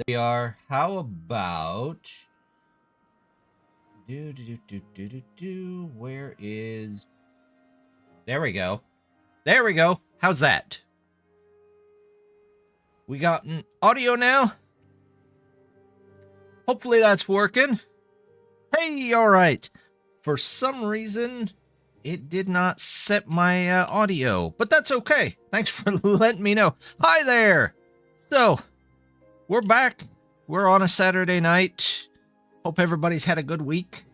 They are. How about do. Where is? There we go. There we go. How's that? We got an audio now. Hopefully that's working. Hey, all right. For some reason, it did not set my audio, but that's okay. Thanks for letting me know. Hi there. So, we're back. We're on a Saturday night. Hope everybody's had a good week.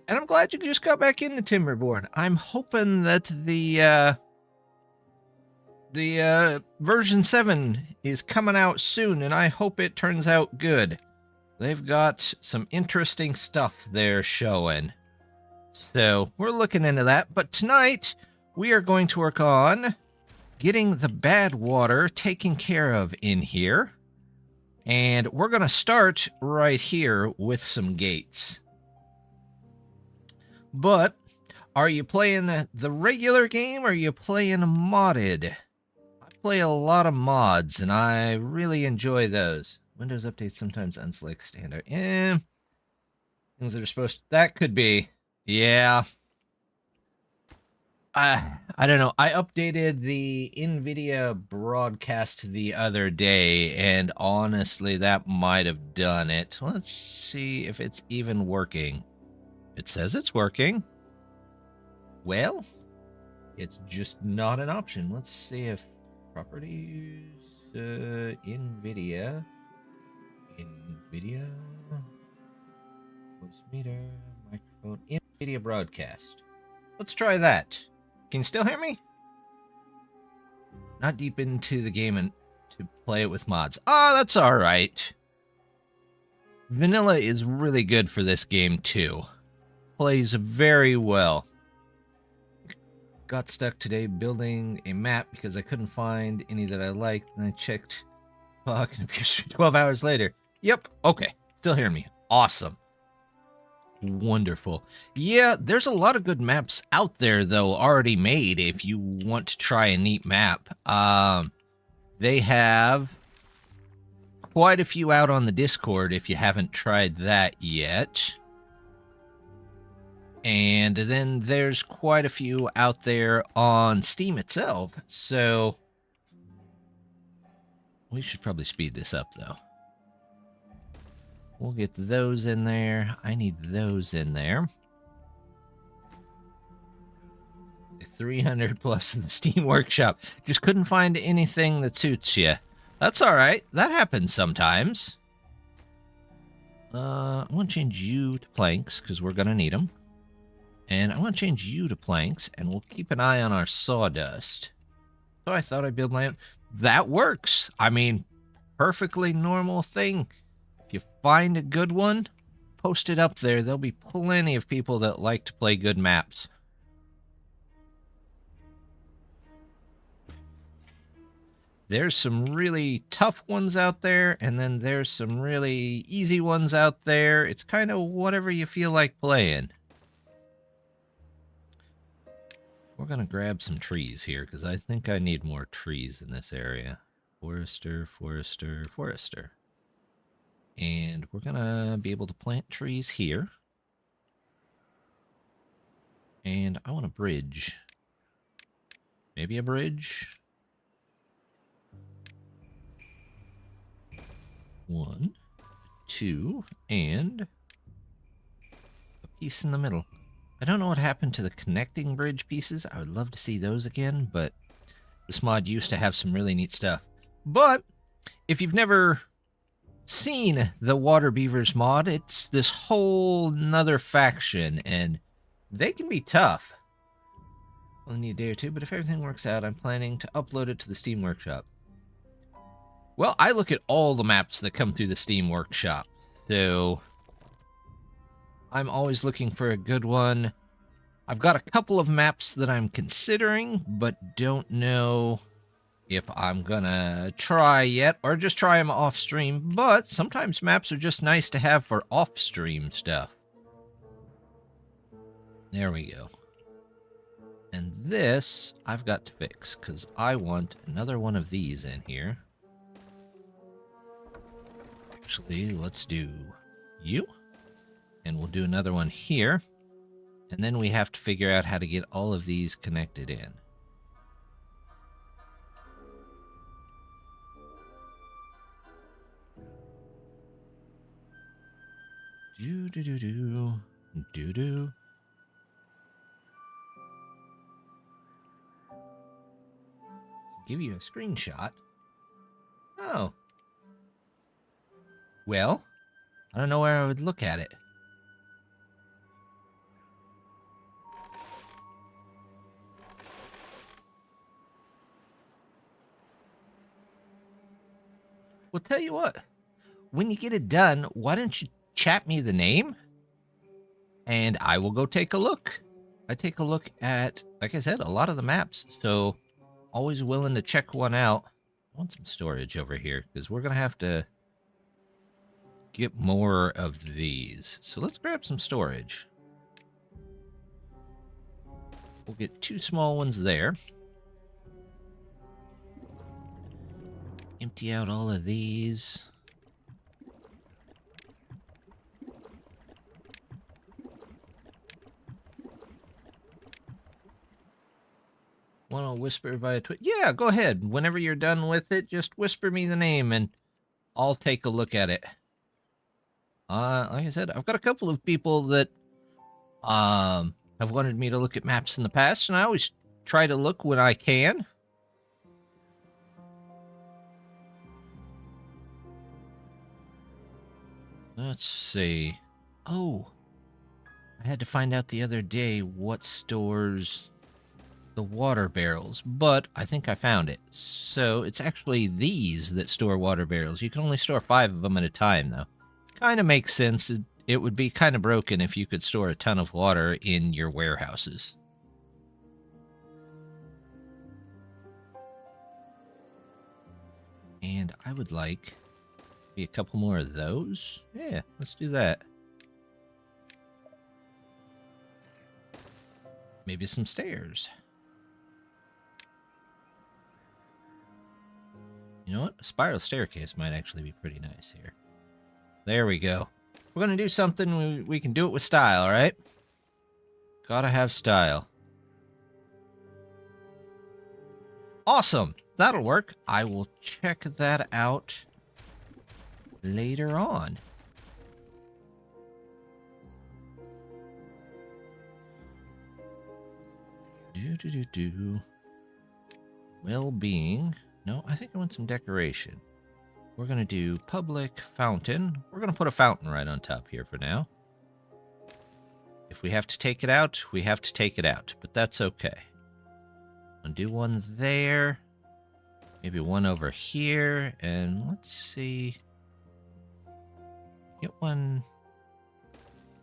And I'm glad you just got back into Timberborn. I'm hoping that the version 7 is coming out soon, and I hope it turns out good. They've got some interesting stuff they're showing. So, we're looking into that. But tonight, we are going to work on getting the badwater taken care of in here. And we're going to start right here with some gates. But, are you playing the regular game or are you playing modded? I play a lot of mods, and I really enjoy those. Windows updates sometimes unselect standard. Things that are supposed to... That could be. Yeah. I don't know. I updated the NVIDIA broadcast the other day, and honestly, that might have done it. Let's see if it's even working. It says it's working. Well, it's just not an option. Let's see if properties, NVIDIA, voice meter, microphone, NVIDIA broadcast. Let's try that. Can you still hear me? Not deep into the game and to play it with mods. Ah, that's all right. Vanilla is really good for this game too. Plays very well. Got stuck today building a map because I couldn't find any that I liked, and I checked clock and it appears to be 12 hours later. Yep, okay. Still hearing me. Awesome. Wonderful. Yeah, there's a lot of good maps out there, though, already made if you want to try a neat map. They have quite a few out on the Discord if you haven't tried that yet. And then there's quite a few out there on Steam itself, so we should probably speed this up, though. We'll get those in there. I need those in there. 300 plus in the Steam Workshop. Just couldn't find anything that suits you. That's all right. That happens sometimes. I'm going to change you to planks because we're going to need them. And I'm going to change you to planks, and we'll keep an eye on our sawdust. So I thought I'd build my own. That works. I mean, perfectly normal thing. If you find a good one, post it up there. There'll be plenty of people that like to play good maps. There's some really tough ones out there, and then there's some really easy ones out there. It's kind of whatever you feel like playing. We're going to grab some trees here, because I think I need more trees in this area. Forester, forester, forester. And we're going to be able to plant trees here. And I want a bridge. Maybe a bridge. 1, 2, and a piece in the middle. I don't know what happened to the connecting bridge pieces. I would love to see those again, but this mod used to have some really neat stuff. But if you've never seen the Waterbeavers mod, it's this whole nother faction, and they can be tough. Only need a day or two, but if everything works out, I'm planning to upload it to the Steam Workshop. Well, I look at all the maps that come through the Steam Workshop, so I'm always looking for a good one. I've got a couple of maps that I'm considering, but don't know if I'm gonna try yet, or just try them off stream, but sometimes maps are just nice to have for off stream stuff. There we go. And this I've got to fix, because I want another one of these in here. Actually, let's do you. And we'll do another one here. And then we have to figure out how to get all of these connected in. Do-do-do-do. Give you a screenshot. Oh. Well, I don't know where I would look at it. Well, tell you what. When you get it done, why don't you chat me the name? And I will go take a look. I take a look at, like I said, a lot of the maps. So, always willing to check one out. I want some storage over here, because we're going to have to get more of these. So let's grab some storage. We'll get 2 small ones there. Empty out all of these. Want to whisper via Twitch? Yeah, go ahead. Whenever you're done with it, just whisper me the name and I'll take a look at it. Like I said, I've got a couple of people that have wanted me to look at maps in the past, and I always try to look when I can. Let's see. Oh, I had to find out the other day what stores the water barrels, but I think I found it. So it's actually these that store water barrels. You can only store 5 of them at a time, though. Kind of makes sense. It would be kind of broken if you could store a ton of water in your warehouses. And I would like maybe a couple more of those. Yeah, let's do that. Maybe some stairs. You know what? A spiral staircase might actually be pretty nice here. There we go. We're going to do something, we can do it with style, right? Gotta have style. Awesome! That'll work. I will check that out later on. Do. Well-being. No, I think I want some decoration. We're going to do public fountain. We're going to put a fountain right on top here for now. If we have to take it out, we have to take it out. But that's okay. I'll do one there. Maybe one over here. And let's see. Get one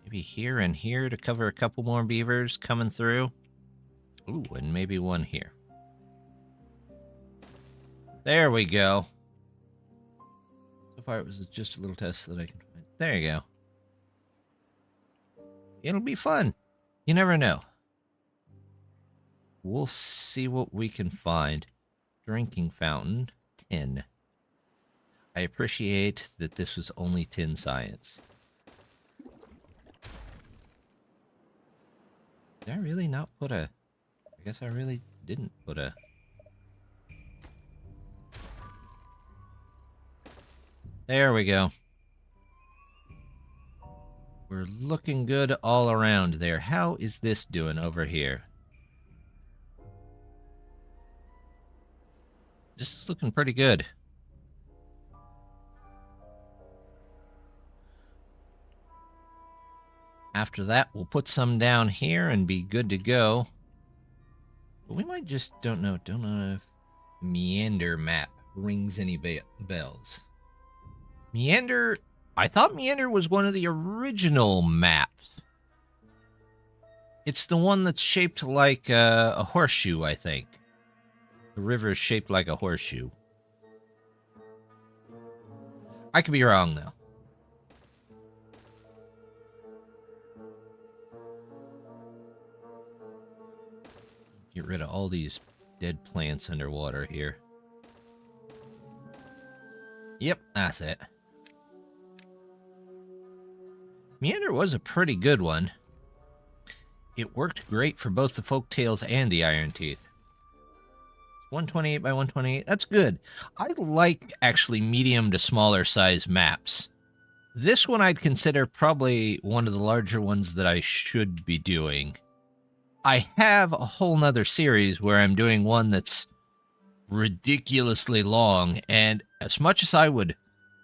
maybe here and here to cover a couple more beavers coming through. Ooh, and maybe one here. There we go. So far it was just a little test that I can find. There you go. It'll be fun. You never know. We'll see what we can find. Drinking fountain, tin. I appreciate that this was only tin science. Did I really not put a... I guess I really didn't put a... There we go. We're looking good all around there. How is this doing over here? This is looking pretty good. After that, we'll put some down here and be good to go. But we might just don't know if Meander map rings any bells. Meander, I thought Meander was one of the original maps. It's the one that's shaped like a horseshoe, I think. The river is shaped like a horseshoe. I could be wrong, though. Get rid of all these dead plants underwater here. Yep, that's it. Meander was a pretty good one. It worked great for both the Folktales and the Iron Teeth. 128 by 128. That's good. I like actually medium to smaller size maps. This one I'd consider probably one of the larger ones that I should be doing. I have a whole nother series where I'm doing one that's ridiculously long, and as much as I would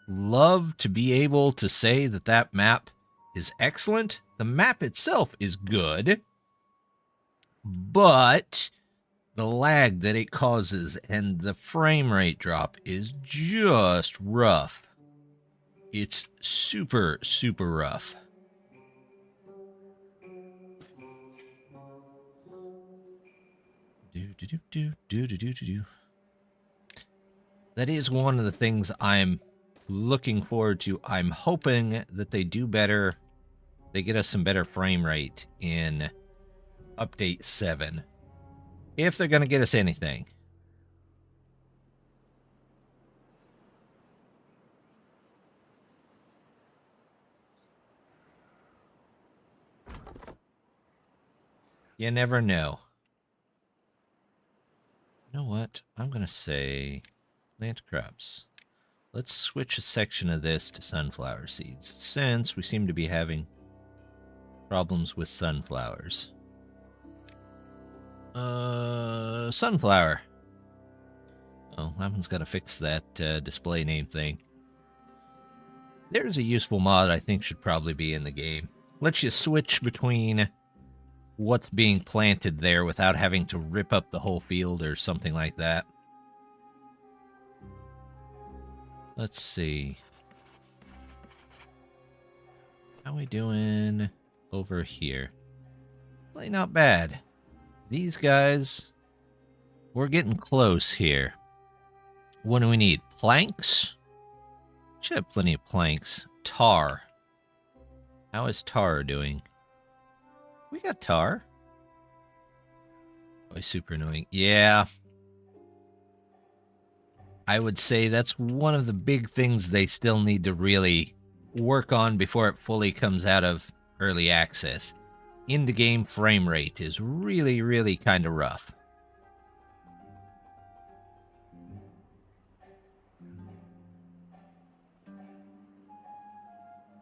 love to be able to say that that map is excellent, the map itself is good, but the lag that it causes and the frame rate drop is just rough. It's super, super rough. That is one of the things I'm looking forward to. I'm hoping that they do better. They get us some better frame rate in Update 7. If they're going to get us anything. You never know. You know what? I'm going to say plant crops. Let's switch a section of this to sunflower seeds, since we seem to be having problems with sunflowers. Sunflower. Oh, that one's got to fix that display name thing. There's a useful mod I think should probably be in the game. Lets you switch between what's being planted there without having to rip up the whole field or something like that. Let's see. How we doing over here? Really not bad. These guys, we're getting close here. What do we need? Planks? Should have plenty of planks. Tar. How is tar doing? We got tar. Oh, super annoying. Yeah. I would say that's one of the big things they still need to really work on before it fully comes out of early access. In-the-game frame rate is really, really kind of rough.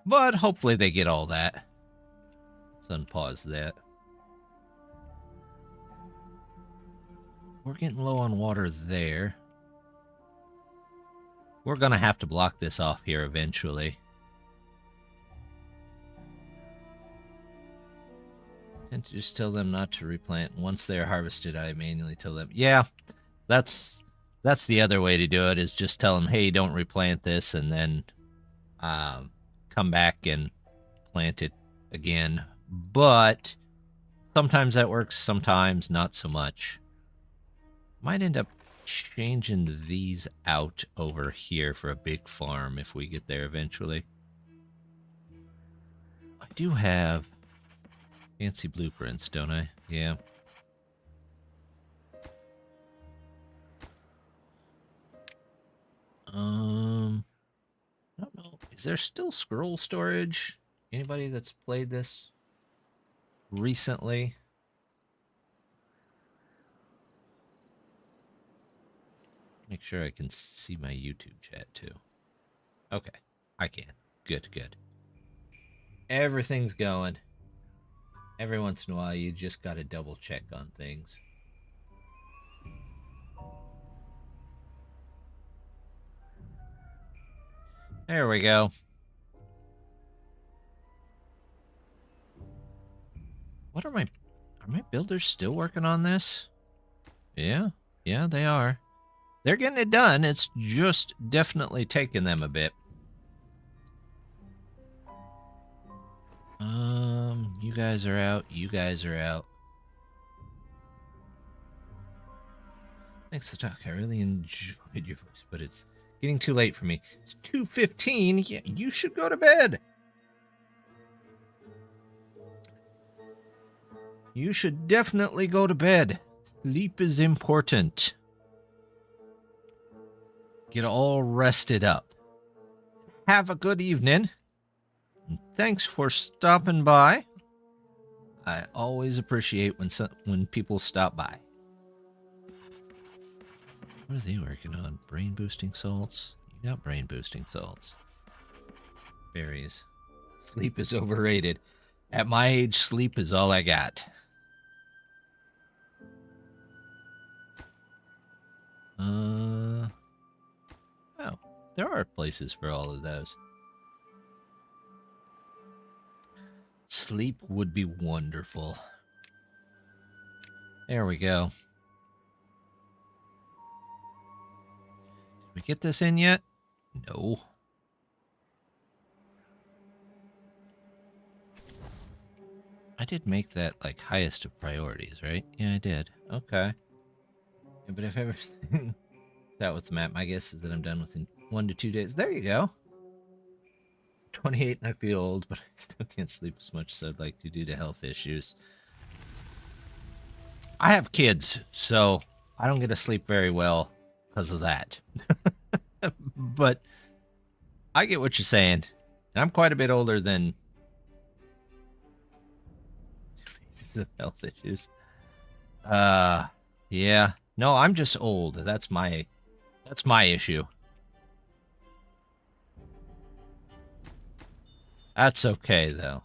But hopefully they get all that. Let's unpause that. We're getting low on water there. We're going to have to block this off here eventually. I tend to just tell them not to replant. Once they're harvested, I manually tell them. Yeah, that's the other way to do it, is just tell them, hey, don't replant this, and then come back and plant it again. But sometimes that works, sometimes not so much. Might end up changing these out over here for a big farm if we get there eventually. I do have fancy blueprints, don't I? Yeah. I don't know. Is there still scroll storage? Anybody that's played this recently? Make sure I can see my YouTube chat too. Okay, I can. Good, good. Everything's going. Every once in a while, you just gotta double check on things. There we go. What are my builders still working on this? Yeah, they are. They're getting it done. It's just definitely taking them a bit. You guys are out. You guys are out. Thanks for the talk. I really enjoyed your voice, but it's getting too late for me. It's 2:15. Yeah, you should go to bed. You should definitely go to bed. Sleep is important. Get all rested up. Have a good evening. And thanks for stopping by. I always appreciate when people stop by. What are they working on? Brain boosting salts? You got brain boosting salts. Berries. Sleep is overrated. At my age, sleep is all I got. Oh, there are places for all of those. Sleep would be wonderful. There we go. Did we get this in yet? No. I did make that, like, highest of priorities, right? Yeah, I did. Okay. Yeah, but if everything is out with the map, my guess is that I'm done within 1 to 2 days. There you go. 28 and I feel old, but I still can't sleep as much as I'd like to due to health issues. I have kids, so I don't get to sleep very well because of that. But I get what you're saying. And I'm quite a bit older than the health issues. Yeah. No, I'm just old. That's my issue. That's okay though.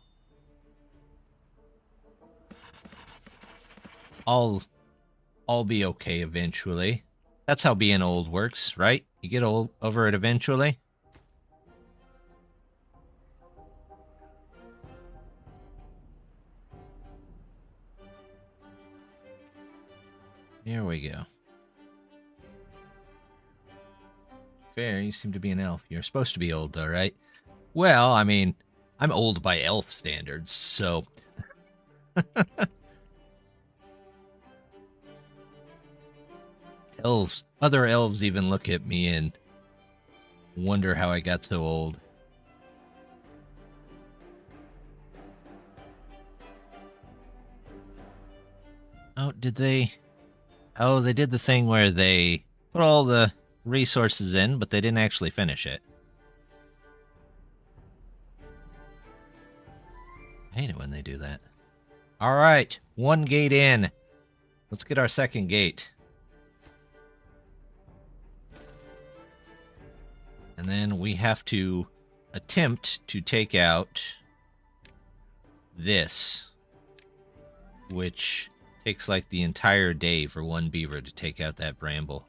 I'll be okay eventually. That's how being old works, right? You get old over it eventually. Here we go. Fair, you seem to be an elf. You're supposed to be old though, right? Well, I mean, I'm old by elf standards, so... Other elves even look at me and wonder how I got so old. Oh, did they... Oh, they did the thing where they put all the resources in, but they didn't actually finish it. I hate it when they do that. All right, 1 gate in. Let's get our 2nd gate. And then we have to attempt to take out this, which takes like the entire day for 1 beaver to take out that bramble.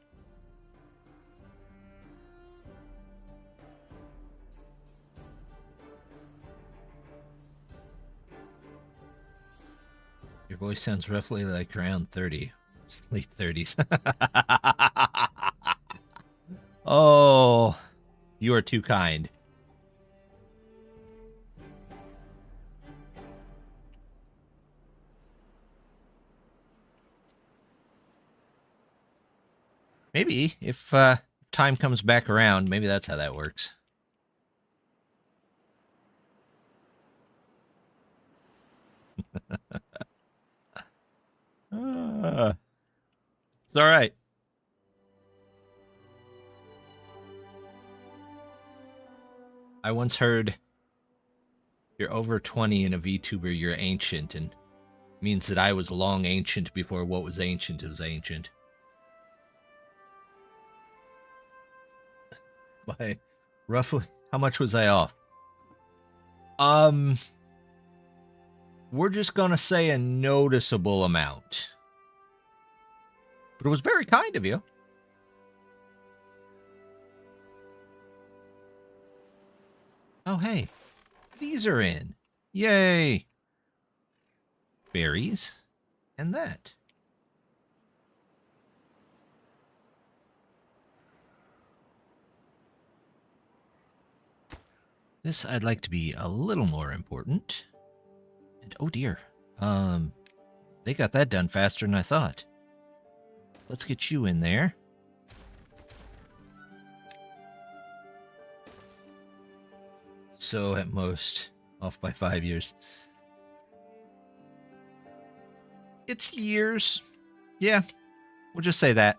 Your voice sounds roughly like around 30. Late 30s. Oh, you are too kind. Maybe if time comes back around, maybe that's how that works. It's all right. I once heard you're over 20 in a VTuber, you're ancient, and means that I was long ancient before what was ancient was ancient. By roughly, how much was I off? We're just gonna say a noticeable amount. But it was very kind of you. Oh, hey. These are in. Yay. Berries. And that. This I'd like to be a little more important. And oh dear. They got that done faster than I thought. Let's get you in there. So at most, off by 5 years. It's years. Yeah, we'll just say that.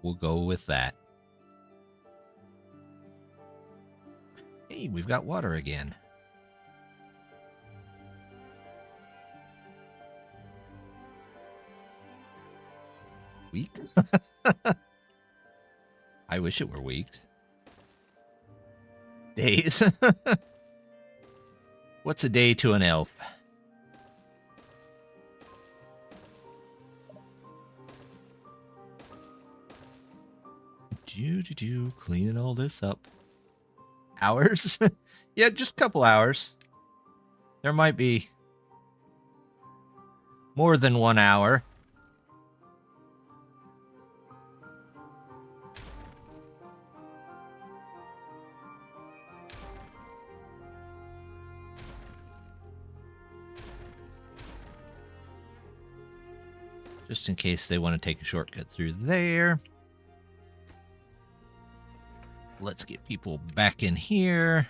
We'll go with that. Hey, we've got water again. Week? I wish it were weeks. Days? What's a day to an elf? Cleaning all this up. Hours? Yeah, just a couple hours. There might be more than 1 hour. Just in case they want to take a shortcut through there. Let's get people back in here.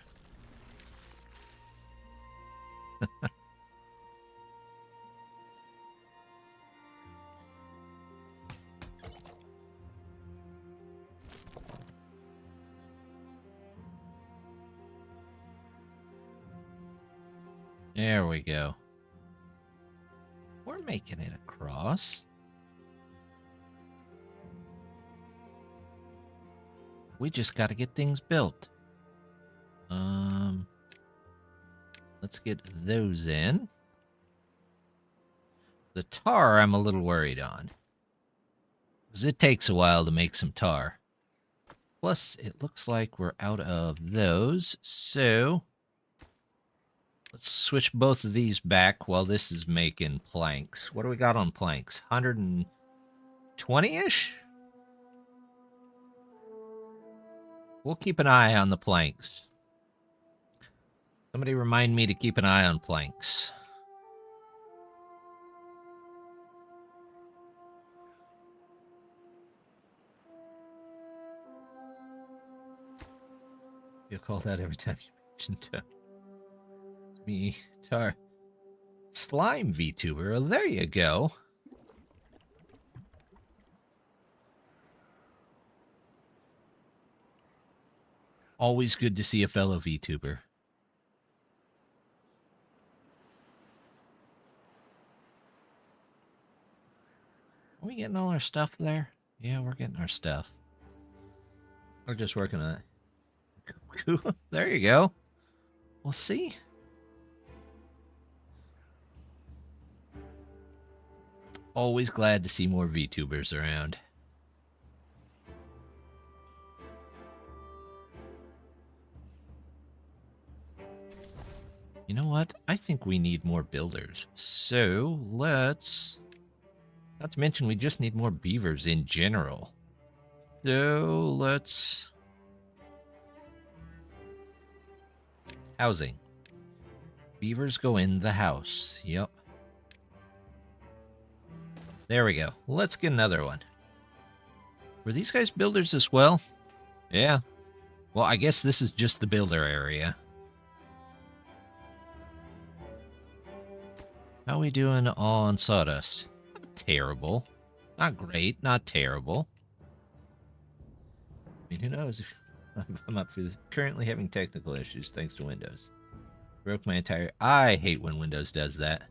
There we go. We're making it across. We just got to get things built. Let's get those in. The tar I'm a little worried on, because it takes a while to make some tar. Plus, it looks like we're out of those, so let's switch both of these back while this is making planks. What do we got on planks? 120-ish? We'll keep an eye on the planks. Somebody remind me to keep an eye on planks. You'll call that every time you mention tar. It's me, tar. Slime VTuber. Well, there you go. Always good to see a fellow VTuber. Are we getting all our stuff there? Yeah, we're getting our stuff. We're just working on it. There you go. We'll see. Always glad to see more VTubers around. You know what? I think we need more builders. So let's... Not to mention, we just need more beavers in general. So let's... Housing. Beavers go in the house. Yep. There we go. Let's get another one. Were these guys builders as well? Yeah. Well, I guess this is just the builder area. How are we doing on sawdust? Not terrible. Not great. Not terrible. I mean, who knows if I'm up for this. Currently having technical issues thanks to Windows. Broke my entire... I hate when Windows does that.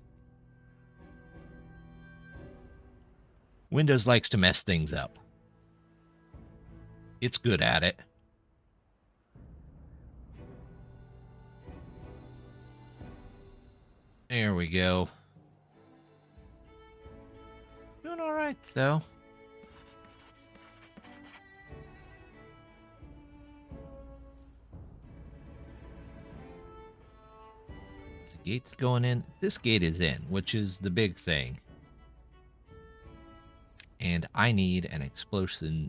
Windows likes to mess things up. It's good at it. There we go. Doing all right, though. The gate's going in. This gate is in, which is the big thing. And I need an explosive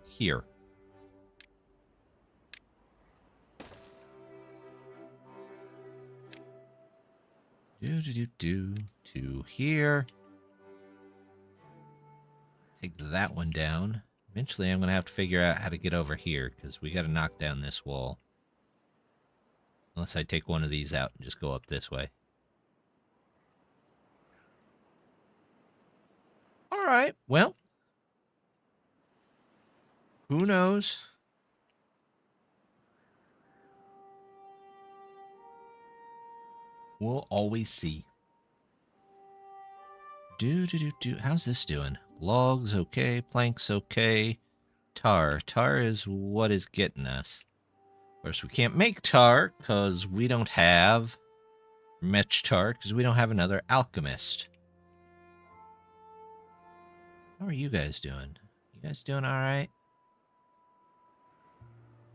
here. To here. Take that one down. Eventually, I'm going to have to figure out how to get over here, because we got to knock down this wall. Unless I take one of these out and just go up this way. All right, well. Who knows? We'll always see. How's this doing? Logs okay, planks okay. Tar. Tar is what is getting us. Of course, we can't make tar because we don't have match tar because we don't have another alchemist. How are you guys doing? You guys doing all right?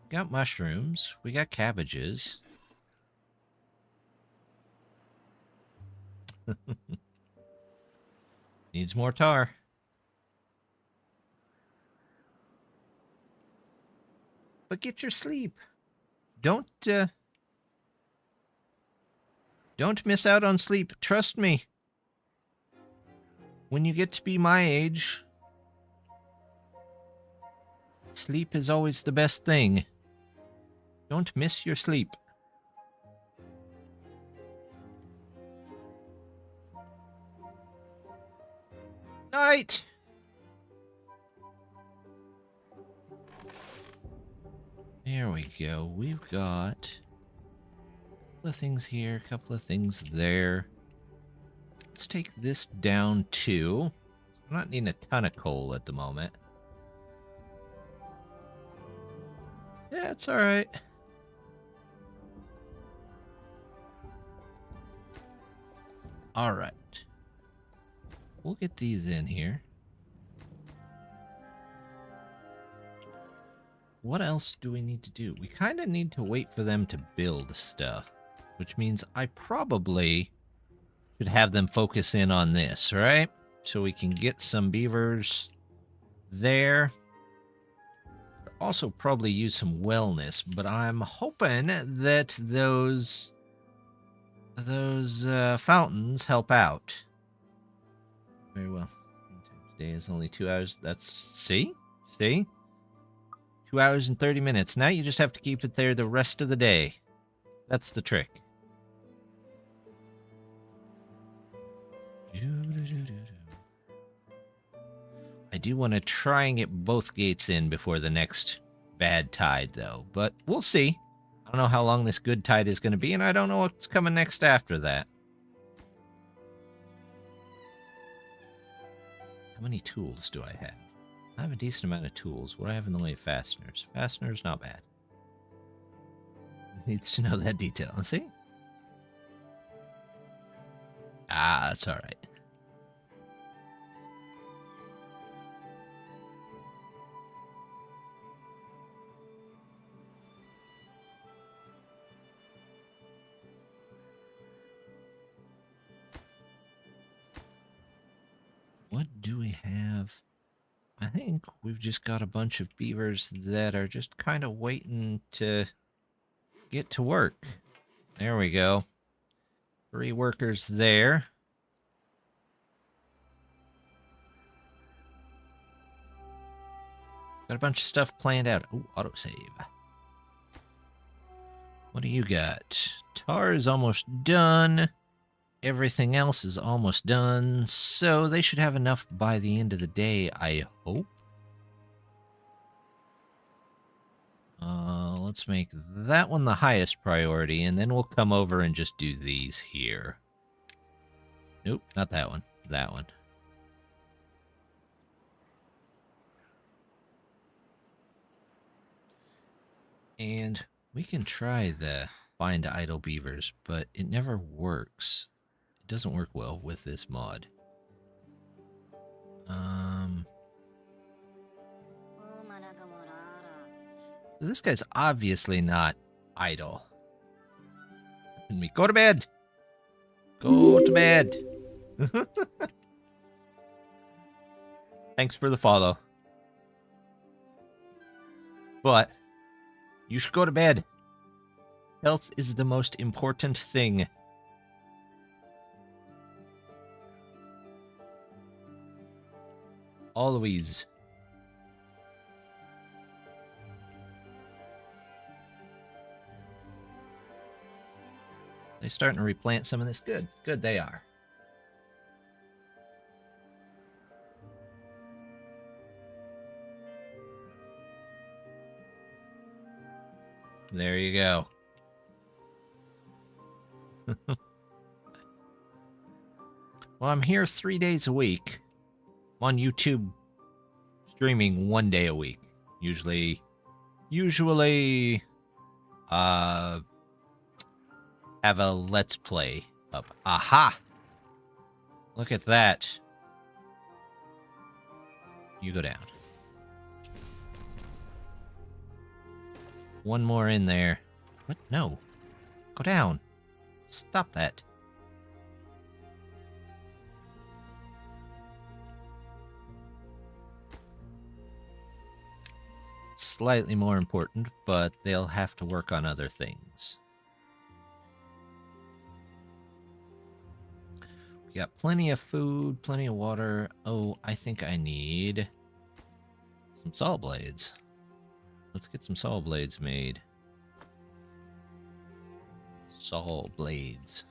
We got mushrooms. We got cabbages. Needs more tar. But get your sleep. Don't miss out on sleep. Trust me. When you get to be my age, sleep is always the best thing. Don't miss your sleep. Night! There we go. We've got a couple of things here, a couple of things there. Let's take this down too. I'm not needing a ton of coal at the moment. Yeah, it's alright. Alright. We'll get these in here. What else do we need to do? We kind of need to wait for them to build stuff, which means I probably should have them focus in on this, right? So we can get some beavers there. Also probably use some wellness, but I'm hoping that those fountains help out. Very well. Today is only 2 hours. That's... See? 2 hours and 30 minutes. Now you just have to keep it there the rest of the day. That's the trick. I do want to try and get both gates in before the next bad tide, though. But we'll see. I don't know how long this good tide is going to be, and I don't know what's coming next after that. How many tools do I have? I have a decent amount of tools. What do I have in the way of fasteners? Fasteners, not bad. Needs to know that detail. Let's see. Ah, that's all right. What do we have? I think we've just got a bunch of beavers that are just kind of waiting to get to work. There we go. 3 workers there. Got a bunch of stuff planned out. Ooh, autosave. What do you got? Tar is almost done. Everything else is almost done, so they should have enough by the end of the day, I hope. Let's make that one the highest priority, and then we'll come over and just do these here. Nope, not that one. That one. And we can try the find idle beavers, but it never works. It doesn't work well with this mod. This guy's obviously not idle. Go to bed! Go to bed! Thanks for the follow. But you should go to bed. Health is the most important thing. Always. They starting to replant some of this? Good. Good, they are. There you go. Well, I'm here 3 days a week. I'm on YouTube streaming 1 day a week. Usually, have a Let's Play up. Aha! Look at that. You go down. One more in there. What? No. Go down. Stop that. Slightly more important, but they'll have to work on other things. We got plenty of food, plenty of water. Oh, I think I need some saw blades. Let's get some saw blades made. Saw blades.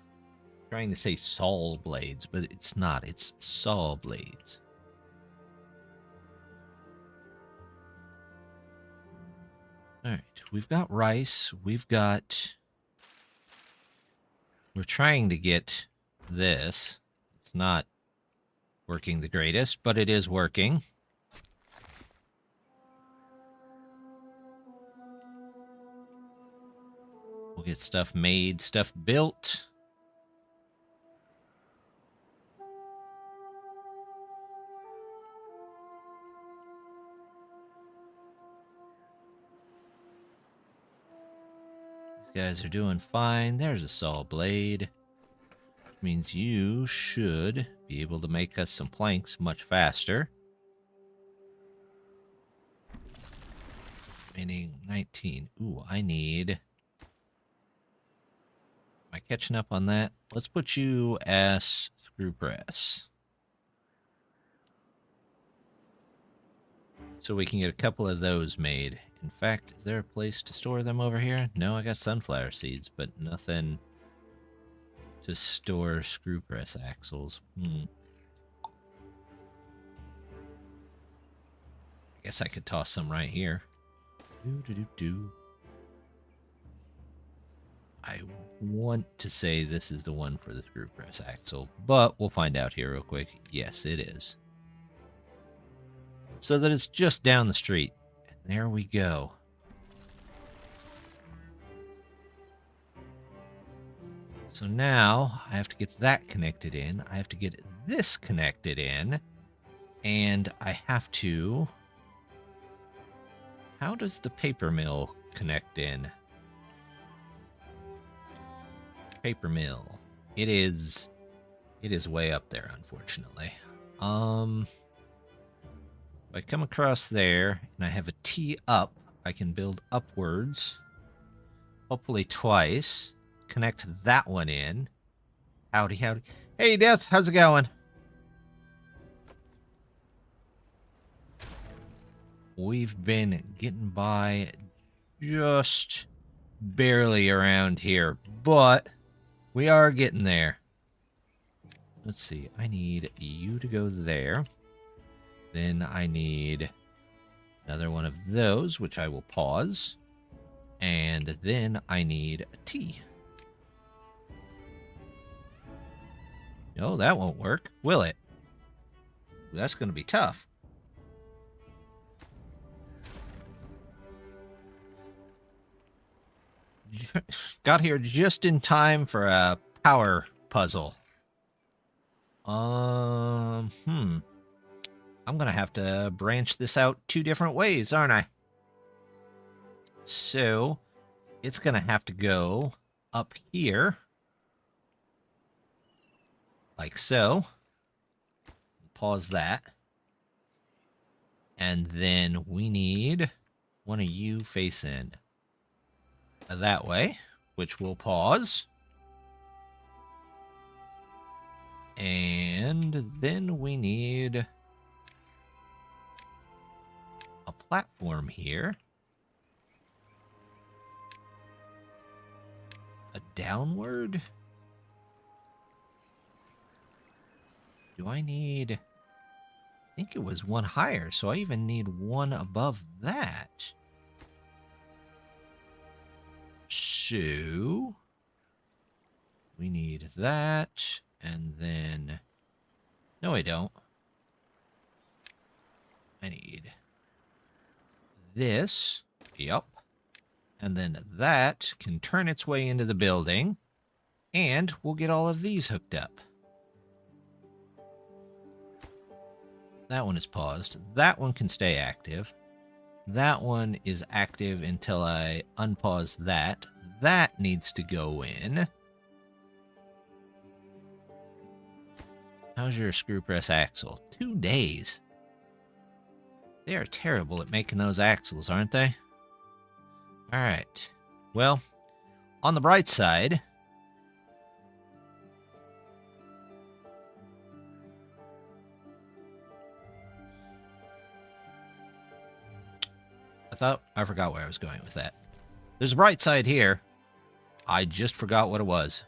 I'm trying to say saw blades, but it's not. It's saw blades. Alright, we've got rice. We're trying to get this. It's not working the greatest, but it is working. We'll get stuff made, stuff built. These guys are doing fine. There's a saw blade. Which means you should be able to make us some planks much faster. Remaining 19. Ooh, I need... Am I catching up on that? Let's put you as screw press. So we can get a couple of those made. In fact, is there a place to store them over here? No, I got sunflower seeds, but nothing to store screw press axles. I guess I could toss some right here. I want to say this is the one for the screw press axle, but we'll find out here real quick. Yes, it is. So that it's just down the street. And there we go. So now I have to get that connected in. I have to get this connected in. And I have to... How does the paper mill connect in? Paper mill. It is way up there, unfortunately. If I come across there and I have a T up, I can build upwards. Hopefully twice. Connect that one in. Howdy, howdy. Hey, Death, how's it going? We've been getting by just barely around here, but we are getting there. Let's see. I need you to go there. Then I need another one of those, which I will pause. And then I need a T. No, that won't work, will it? That's going to be tough. Got here just in time for a power puzzle. I'm gonna have to branch this out 2 different ways, aren't I? So, it's gonna have to go up here. Like so. Pause that. And then we need one of you face in. That way, which we'll pause. And then we need a platform here. A downward? Do I need... I think it was one higher, so I even need one above that. So... we need that, and then No, I don't. I need this. Yep. And then that can turn its way into the building. And we'll get all of these hooked up. That one is paused. That one can stay active. That one is active until I unpause that. That needs to go in. How's your screw press axle? 2 days. They are terrible at making those axles, aren't they? Alright. Well, on the bright side, I forgot where I was going with that. There's a bright side here. I just forgot what it was.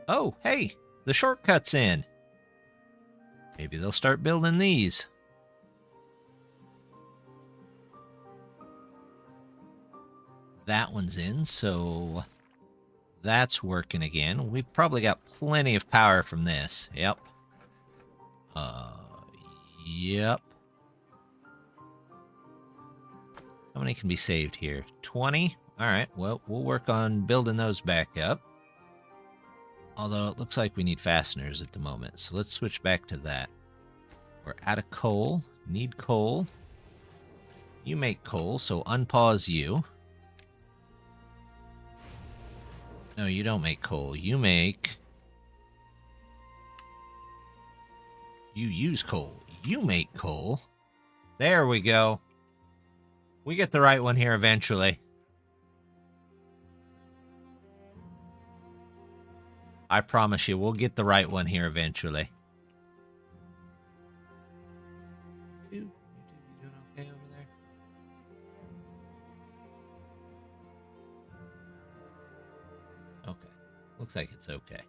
Oh, hey, the shortcut's in. Maybe they'll start building these. That one's in, so that's working again. We've probably got plenty of power from this. Yep. Yep. How many can be saved here? 20? Alright, well, we'll work on building those back up. Although it looks like we need fasteners at the moment, so let's switch back to that. We're out of coal. Need coal. You make coal, so unpause you. No, you don't make coal. You make... You use coal. You make coal. There we go. We get the right one here eventually. I promise you, we'll get the right one here eventually. You doing okay over there? Okay. Looks like it's okay.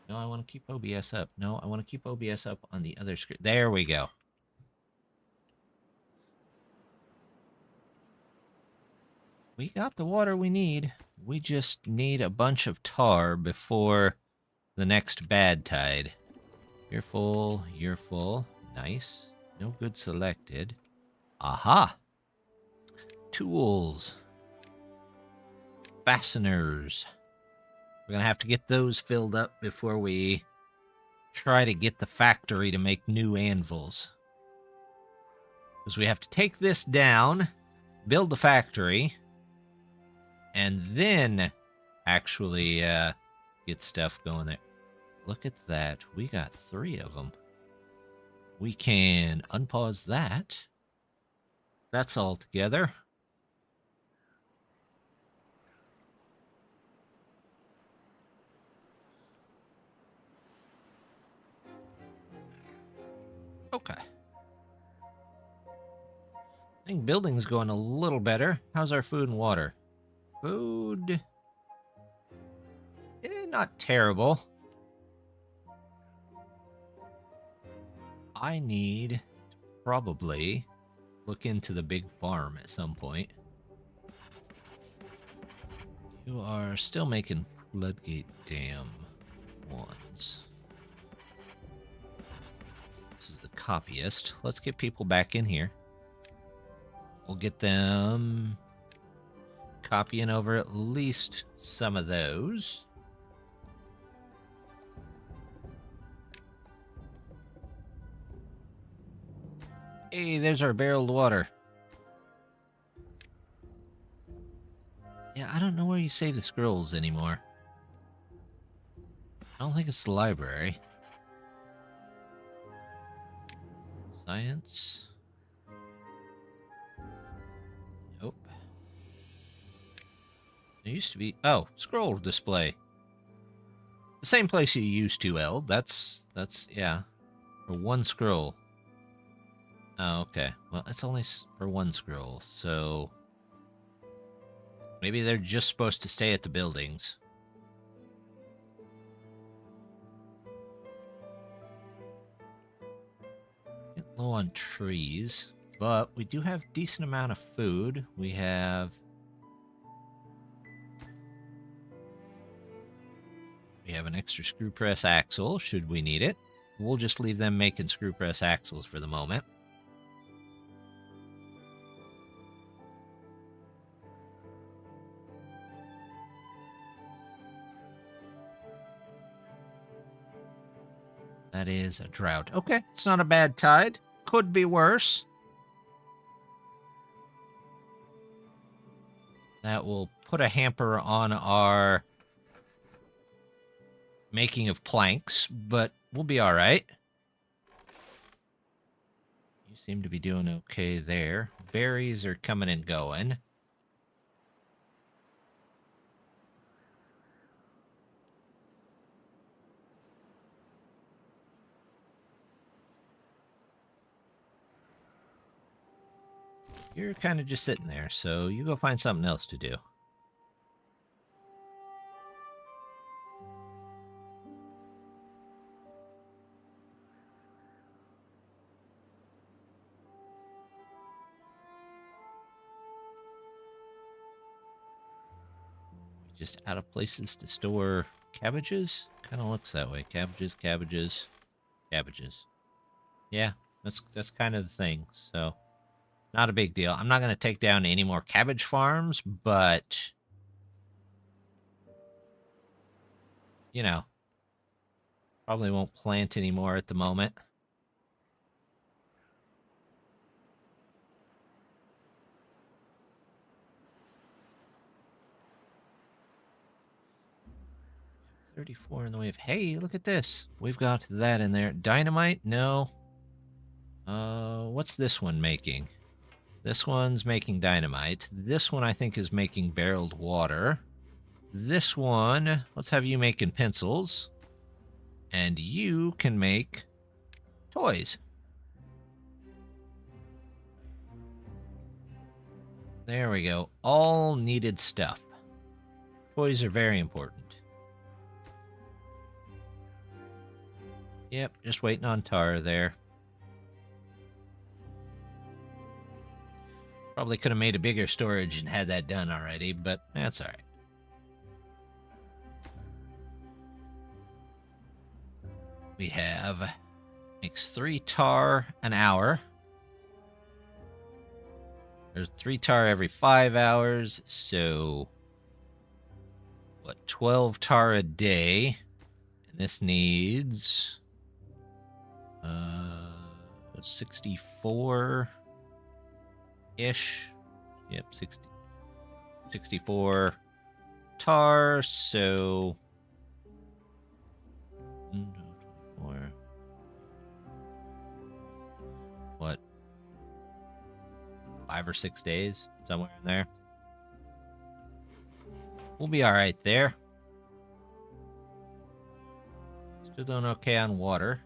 No, I want to keep OBS up. No, I want to keep OBS up on the other screen. There we go. We got the water we need. We just need a bunch of tar before the next bad tide. You're full. You're full. Nice. No good selected. Aha! Tools. Fasteners. We're going to have to get those filled up before we try to get the factory to make new anvils. Because we have to take this down, build the factory, and then actually get stuff going there. Look at that. We got 3 of them. We can unpause that. That's all together. Okay. I think building's going a little better. How's our food and water? Food... not terrible. I need to probably look into the big farm at some point. You are still making floodgate dam ones. This is the copyist. Let's get people back in here. We'll get them copying over at least some of those. Hey, there's our barreled water. Yeah, I don't know where you save the scrolls anymore. I don't think it's the library. Science. Nope. There used to be... Oh, scroll display. The same place you used to, Eld. That's, yeah. For 1 scroll. Oh, okay. Well, it's only for 1 scroll, so... Maybe they're just supposed to stay at the buildings. Get low on trees. But we do have a decent amount of food. We have an extra screw press axle, should we need it. We'll just leave them making screw press axles for the moment. That is a drought. Okay, it's not a bad tide. Could be worse. That will put a hamper on our making of planks, but we'll be all right. You seem to be doing okay there. Berries are coming and going. You're kind of just sitting there, so you go find something else to do. Just out of places to store cabbages? Kind of looks that way. Cabbages, cabbages, cabbages. Yeah, that's kind of the thing, so... Not a big deal. I'm not going to take down any more cabbage farms, but... You know. Probably won't plant anymore at the moment. $34 in the way of... Hey, look at this. We've got that in there. Dynamite? No. What's this one making? This one's making dynamite. This one, I think, is making barreled water. This one, let's have you making pencils. And you can make toys. There we go. All needed stuff. Toys are very important. Yep, just waiting on Tara there. Probably could have made a bigger storage and had that done already, but that's all right. We have... Makes 3 tar an hour. There's 3 tar every 5 hours, so... What, 12 tar a day. And this needs... 64... ish. Yep, 64 tar, so 24. What? 5 or 6 days, somewhere in there. We'll be all right there. Still doing okay on water.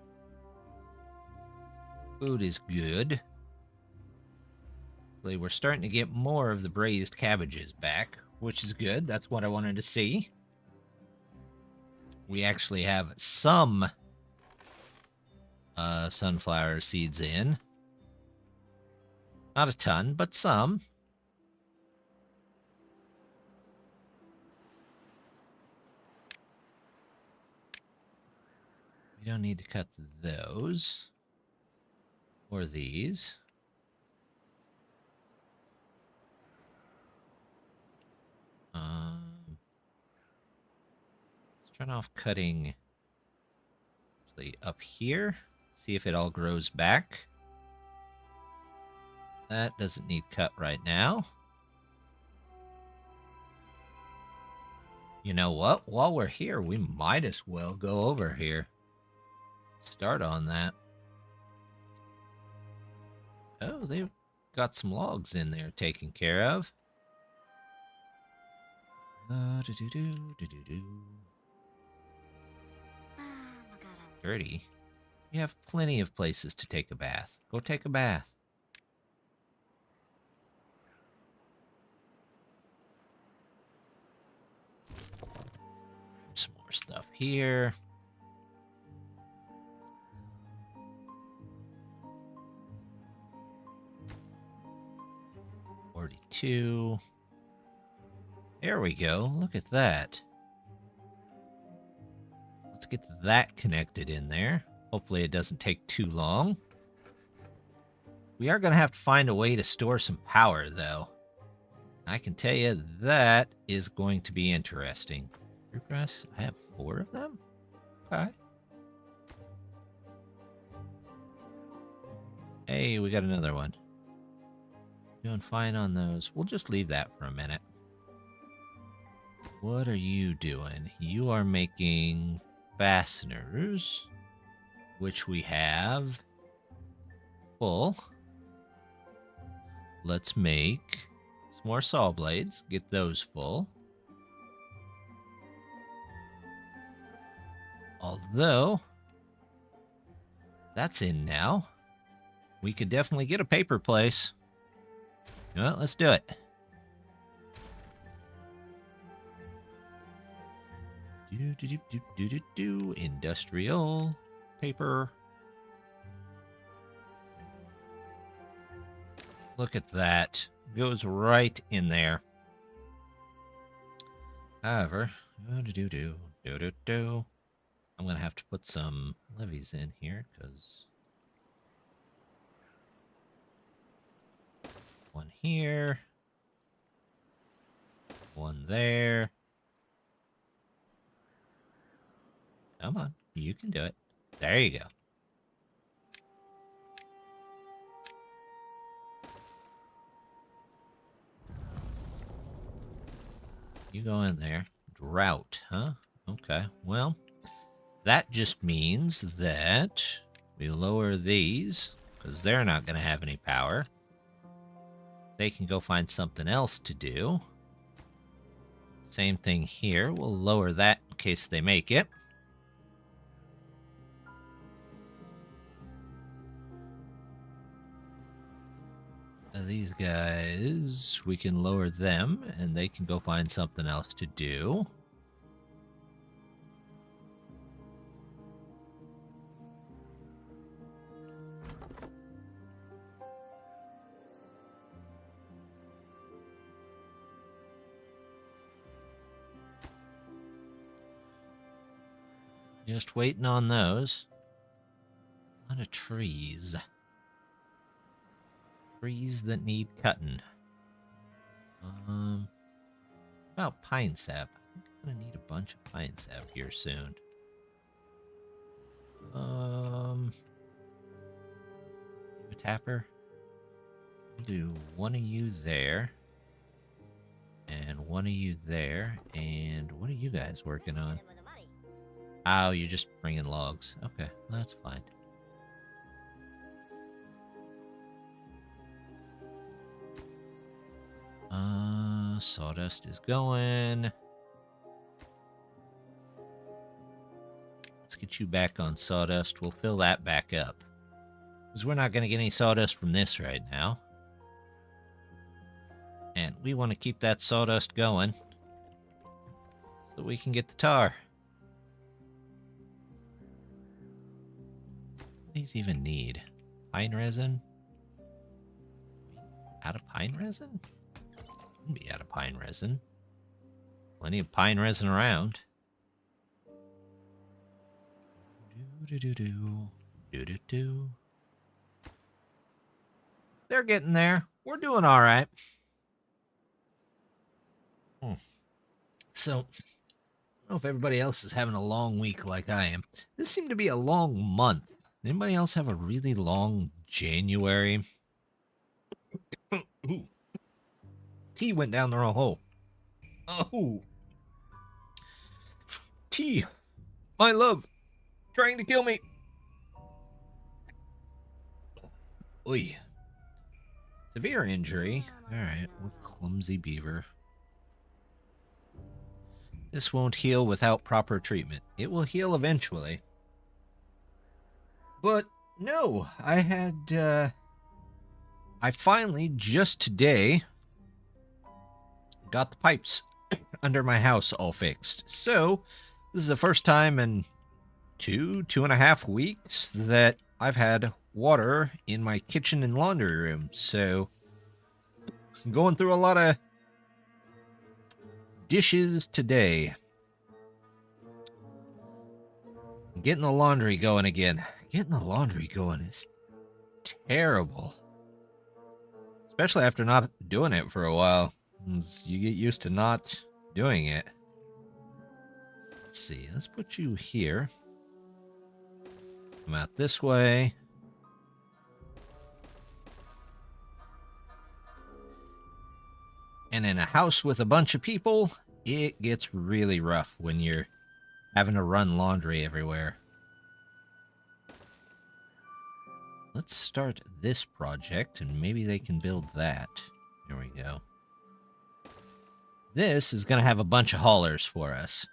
Food is good. We're starting to get more of the braised cabbages back, which is good. That's what I wanted to see. We actually have some sunflower seeds in. Not a ton, but some. We don't need to cut those. Or these. Let's turn off cutting actually up here. See if it all grows back. That doesn't need cut right now. You know what? While we're here, we might as well go over here. Start on that. Oh, they've got some logs in there taken care of. Dirty. You have plenty of places to take a bath. Go take a bath. Some more stuff here. to... There we go. Look at that. Let's get that connected in there. Hopefully it doesn't take too long. We are going to have to find a way to store some power, though. I can tell you that is going to be interesting. Press. I have 4 of them? Okay. Hey, we got another one. Doing fine on those. We'll just leave that for a minute. What are you doing? You are making fasteners, which we have full. Let's make some more saw blades. Get those full. Although, that's in now. We could definitely get a paper place. Well, let's do it. Industrial paper. Look at that. Goes right in there. However, I'm going to have to put some levees in here because one here, one there. Come on, you can do it. There you go. You go in there. Drought, huh? Okay, well, that just means that we lower these, because they're not going to have any power. They can go find something else to do. Same thing here. We'll lower that in case they make it. These guys, we can lower them, and they can go find something else to do. Just waiting on those. A lot of trees. Trees that need cutting. About pine sap. I think I'm gonna need a bunch of pine sap here soon. A tapper. We'll do one of you there. And one of you there. And what are you guys working on? Oh, you're just bringing logs. Okay, well, that's fine. Sawdust is going. Let's get you back on sawdust. We'll fill that back up. Because we're not going to get any sawdust from this right now. And we want to keep that sawdust going. So we can get the tar. What do these even need? Pine resin? Out of pine resin? Be out of pine resin. Plenty of pine resin around. They're getting there. We're doing all right. So, I don't know if everybody else is having a long week like I am. This seemed to be a long month. Anybody else have a really long January? Ooh. T went down the wrong hole. Oh. T, my love, trying to kill me. Oy. Severe injury. Alright, what clumsy beaver. This won't heal without proper treatment. It will heal eventually. But, no, I finally, just today, got the pipes under my house all fixed. So, this is the first time in 2.5 weeks that I've had water in my kitchen and laundry room. So, going through a lot of dishes today. Getting the laundry going again. Getting the laundry going is terrible. Especially after not doing it for a while. You get used to not doing it. Let's see. Let's put you here. Come out this way. And in a house with a bunch of people, it gets really rough when you're having to run laundry everywhere. Let's start this project, and maybe they can build that. There we go. This is going to have a bunch of haulers for us.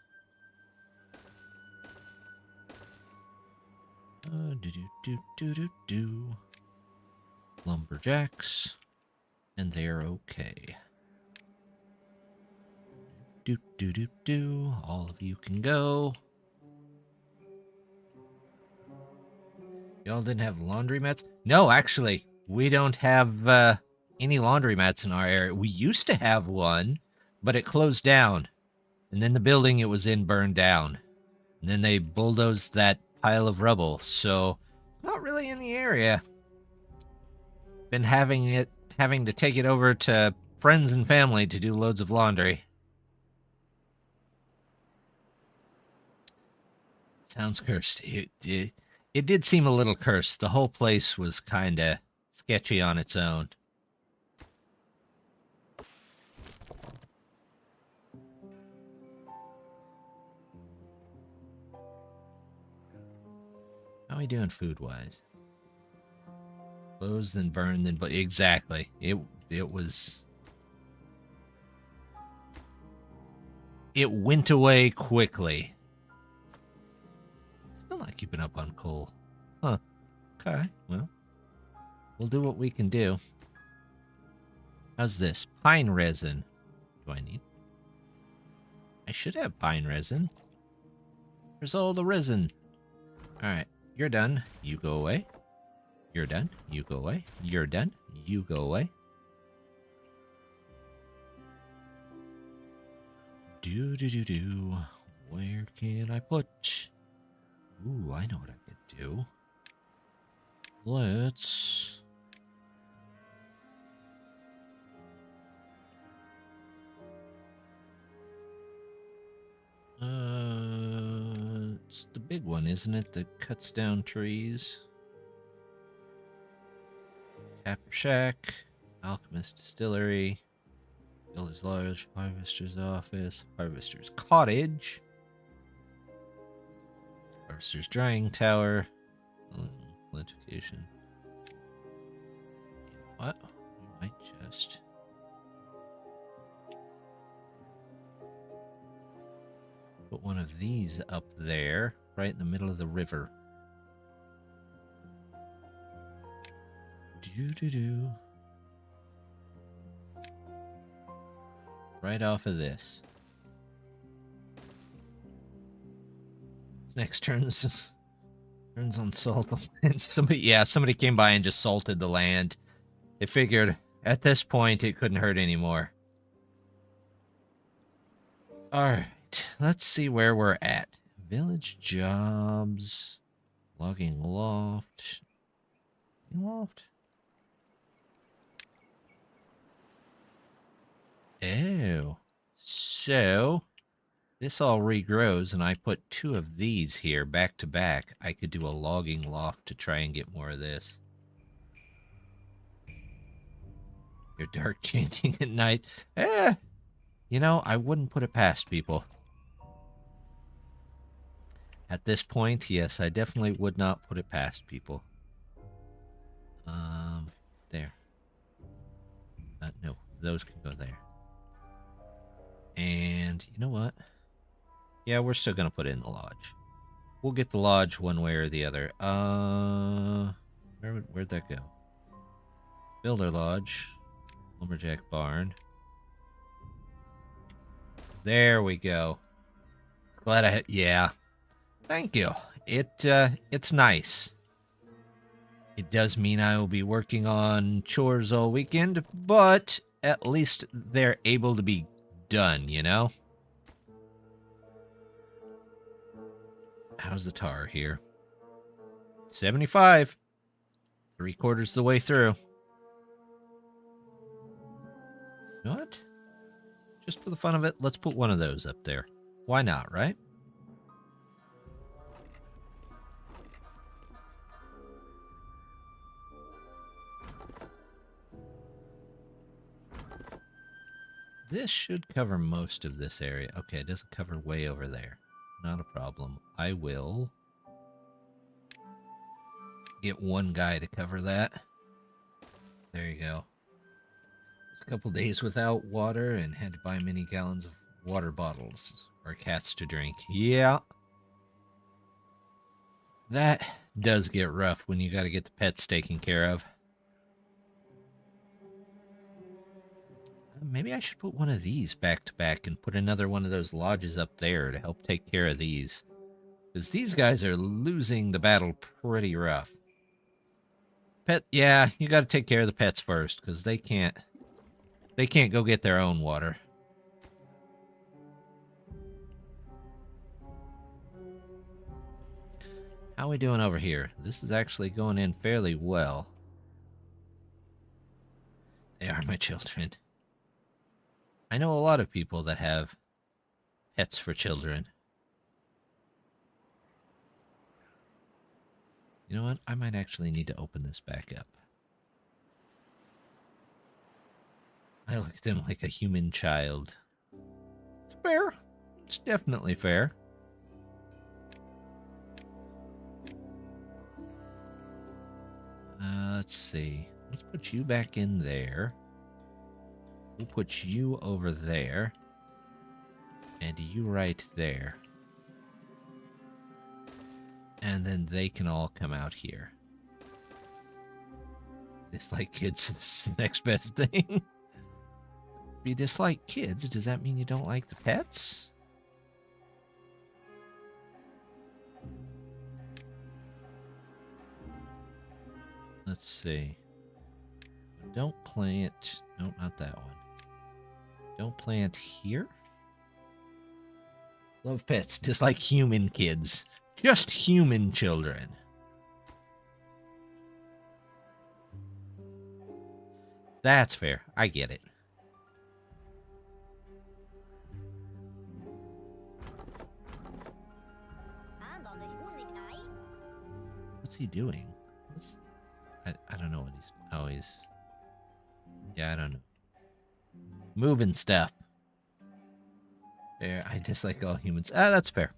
Lumberjacks. And they're okay. All of you can go. Y'all didn't have laundromats? No, actually, we don't have any laundromats in our area. We used to have one, but it closed down. And then the building it was in burned down. And then they bulldozed that pile of rubble. So, not really in the area. Been having to take it over to friends and family to do loads of laundry. Sounds cursed. It did seem a little cursed. The whole place was kind of sketchy on its own. How are we doing food-wise? Closed and burned and... Exactly. It was... It went away quickly. Still not keeping up on coal. Huh. Okay, well. We'll do what we can do. How's this? Pine resin. Do I need? I should have pine resin. Where's all the resin? Alright, you're done. You go away. You're done. You go away. You're done. You go away. Do. Where can I put... Ooh, I know what I could do. Let's... It's the big one, isn't it? That cuts down trees. Tapper Shack. Alchemist Distillery. Builder's Lodge. Harvester's Office. Harvester's Cottage. Harvester's Drying Tower. Electrification. What? We might just... put one of these up there, right in the middle of the river. Do. Right off of this. Next turns on salt. And somebody came by and just salted the land. They figured at this point it couldn't hurt anymore. Alright, let's see where we're at. Village jobs. Logging loft. Oh. So, this all regrows, and I put 2 of these here back to back. I could do a logging loft to try and get more of this. You're dark changing at night. You know, I wouldn't put it past people. At this point, yes, I definitely would not put it past people. There. No, those can go there. And you know what? Yeah, we're still gonna put it in the lodge. We'll get the lodge one way or the other. Where'd that go? Builder Lodge. Lumberjack Barn. There we go. Glad I had... Yeah. Thank you. It's nice. It does mean I will be working on chores all weekend, but at least they're able to be done, you know? How's the tar here? 75. 3/4 the way through. You know what? Just for the fun of it, let's put one of those up there. Why not, right? This should cover most of this area. Okay, it doesn't cover way over there. Not a problem. I will get one guy to cover that. There you go. A couple days without water and had to buy many gallons of water bottles for cats to drink. Yeah. That does get rough when you got to get the pets taken care of. Maybe I should put one of these back to back and put another one of those lodges up there to help take care of these. Because these guys are losing the battle pretty rough. Yeah, you got to take care of the pets first because they can't go get their own water. How are we doing over here? This is actually going in fairly well. They are my children. I know a lot of people that have pets for children. You know what? I might actually need to open this back up. I look at them like a human child. It's fair. It's definitely fair. Let's see. Let's put you back in there. We'll put you over there. And you right there. And then they can all come out here. Dislike kids is the next best thing. If you dislike kids, does that mean you don't like the pets? Let's see. Don't plant... No, not that one. Don't plant here. Love pets, dislike human kids. Just human children. That's fair. I get it. What's he doing? I don't know what he's... Oh, he's... Yeah, I don't know. Moving stuff. There, I dislike all humans. That's fair.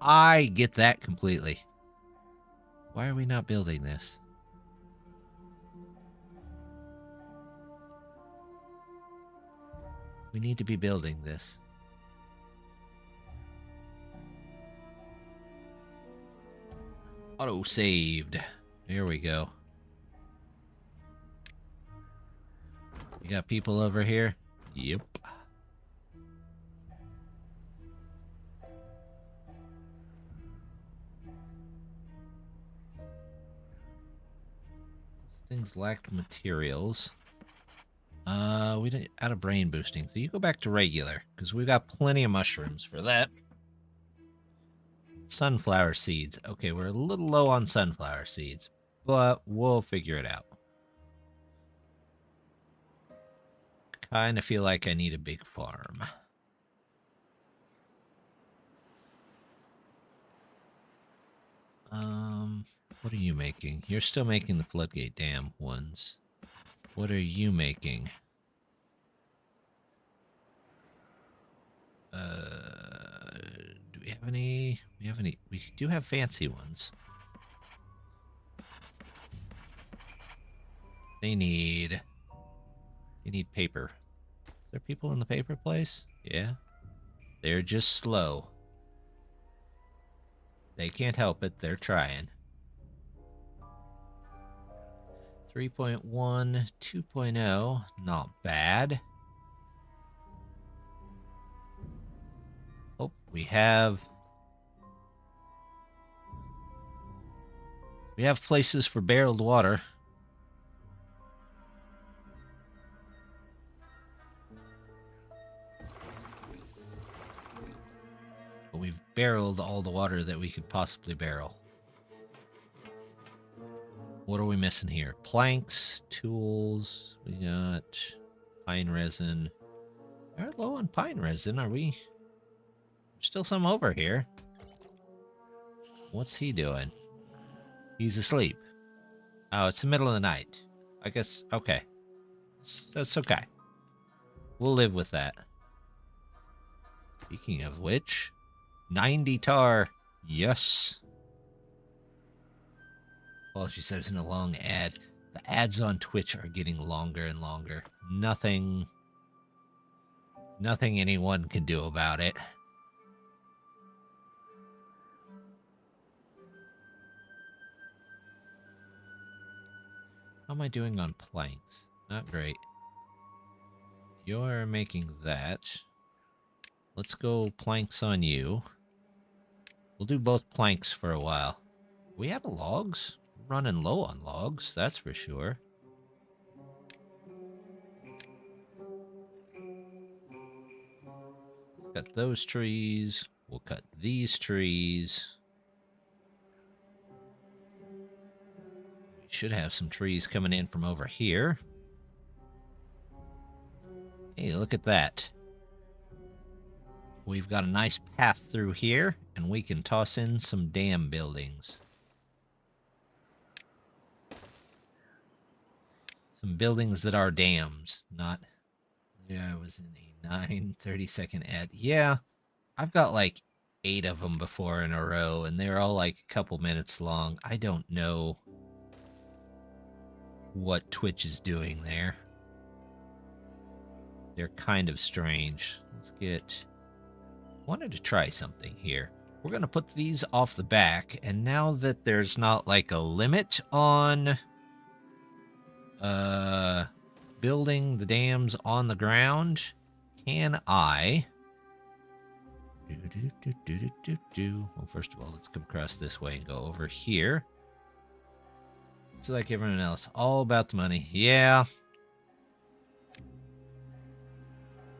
I get that completely. Why are we not building this? We need to be building this. Auto saved. Here we go. You got people over here? Yep. Things lacked materials. We didn't out of brain boosting, so you go back to regular because we've got plenty of mushrooms for that. Sunflower seeds. Okay, we're a little low on sunflower seeds, but we'll figure it out. Kind of feel like I need a big farm. What are you making? You're still making the floodgate dam ones. What are you making? Do we have any? We do have fancy ones. They need paper. Is there people in the paper place? Yeah. They're just slow. They can't help it. They're trying. 3.1, 2.0. Not bad. Oh, we have places for barreled water. barreled all the water that we could possibly barrel. What are we missing here? Planks, tools. We got pine resin. We're low on pine resin. Are we? There's still some over here. What's he doing? He's asleep. Oh, it's the middle of the night. I guess, okay. That's okay. We'll live with that. Speaking of which, 90 tar. Yes. Well, she says in a long ad. The ads on Twitch are getting longer and longer. Nothing anyone can do about it. How am I doing on planks? Not great. You're making that. Let's go planks on you. We'll do both planks for a while. We have logs? We're running low on logs, that's for sure. Let's cut those trees. We'll cut these trees. We should have some trees coming in from over here. Hey, look at that. We've got a nice path through here, and we can toss in some dam buildings. Some buildings that are dams, not... Yeah, I was in a 9:30-second ad. Yeah, I've got like 8 of them before in a row, and they're all like a couple minutes long. I don't know what Twitch is doing there. They're kind of strange. Let's get... Wanted to try something here. We're going to put these off the back, and now that there's not like a limit on building the dams on the ground, can I... Well, first of all, let's come across this way and go over here. It's like everyone else, all about the money. Yeah.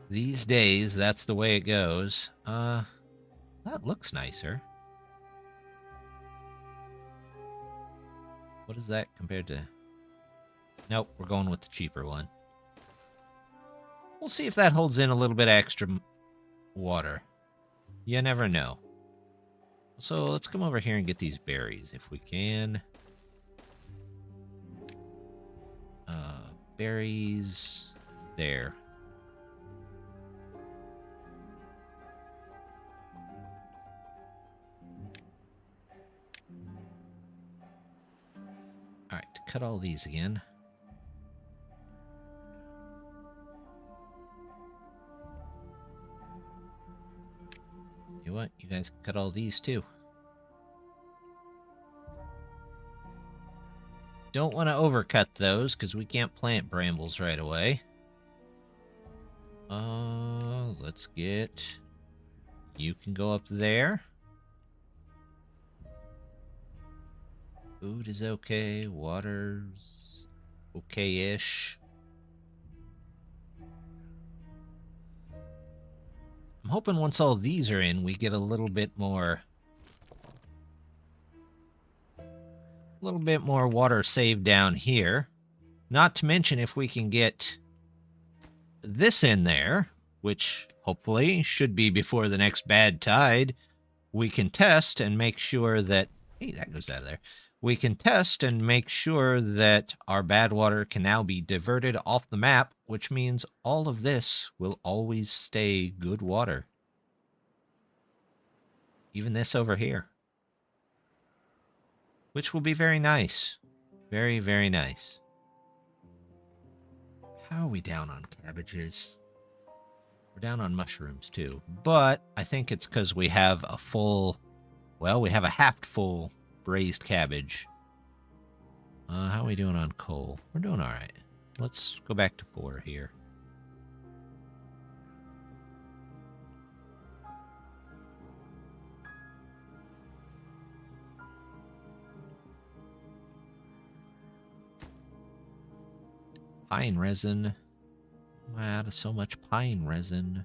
These days, that's the way it goes. That looks nicer. What is that compared to... Nope, we're going with the cheaper one. We'll see if that holds in a little bit extra water. You never know. So let's come over here and get these berries if we can. Berries there. All right, cut all these again. You know what? You guys can cut all these too. Don't want to overcut those because we can't plant brambles right away. Let's get... You can go up there. Food is okay. Water's okay-ish. I'm hoping once all these are in, we get a little bit more water saved down here. Not to mention if we can get this in there, which hopefully should be before the next bad tide, we can test and make sure that... Hey, that goes out of there. We can test and make sure that our bad water can now be diverted off the map, which means all of this will always stay good water. Even this over here. Which will be very nice. Very, very nice. How are we down on cabbages? We're down on mushrooms too. But I think it's because we have a full... Well, we have a half-full braised cabbage. How are we doing on coal? We're doing all right. Let's go back to 4 here. Pine resin. I'm out of so much pine resin.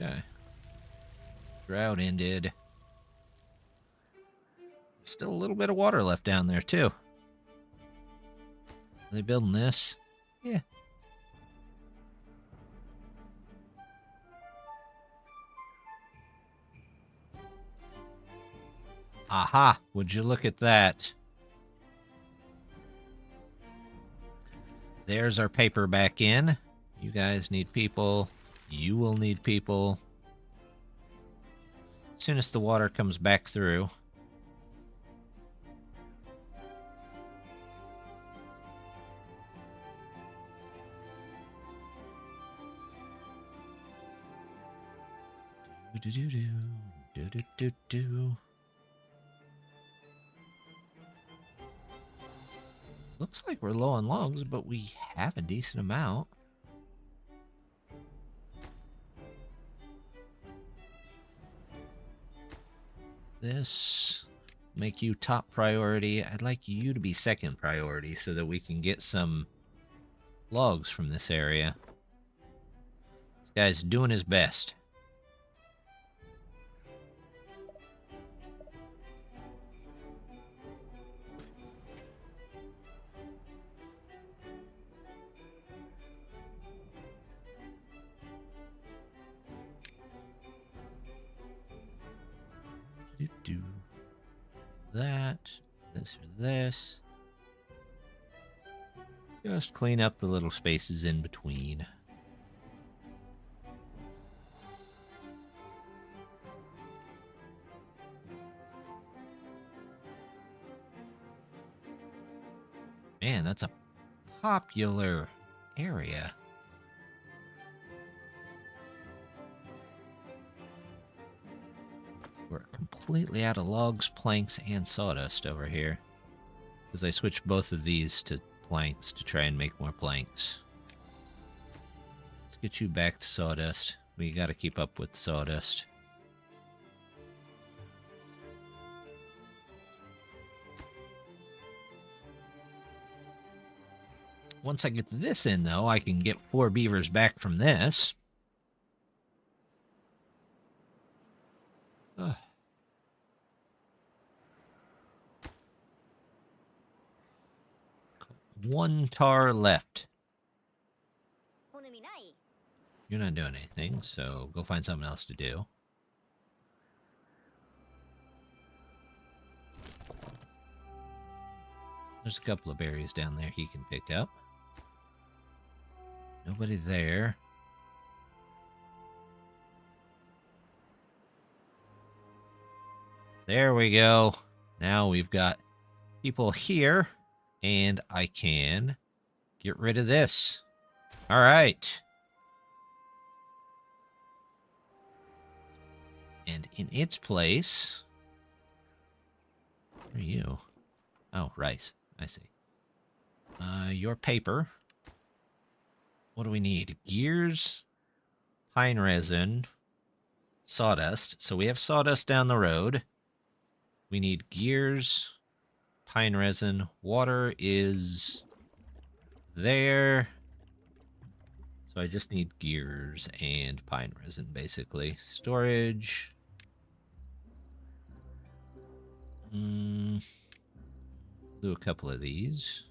Okay. Drought ended. Still a little bit of water left down there, too. Are they building this? Yeah. Aha! Would you look at that? There's our paper back in. You guys need people. You will need people. As soon as the water comes back through. Do-do-do-do. Looks like we're low on logs, but we have a decent amount. This make you top priority. I'd like you to be second priority so that we can get some logs from this area. This guy's doing his best. Do that, this or this. Just clean up the little spaces in between. Man, that's a popular area. We're completely out of logs, planks, and sawdust over here. Because I switched both of these to planks to try and make more planks. Let's get you back to sawdust. We gotta keep up with sawdust. Once I get this in, though, I can get 4 beavers back from this. Ugh. One tar left. You're not doing anything, so go find something else to do. There's a couple of berries down there he can pick up. Nobody there. There we go. Now we've got people here, and I can get rid of this. All right. And in its place... Where are you? Oh, rice. I see. Your paper. What do we need? Gears, pine resin, sawdust. So we have sawdust down the road. We need gears, pine resin. Water is there. So I just need gears and pine resin, basically. Storage. Do a couple of these.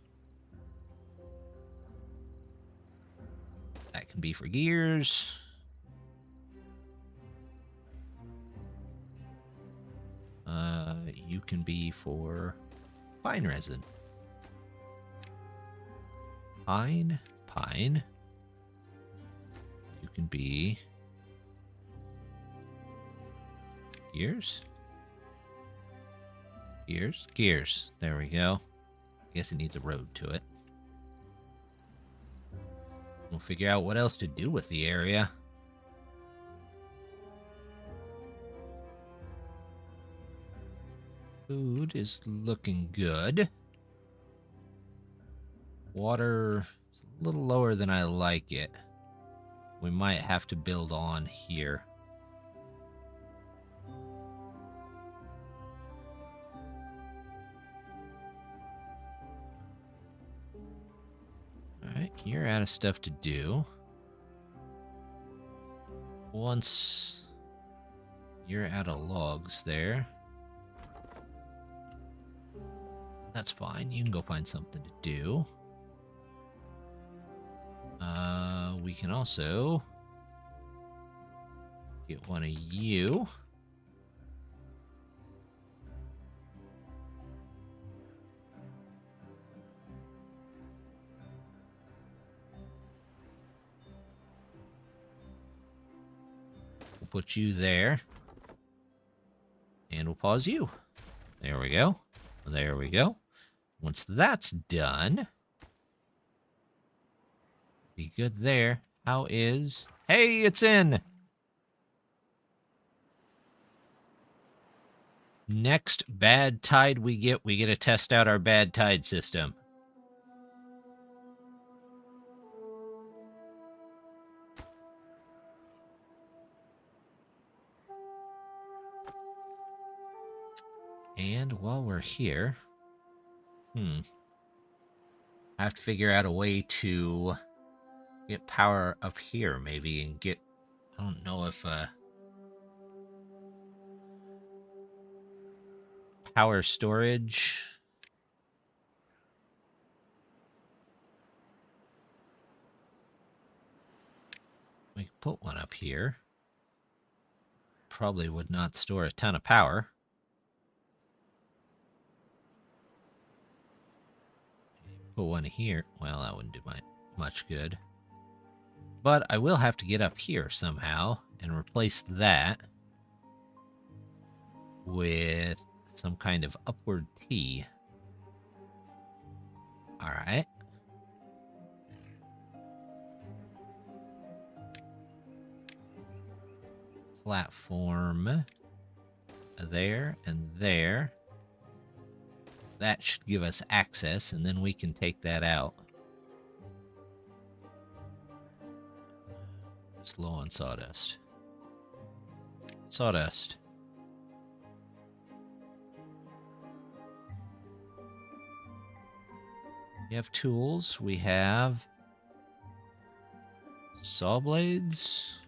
That can be for gears. You can be for pine resin. Pine. You can be gears. Gears. There we go. I guess it needs a road to it. We'll figure out what else to do with the area. Food is looking good. Water is a little lower than I like it. We might have to build on here. Alright, you're out of stuff to do. once you're out of logs there, that's fine. You can go find something to do. We can also get one of you. We'll put you there. And we'll pause you. There we go. There we go. Once that's done, be good there. How is... Hey, it's in! Next bad tide we get to test out our bad tide system. And while we're here, I have to figure out a way to get power up here, maybe, and get... I don't know if, power storage... We could put one up here. Probably would not store a ton of power. Put one here. Well, that wouldn't do much good. But I will have to get up here somehow and replace that with some kind of upward T. Alright. Platform there and there. That should give us access, and then we can take that out. Just low on sawdust. Sawdust. We have tools. We have saw blades.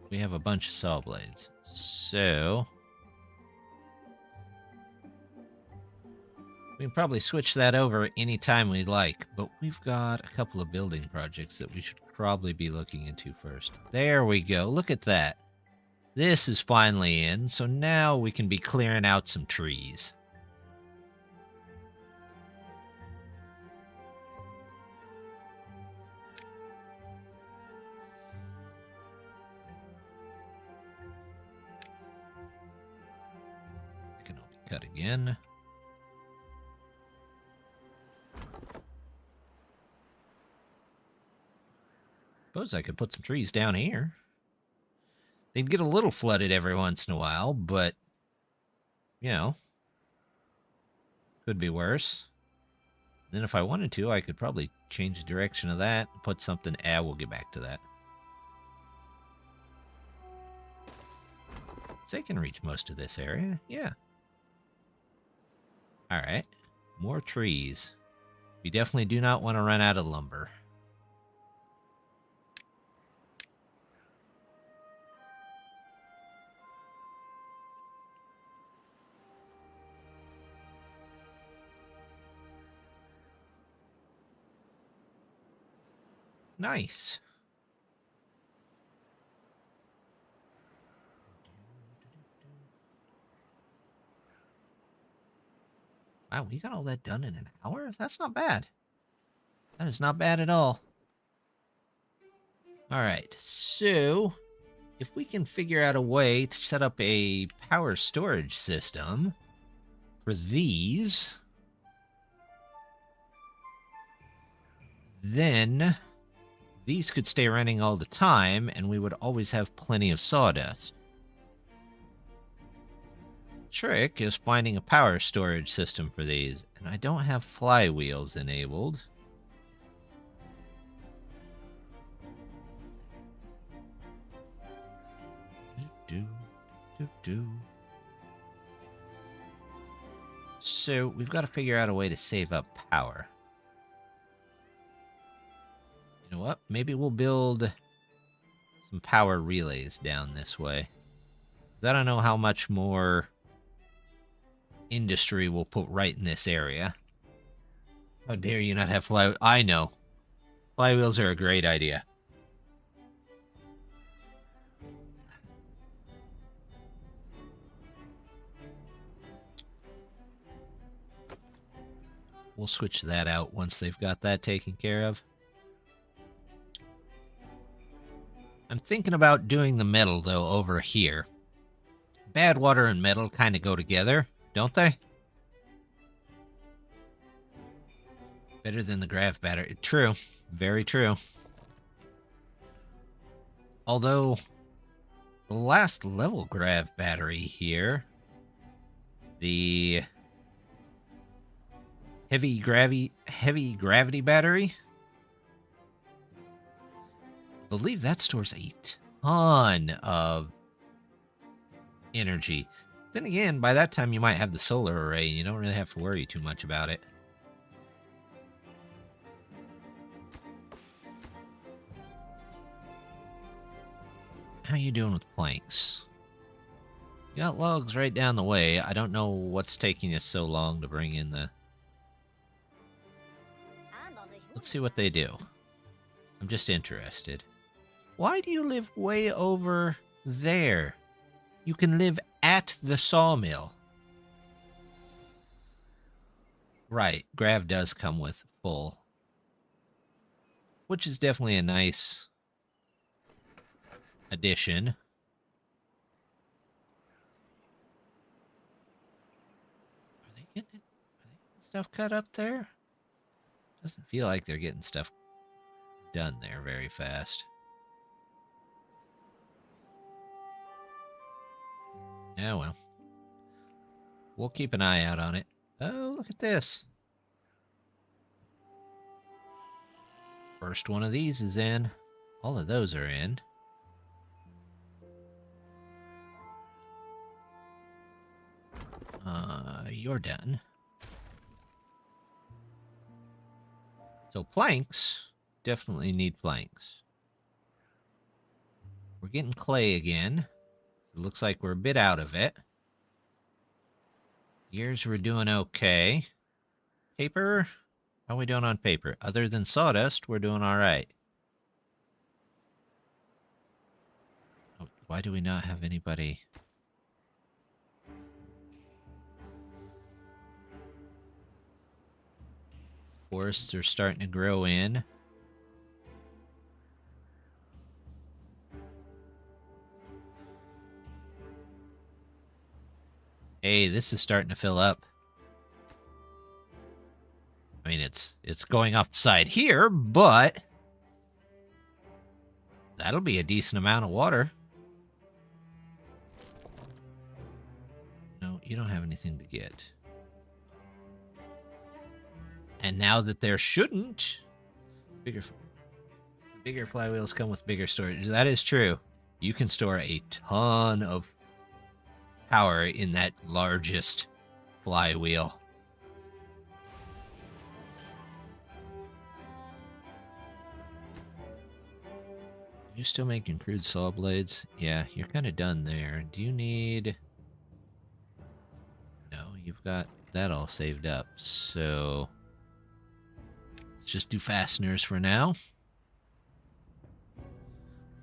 We have a bunch of saw blades. So we can probably switch that over anytime we'd like, but we've got a couple of building projects that we should probably be looking into first. There we go. Look at that. This is finally in, so now we can be clearing out some trees. I can only cut again. Suppose I could put some trees down here. They'd get a little flooded every once in a while, but, you know, could be worse. Then if I wanted to, I could probably change the direction of that, put something... we'll get back to that. So they can reach most of this area, yeah. Alright, more trees. We definitely do not want to run out of lumber. Nice. Wow, we got all that done in an hour? That's not bad. That is not bad at all. Alright, so if we can figure out a way to set up a power storage system for these, then these could stay running all the time, and we would always have plenty of sawdust. Trick is finding a power storage system for these, and I don't have flywheels enabled. So we've got to figure out a way to save up power. You know what? Maybe we'll build some power relays down this way. I don't know how much more industry we'll put right in this area. How dare you not have fly... I know. Flywheels are a great idea. We'll switch that out once they've got that taken care of. I'm thinking about doing the metal, though, over here. Badwater and metal kind of go together, don't they? Better than the grav battery. True. Very true. Although, the last level grav battery here, the heavy gravity battery, I believe that stores a ton of energy. Then again, by that time you might have the solar array and you don't really have to worry too much about it. How you doing with planks? You got logs right down the way. I don't know what's taking us so long to bring in the... Let's see what they do. I'm just interested. Why do you live way over there? You can live at the sawmill. Right, grav does come with full. Which is definitely a nice addition. Are they getting stuff cut up there? Doesn't feel like they're getting stuff done there very fast. Yeah, well. We'll keep an eye out on it. Oh, look at this. First one of these is in. All of those are in. You're done. So planks, definitely need planks. We're getting clay again. It looks like we're a bit out of it. Gears, we're doing okay. Paper, how are we doing on paper? Other than sawdust, we're doing all right. Oh, why do we not have anybody? Forests are starting to grow in. Hey, this is starting to fill up. I mean, it's going off the side here, but that'll be a decent amount of water. No, you don't have anything to get. And now that there shouldn't, bigger flywheels come with bigger storage. That is true. You can store a ton of power in that largest flywheel. You still making crude saw blades? Yeah, you're kind of done there. Do you need... No, you've got that all saved up. So let's just do fasteners for now.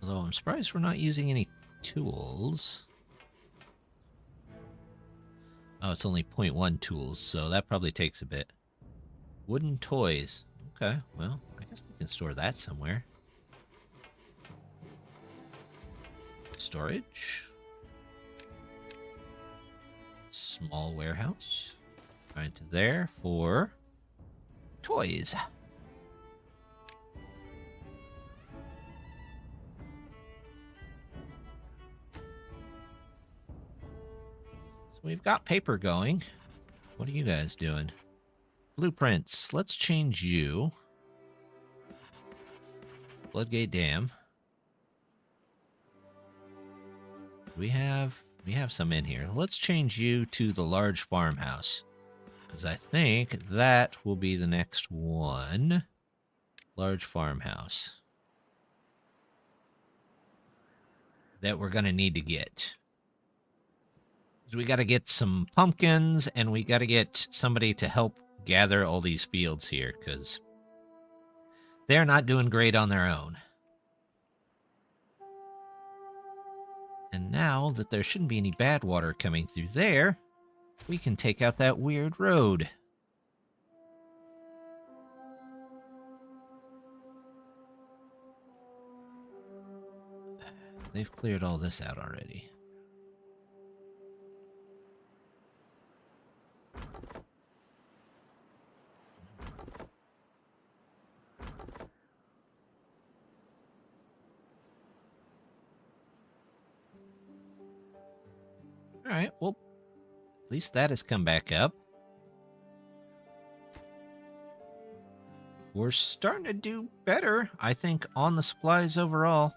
Although I'm surprised we're not using any tools. Oh, it's only 0.1 tools, so that probably takes a bit. Wooden toys. Okay, well, I guess we can store that somewhere. Storage. Small warehouse. Right to there for toys. So we've got paper going. What are you guys doing? Blueprints. Let's change you. Floodgate Dam. We have some in here. Let's change you to the large farmhouse, because I think that will be the next one. Large farmhouse. that we're going to need to get. We got to get some pumpkins, and we got to get somebody to help gather all these fields here, because they're not doing great on their own. And now that there shouldn't be any bad water coming through there, we can take out that weird road. They've cleared all this out already. All right, well, at least that has come back up. We're starting to do better, I think, on the supplies overall.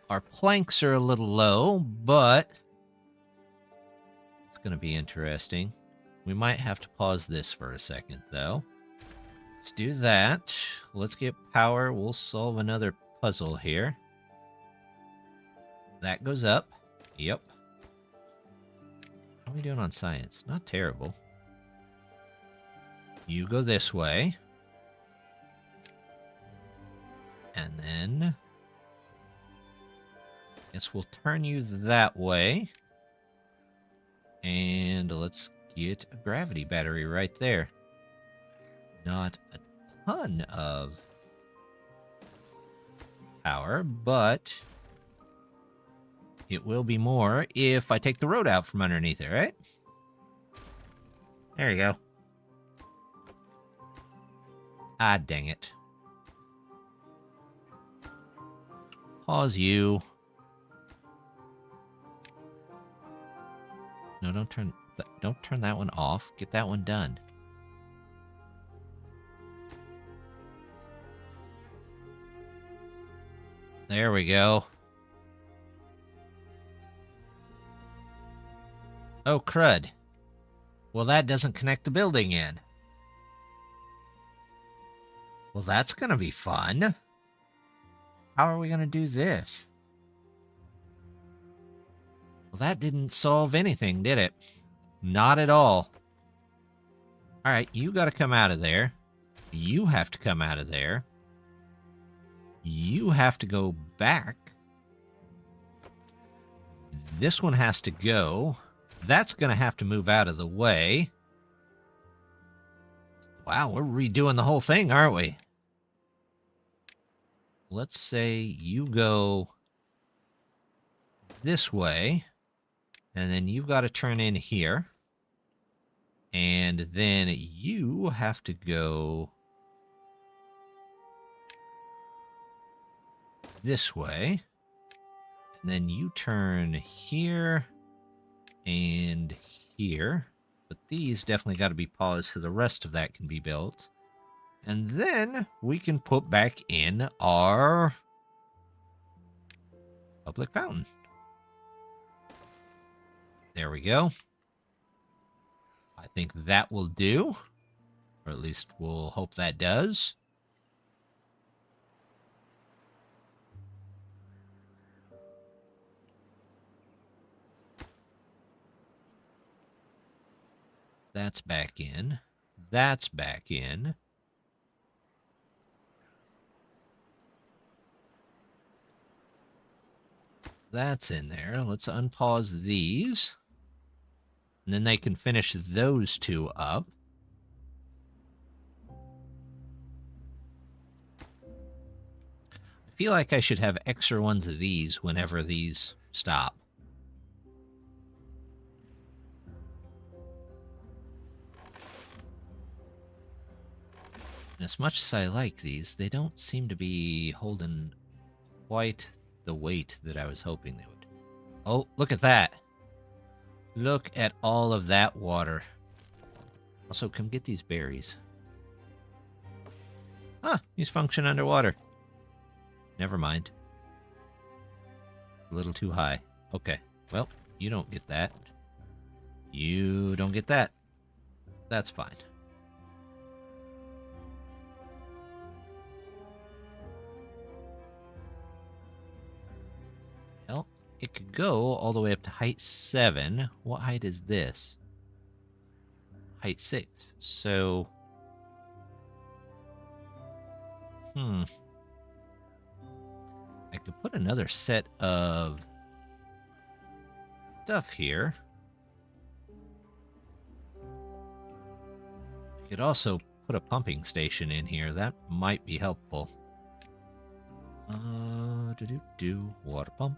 Our planks are a little low, but it's going to be interesting. We might have to pause this for a second, though. Let's do that. Let's get power. We'll solve another puzzle here. That goes up. Yep. How are we doing on science? Not terrible. You go this way. And then guess we'll turn you that way. And let's get a gravity battery right there. Not a ton of power, but it will be more if I take the road out from underneath it, right? There you go. Ah, dang it. Pause you. No, don't turn that one off. Get that one done. There we go. Oh, crud. Well, that doesn't connect the building in. Well, that's going to be fun. How are we going to do this? Well, that didn't solve anything, did it? Not at all. All right, you got to come out of there. You have to come out of there. You have to go back. This one has to go. That's going to have to move out of the way. Wow, we're redoing the whole thing, aren't we? Let's say you go this way, and then you've got to turn in here. And then you have to go this way. And then you turn here and here. But these definitely got to be paused so the rest of that can be built. And then we can put back in our public fountain. There we go. I think that will do. Or at least we'll hope that does. That's back in. That's back in. That's in there. Let's unpause these. And then they can finish those two up. I feel like I should have extra ones of these whenever these stop. And as much as I like these, they don't seem to be holding quite the weight that I was hoping they would. Oh, look at that. Look at all of that water. Also, come get these berries. Ah, these function underwater. Never mind. A little too high. Okay, well, you don't get that. You don't get that. That's fine. Well, it could go all the way up to height 7. What height is this? Height 6. So, I could put another set of stuff here. I could also put a pumping station in here. That might be helpful. Water pump.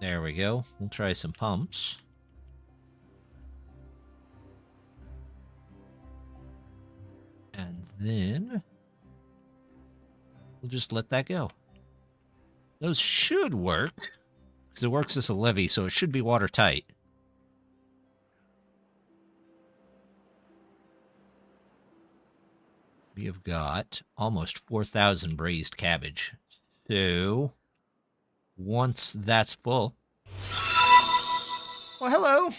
There we go. We'll try some pumps. And then we'll just let that go. Those should work, because it works as a levee, so it should be watertight. We have got almost 4,000 braised cabbage. So, once that's full... Well, hello!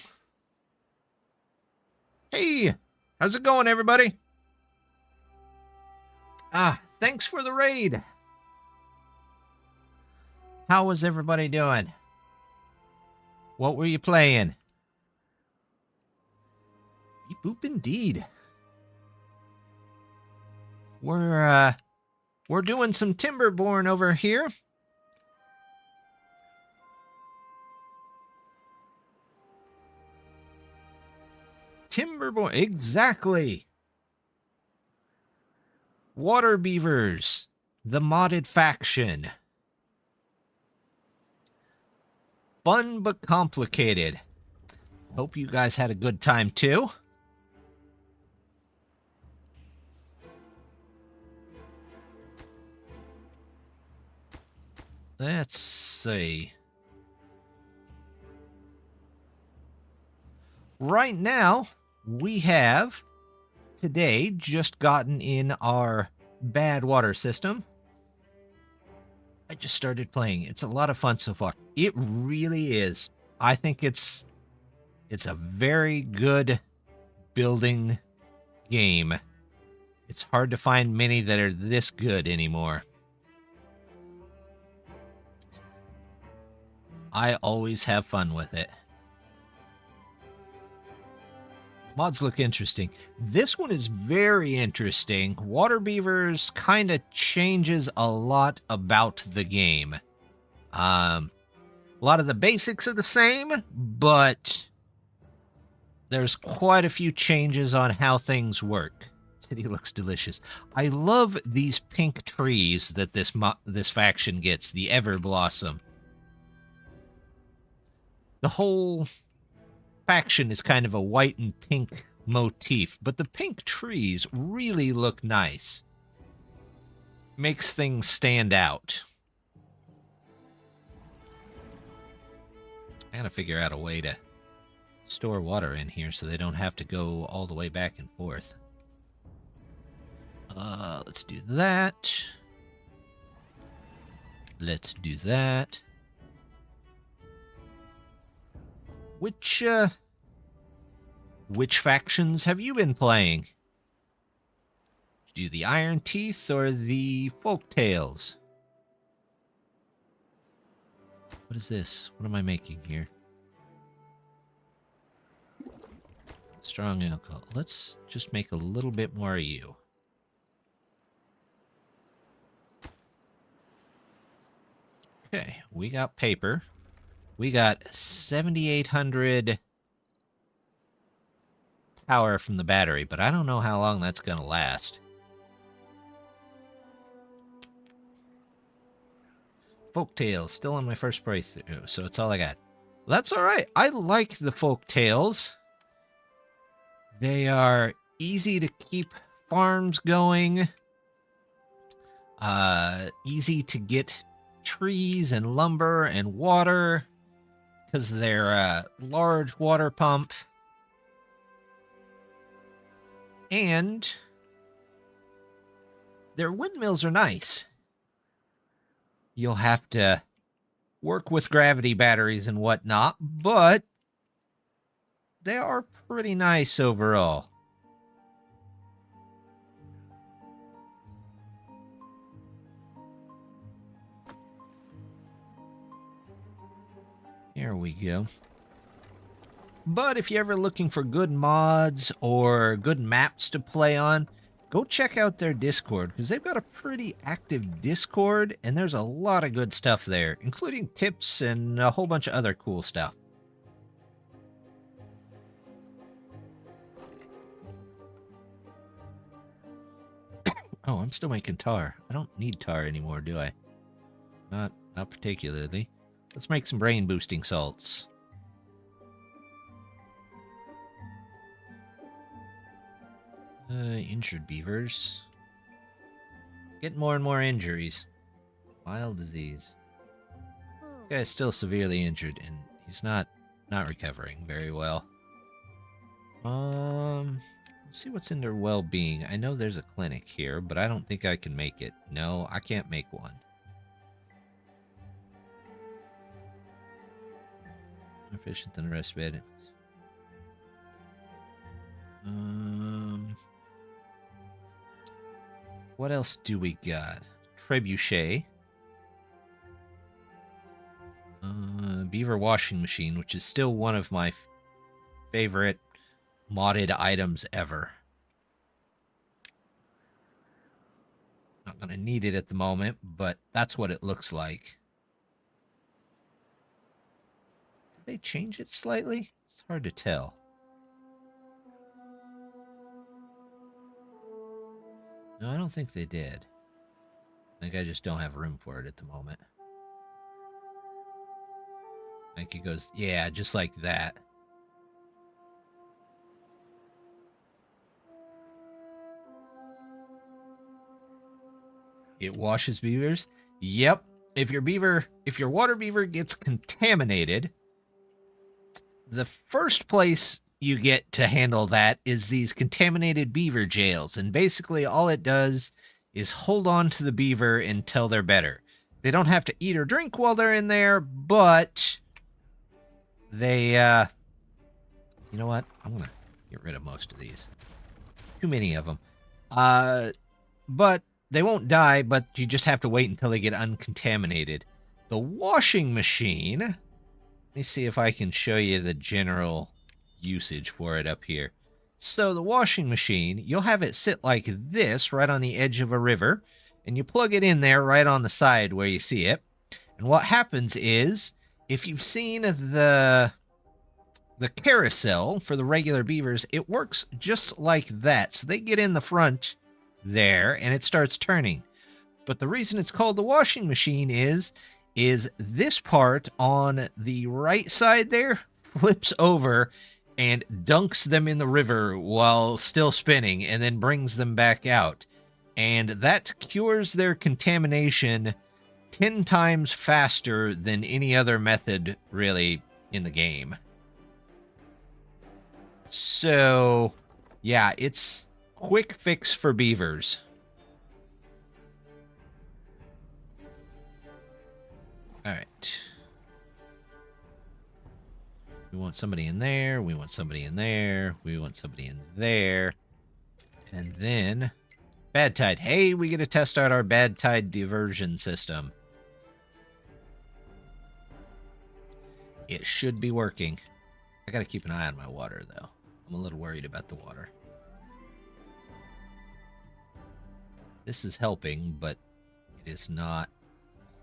Hey! How's it going, everybody? Thanks for the raid! How was everybody doing? What were you playing? Beep boop indeed. We're doing some Timberborn over here. Timberborn, exactly. Waterbeavers, the modded faction. Fun but complicated. Hope you guys had a good time too. Let's see. Right now, we have today just gotten in our badwater system. I just started playing. It's a lot of fun so far. It really is. I think it's a very good building game. It's hard to find many that are this good anymore. I always have fun with it. Mods look interesting. This one is very interesting. Waterbeavers kind of changes a lot about the game. A lot of the basics are the same, but there's quite a few changes on how things work. City looks delicious. I love these pink trees that this faction gets, the Everblossom. The whole faction is kind of a white and pink motif, but the pink trees really look nice. Makes things stand out. I gotta figure out a way to store water in here so they don't have to go all the way back and forth. Let's do that. Let's do that. Which factions have you been playing? Do the Iron Teeth or the Folktales? What is this? What am I making here? Strong alcohol. Let's just make a little bit more of you. Okay, we got paper. We got 7,800 power from the battery, but I don't know how long that's going to last. Folktales, still on my first playthrough, so it's all I got. Well, that's all right. I like the Folktales. They are easy to keep farms going. Easy to get trees and lumber and water because they're a large water pump. And their windmills are nice. You'll have to work with gravity batteries and whatnot, but they are pretty nice overall. There we go. But if you're ever looking for good mods or good maps to play on, go check out their Discord, because they've got a pretty active Discord, and there's a lot of good stuff there, including tips and a whole bunch of other cool stuff. Oh, I'm still making tar. I don't need tar anymore, do I? Not particularly. Let's make some brain boosting salts. Injured beavers. Getting more and more injuries. Wild disease. This guy's still severely injured, and he's not recovering very well. Let's see what's in their well-being. I know there's a clinic here, but I don't think I can make it. No, I can't make one. More efficient than the rest of it. What else do we got? Trebuchet. Beaver washing machine, which is still one of my favorite modded items ever. Not going to need it at the moment, but that's what it looks like. Did they change it slightly? It's hard to tell. No, I don't think they did. I think I just don't have room for it at the moment. I think it goes, yeah, just like that. It washes beavers? Yep. If your water beaver gets contaminated, the first place you get to handle that is these contaminated beaver jails. And basically all it does is hold on to the beaver until they're better. They don't have to eat or drink while they're in there, but they, you know what? I'm going to get rid of most of these. Too many of them. But they won't die, but you just have to wait until they get uncontaminated. The washing machine, let me see if I can show you the general usage for it up here. So the washing machine, you'll have it sit like this right on the edge of a river, and you plug it in there right on the side where you see it. And what happens is, if you've seen the carousel for the regular beavers, it works just like that. So they get in the front there and it starts turning. But the reason it's called the washing machine is this part on the right side there flips over and dunks them in the river while still spinning and then brings them back out. And that cures their contamination 10 times faster than any other method really in the game. So, yeah, it's quick fix for beavers. All right. We want somebody in there. We want somebody in there. We want somebody in there. And then bad tide. Hey, we get to test out our bad tide diversion system. It should be working. I got to keep an eye on my water, though. I'm a little worried about the water. This is helping, but it is not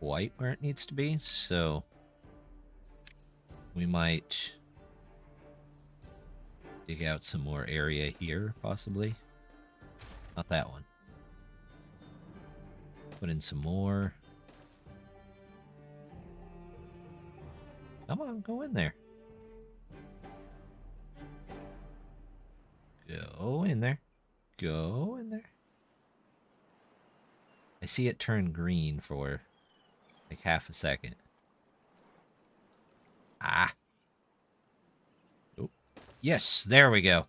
quite where it needs to be, so we might dig out some more area here, possibly. Not that one. Put in some more. Come on, go in there. Go in there. Go in there. I see it turn green for like half a second. Ah. Oh. Yes, there we go.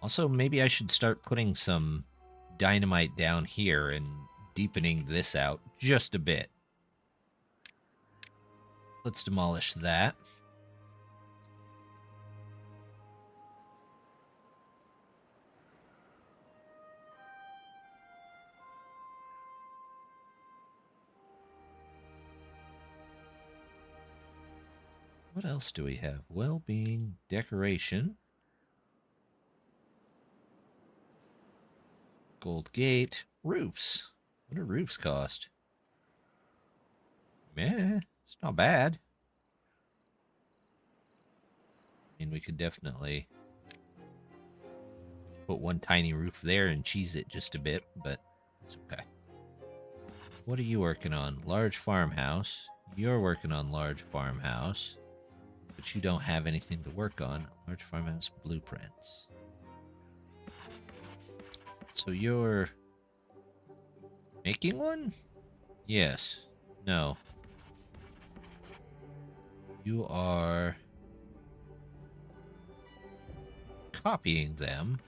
Also, maybe I should start putting some dynamite down here and deepening this out just a bit. Let's demolish that. What else do we have? Well-being, decoration. Gold gate, roofs. What do roofs cost? Meh, it's not bad. I mean, we could definitely put one tiny roof there and cheese it just a bit, but it's okay. What are you working on? Large farmhouse. You're working on large farmhouse, but you don't have anything to work on. Large farmhouse blueprints. So you're making one? Yes. No. You are copying them.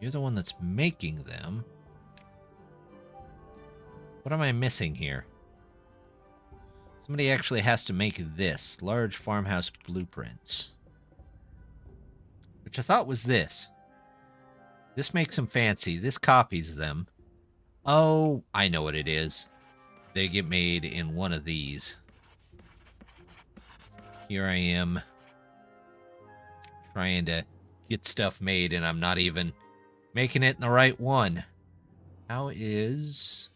You're the one that's making them. What am I missing here? Somebody actually has to make this. Large farmhouse blueprints. Which I thought was this. This makes them fancy. This copies them. Oh, I know what it is. They get made in one of these. Here I am trying to get stuff made, and I'm not even making it in the right one. How is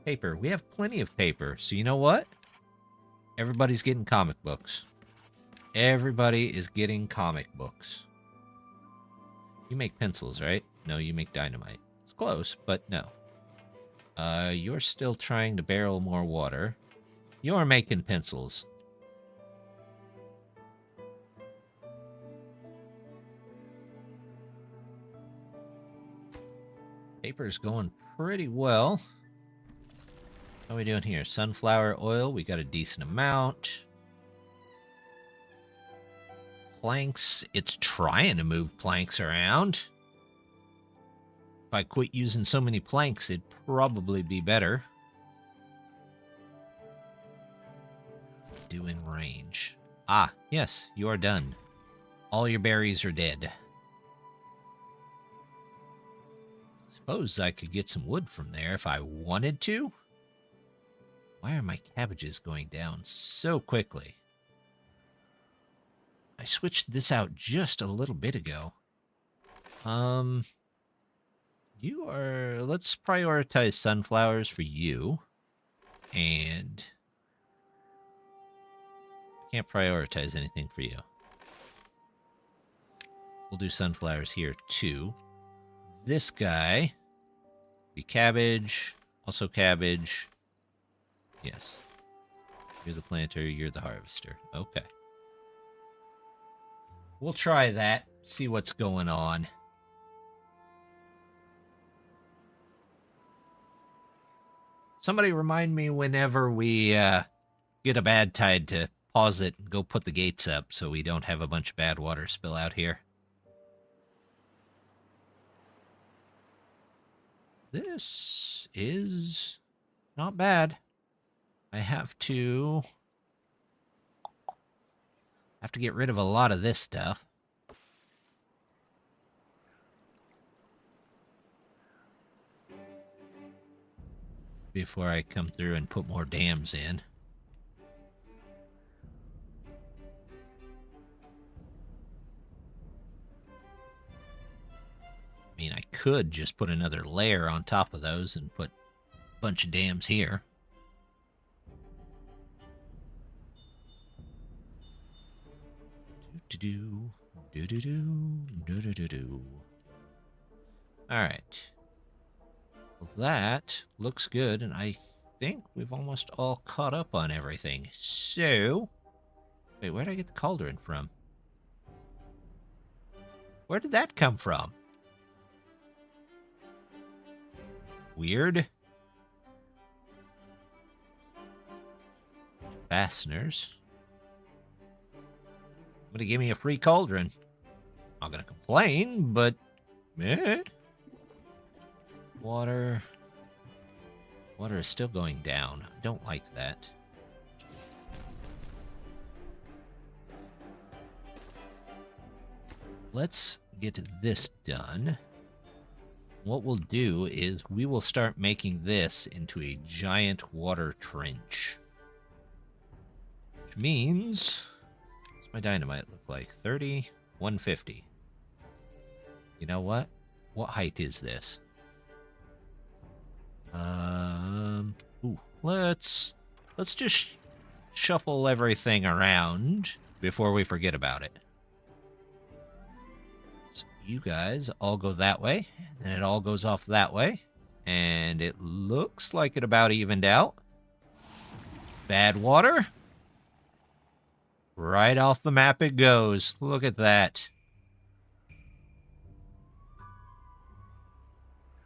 paper? We have plenty of paper. So you know what? Everybody's getting comic books. Everybody is getting comic books. You make pencils, right? No, you make dynamite. It's close, but no. You're still trying to barrel more water. You're making pencils. Paper's going pretty well. How are we doing here? Sunflower oil, we got a decent amount. Planks, it's trying to move planks around. If I quit using so many planks, it'd probably be better. Do in range. Ah, yes, you are done. All your berries are dead. Suppose I could get some wood from there if I wanted to. Why are my cabbages going down so quickly? I switched this out just a little bit ago. You are... Let's prioritize sunflowers for you. And... I can't prioritize anything for you. We'll do sunflowers here, too. This guy... Be cabbage. Also cabbage. Yes. You're the planter, you're the harvester. Okay. We'll try that. See what's going on. Somebody remind me whenever we get a bad tide to pause it and go put the gates up so we don't have a bunch of bad water spill out here. This is not bad. I have to get rid of a lot of this stuff. Before I come through and put more dams in. I mean, I could just put another layer on top of those and put a bunch of dams here. Alright. Well, that looks good, and I think we've almost all caught up on everything. So... Wait, where did I get the cauldron from? Where did that come from? Weird. Fasteners. Somebody give me a free cauldron. Not gonna complain, but... Eh. Water. Water is still going down. I don't like that. Let's get this done. What we'll do is we will start making this into a giant water trench. Which means... what's my dynamite look like? 30, 150. You know what? What height is this? Ooh, let's just shuffle everything around before we forget about it. So you guys all go that way, and it all goes off that way, and it looks like it about evened out. Bad water. Right off the map it goes. Look at that.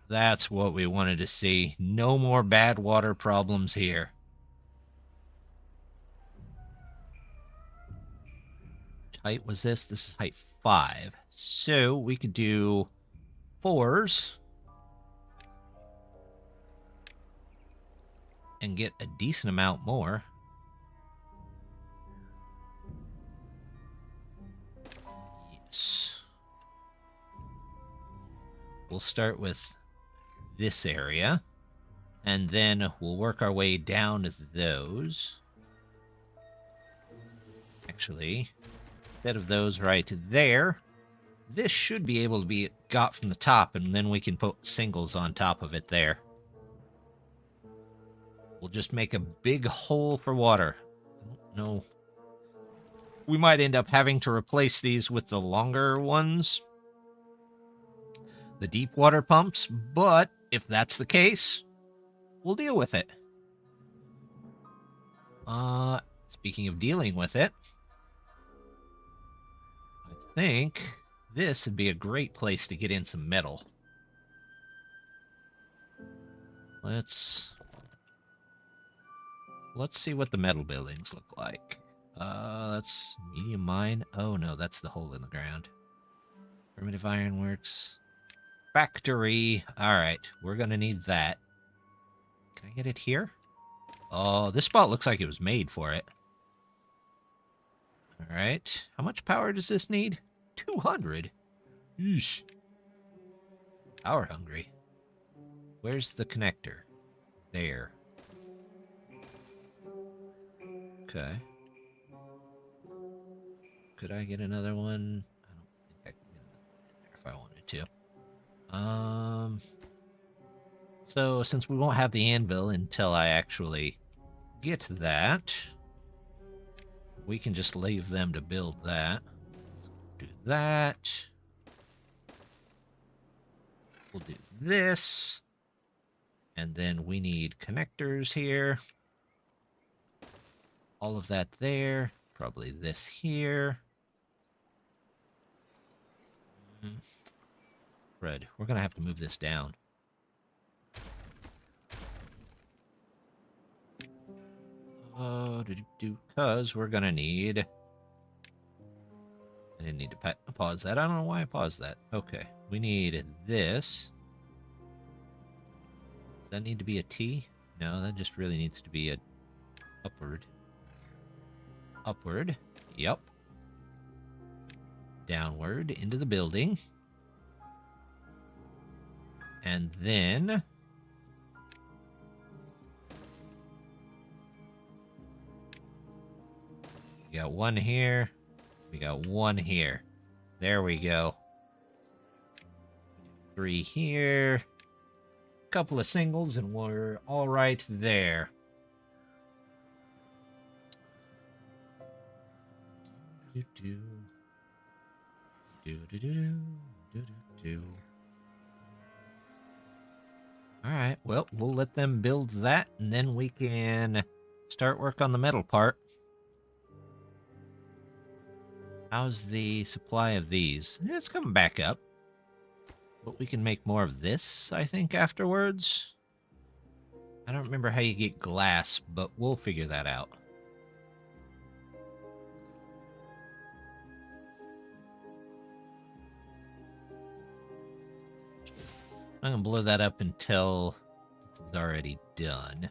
That's what we wanted to see. No more bad water problems here. Which height was this? This is height 5. So we could do 4s. And get a decent amount more. Yes. We'll start with this area, and then we'll work our way down those. Actually, instead of those right there, this should be able to be got from the top, and then we can put singles on top of it there. We'll just make a big hole for water. No. We might end up having to replace these with the longer ones, the deep water pumps, but if that's the case, we'll deal with it. Speaking of dealing with it, I think this would be a great place to get in some metal. Let's see what the metal buildings look like. That's medium mine. Oh no, that's the hole in the ground. Primitive ironworks. Factory. Alright, we're gonna need that. Can I get it here? Oh, this spot looks like it was made for it. Alright. How much power does this need? 200? Yeesh. Power hungry. Where's the connector? There. Okay. Could I get another one? I don't think I can get another in there if I wanted to. So since we won't have the anvil until I actually get that, we can just leave them to build that. Do that. We'll do this. And then we need connectors here. All of that there. Probably this here. Fred, we're going to have to move this down. Because we're going to need... I didn't need to pause that. I don't know why I paused that. Okay, we need this. Does that need to be a T? No, that just really needs to be a upward. Upward. Yep. Downward into the building. And then... we got one here. We got one here. There we go. 3 here. Couple of singles and we're all right there. Alright, well, we'll let them build that, and then we can start work on the metal part. How's the supply of these? It's coming back up. But we can make more of this, I think, afterwards. I don't remember how you get glass, but we'll figure that out. I'm going to blow that up until it's already done.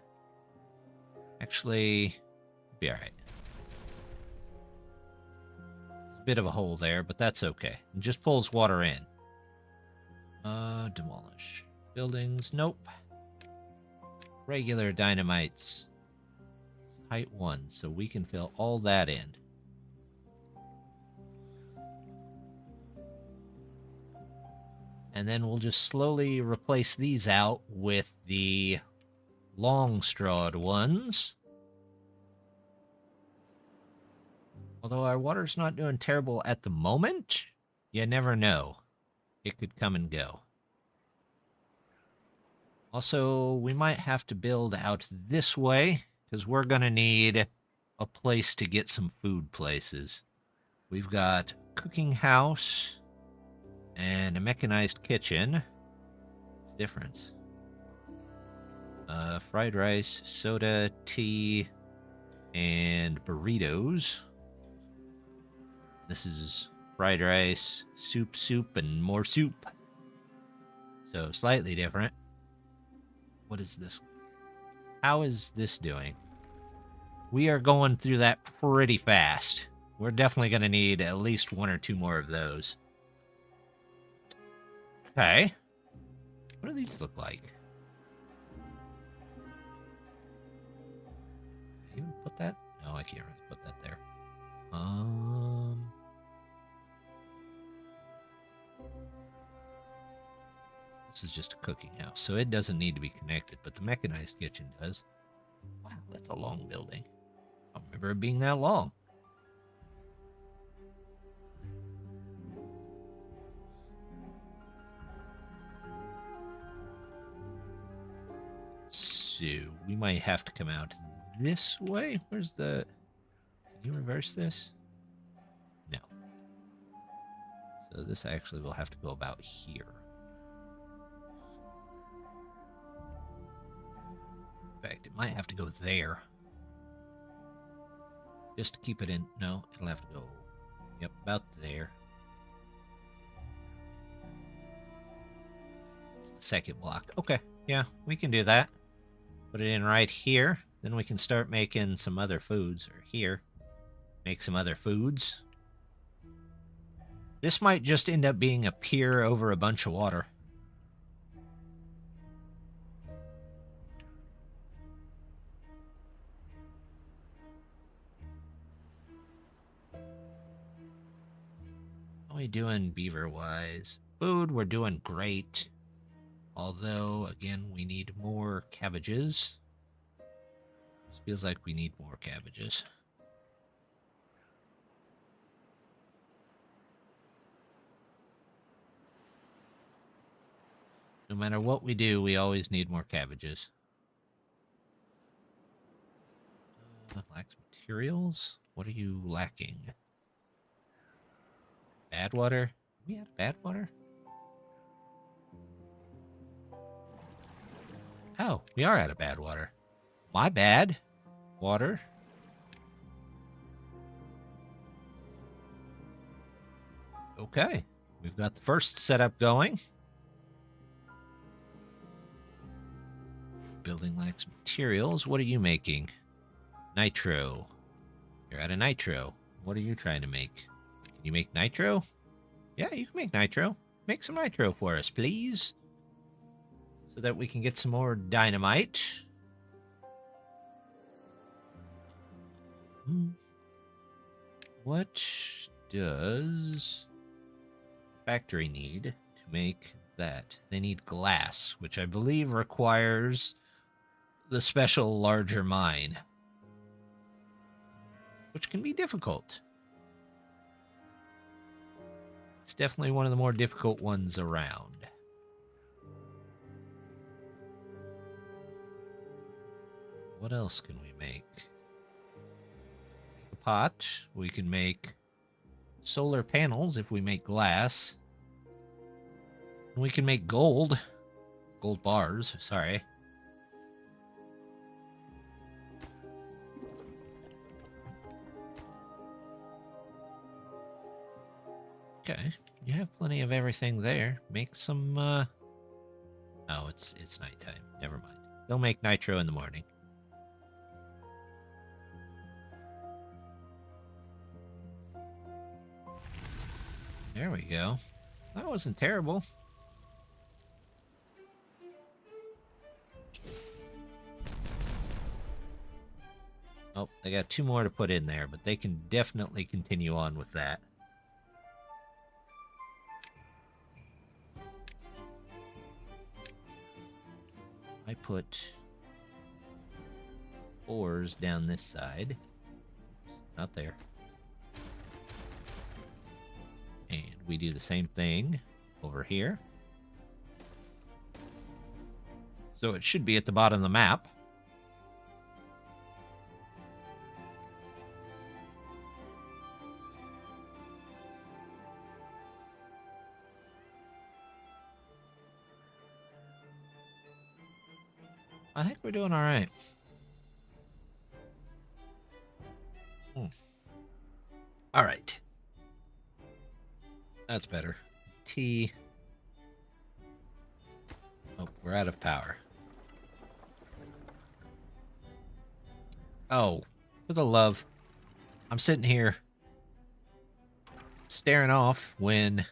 Actually, be alright. There's a bit of a hole there, but that's okay. It just pulls water in. Demolish. Buildings. Nope. Regular dynamites. Height 1, so we can fill all that in. And then we'll just slowly replace these out with the long-strawed ones. Although our water's not doing terrible at the moment, you never know. It could come and go. Also, we might have to build out this way, because we're going to need a place to get some food places. We've got cooking house and a mechanized kitchen. What's the difference? Fried rice, soda, tea, and burritos. This is fried rice, soup, and more soup. So slightly different. What is this? How is this doing? We are going through that pretty fast. We're definitely going to need at least 1 or 2 more of those. Okay. What do these look like? Can you even put that? No, I can't really put that there. This is just a cooking house, so it doesn't need to be connected, but the mechanized kitchen does. Wow, that's a long building. I don't remember it being that long. So, we might have to come out this way. Where's the... Can you reverse this? No. So this actually will have to go about here. In fact, it might have to go there. Just to keep it in... No, it'll have to go... Yep, about there. It's the second block. Okay, yeah, we can do that. Put it in right here. Then we can start making some other foods. Or here. Make some other foods. This might just end up being a pier over a bunch of water. How are we doing beaver-wise? Food, we're doing great. Although, again, we need more cabbages. This feels like we need more cabbages. No matter what we do, we always need more cabbages. Lacks materials? What are you lacking? Badwater? We had badwater? Oh, we are out of badwater. My bad. Water. Okay. We've got the first setup going. Building lacks materials. What are you making? Nitro. You're out of nitro. What are you trying to make? Can you make nitro? Yeah, you can make nitro. Make some nitro for us, please. So that we can get some more dynamite. What does factory need to make that? They need glass, which I believe requires the special larger mine, which can be difficult. It's definitely one of the more difficult ones around. What else can we make? A pot. We can make solar panels if we make glass. And we can make gold. Gold bars, sorry. Okay, you have plenty of everything there. Make some, Oh, it's nighttime. Never mind. They'll make nitro in the morning. There we go. That wasn't terrible. Oh, they got 2 more to put in there, but they can definitely continue on with that. I put 4s down this side. Not there. And we do the same thing over here. So it should be at the bottom of the map. I think we're doing all right. All right. That's better. T. Oh, we're out of power. Oh, for the love. I'm sitting here staring off when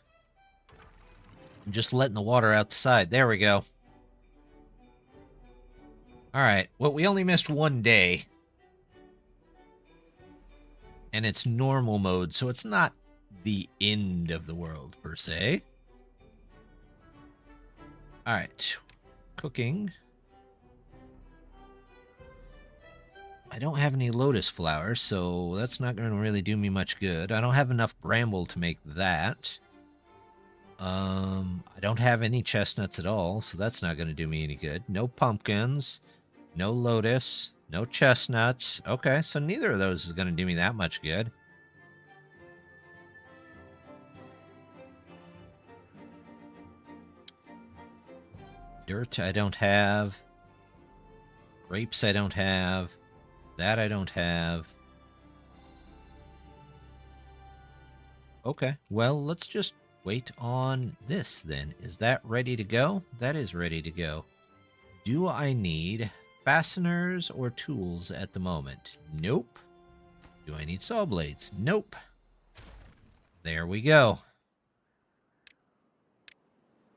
I'm just letting the water out the side. There we go. All right. Well, we only missed 1 day. And it's normal mode, so it's not the end of the world, per se. All right. Cooking. I don't have any lotus flowers, so that's not going to really do me much good. I don't have enough bramble to make that. I don't have any chestnuts at all, so that's not going to do me any good. No pumpkins. No lotus. No chestnuts. Okay, so neither of those is going to do me that much good. Dirt I don't have. Grapes I don't have. That I don't have. Okay, well, let's just wait on this then. Is that ready to go? That is ready to go. Do I need fasteners or tools at the moment? Nope. Do I need saw blades? Nope. There we go.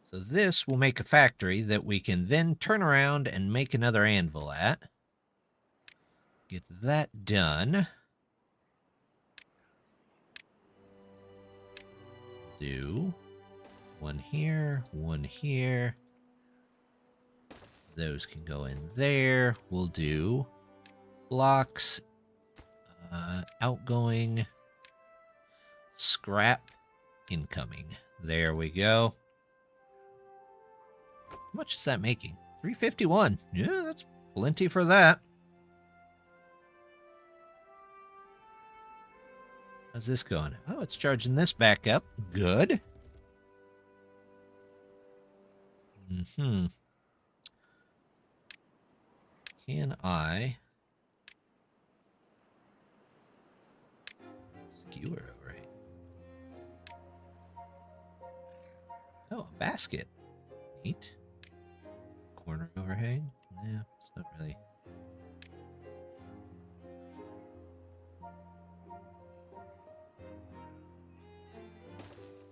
So this will make a factory that we can then turn around and make another anvil at. Get that done. Do one here, one here. Those can go in there. We'll do blocks, outgoing, scrap, incoming. There we go. How much is that making? 351. Yeah, that's plenty for that. How's this going? Oh, it's charging this back up. Good. Mm-hmm. Can I skewer overhang? Oh, a basket. Neat. Corner overhang? Yeah, it's not really.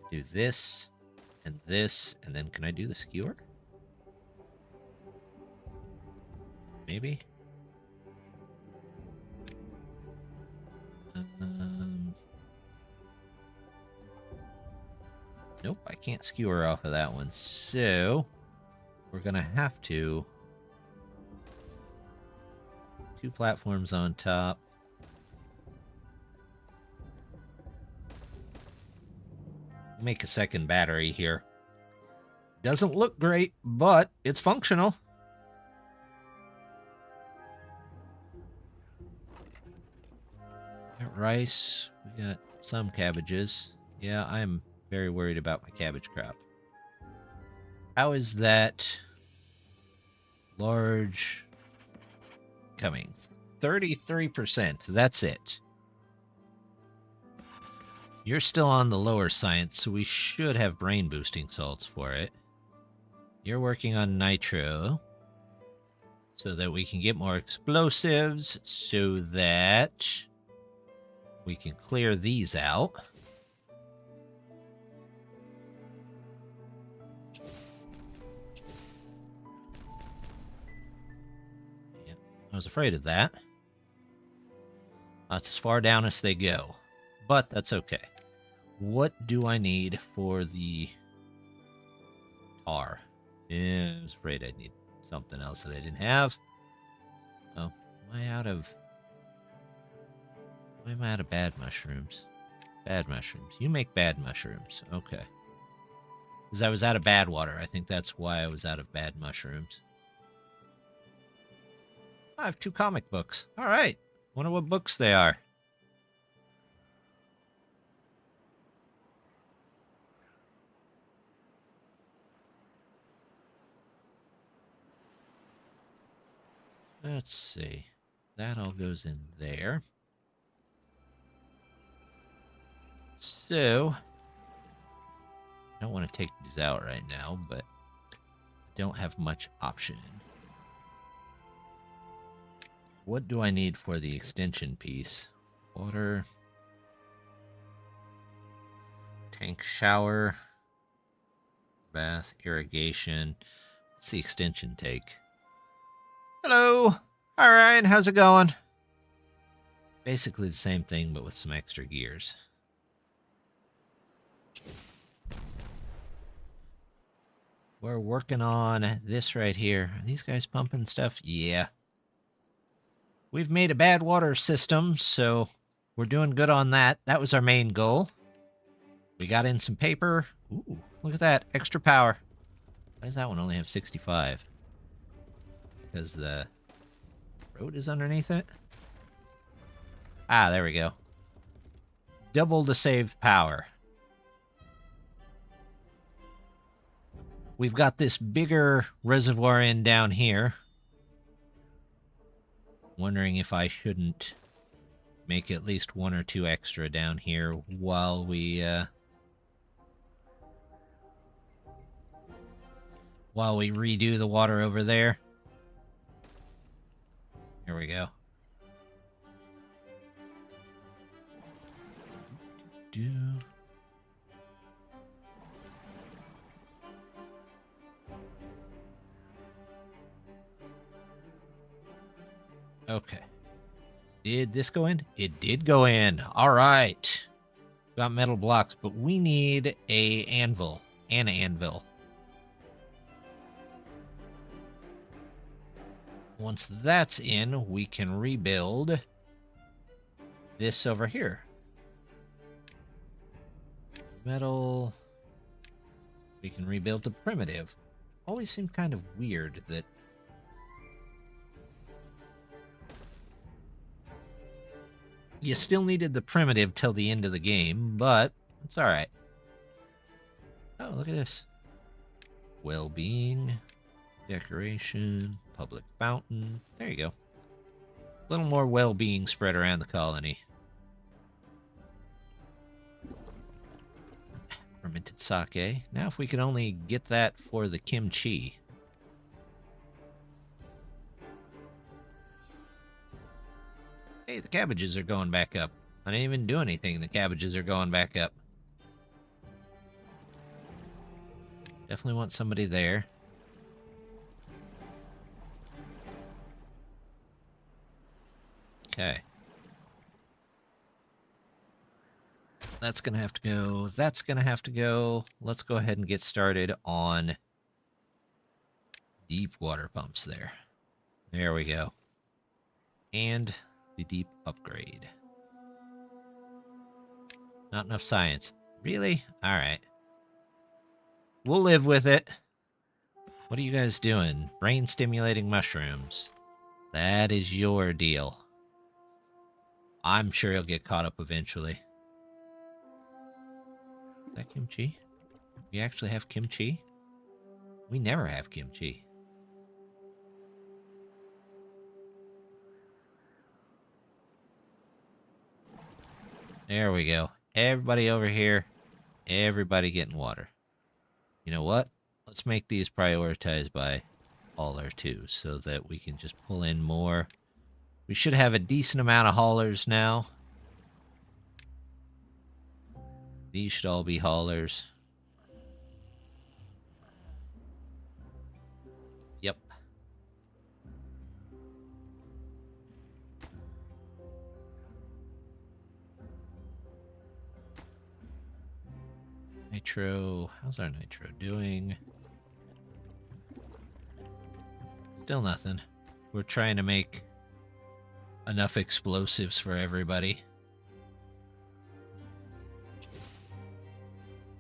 Do this, and then can I do the skewer? Maybe? Nope, I can't skewer off of that one. So, we're going to have to... 2 platforms on top. Make a second battery here. Doesn't look great, but it's functional. Got rice. We got some cabbages. Yeah, I'm very worried about my cabbage crop. How is that large coming? 33%. That's it. You're still on the lower science, so we should have brain boosting salts for it. You're working on nitro so that we can get more explosives so that we can clear these out. Yep, I was afraid of that. That's as far down as they go. But that's okay. What do I need for the tar? Yeah, I was afraid I'd need something else that I didn't have. Oh, am I out of... Why am I out of bad mushrooms? Bad mushrooms. You make bad mushrooms. Okay. Because I was out of bad water. I think that's why I was out of bad mushrooms. I have 2 comic books. All right. Wonder what books they are. Let's see. That all goes in there. So, I don't want to take these out right now, but I don't have much option. What do I need for the extension piece? Water. Tank shower. Bath, irrigation. What's the extension take? Hello! Alright, how's it going? Basically the same thing, but with some extra gears. We're working on this right here. Are these guys pumping stuff? Yeah. We've made a bad water system, so we're doing good on that. That was our main goal. We got in some paper. Ooh, look at that. Extra power. Why does that one only have 65? Because the road is underneath it? Ah, there we go. Double the saved power. We've got this bigger reservoir in down here. Wondering if I shouldn't make at least 1 or 2 extra down here while we redo the water over there. Here we go. Okay. Did this go in? It did go in. All right. Got metal blocks, but we need a anvil. An anvil. Once that's in, we can rebuild this over here. Metal. We can rebuild the primitive. Always seemed kind of weird that you still needed the primitive till the end of the game, but it's alright. Oh, look at this. Well-being, decoration, public fountain. There you go. A little more well-being spread around the colony. Fermented sake. Now if we could only get that for the kimchi. Hey, the cabbages are going back up. I didn't even do anything. The cabbages are going back up. Definitely want somebody there. Okay. That's going to have to go. That's going to have to go. Let's go ahead and get started on deep water pumps there. There we go. And the deep upgrade. Not enough science. Really? All right. We'll live with it. What are you guys doing? Brain stimulating mushrooms. That is your deal. I'm sure you'll get caught up eventually. Is that kimchi? We actually have kimchi? We never have kimchi. There we go. Everybody over here. Everybody getting water. You know what? Let's make these prioritized by hauler too, so that we can just pull in more. We should have a decent amount of haulers now. These should all be haulers. Yep. nitro. How's our nitro doing? Still nothing. We're trying to make enough explosives for everybody.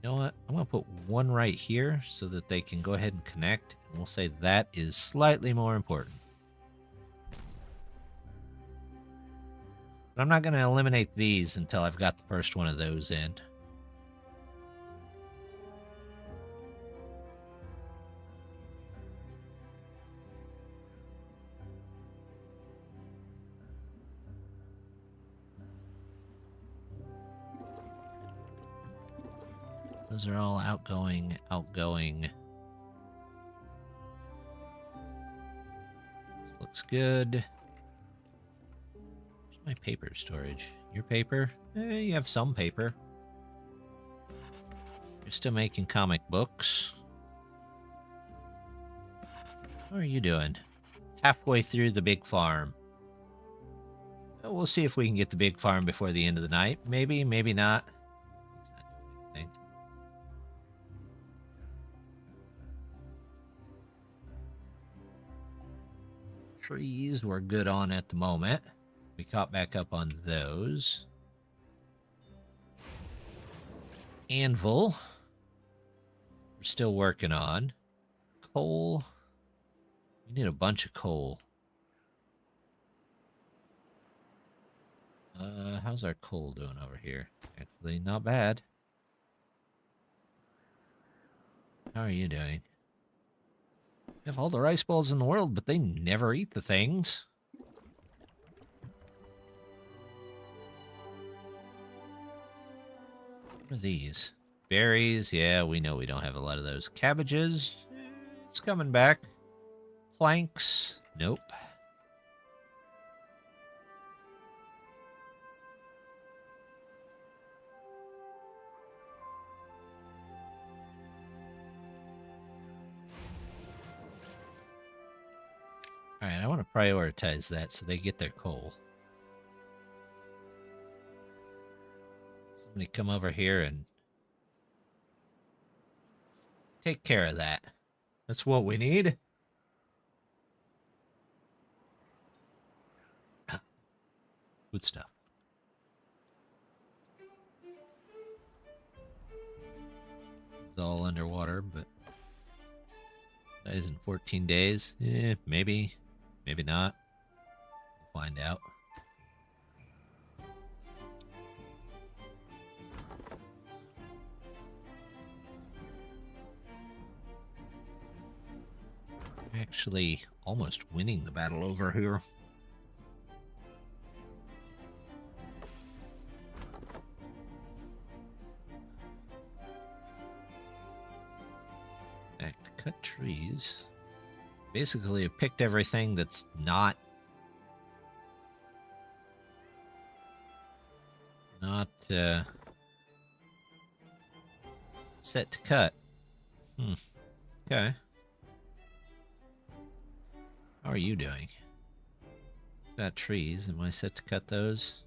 You know what? I'm going to put one right here so that they can go ahead and connect. And we'll say that is slightly more important. But I'm not going to eliminate these until I've got the first one of those in. Those are all outgoing. This looks good. Where's my paper storage? Your paper? You have some paper. You're still making comic books. How are you doing? Halfway through the big farm. We'll see if we can get the big farm before the end of the night. Maybe, maybe not. Trees we're good on at the moment. We caught back up on those. Anvil. We're still working on. Coal. We need a bunch of coal. How's our coal doing over here? Actually, not bad. How are you doing? You have all the rice balls in the world, but they never eat the things. What are these? Berries. Yeah, we know we don't have a lot of those. Cabbages. It's coming back. Planks. Nope. All right, I want to prioritize that so they get their coal. Somebody come over here and take care of that. That's what we need. Good stuff. It's all underwater, but that isn't 14 days. Maybe. Maybe not. We'll find out. Actually, almost winning the battle over here. Back to cut trees. Basically, I picked everything that's not set to cut. Okay. How are you doing? Got trees. Am I set to cut those?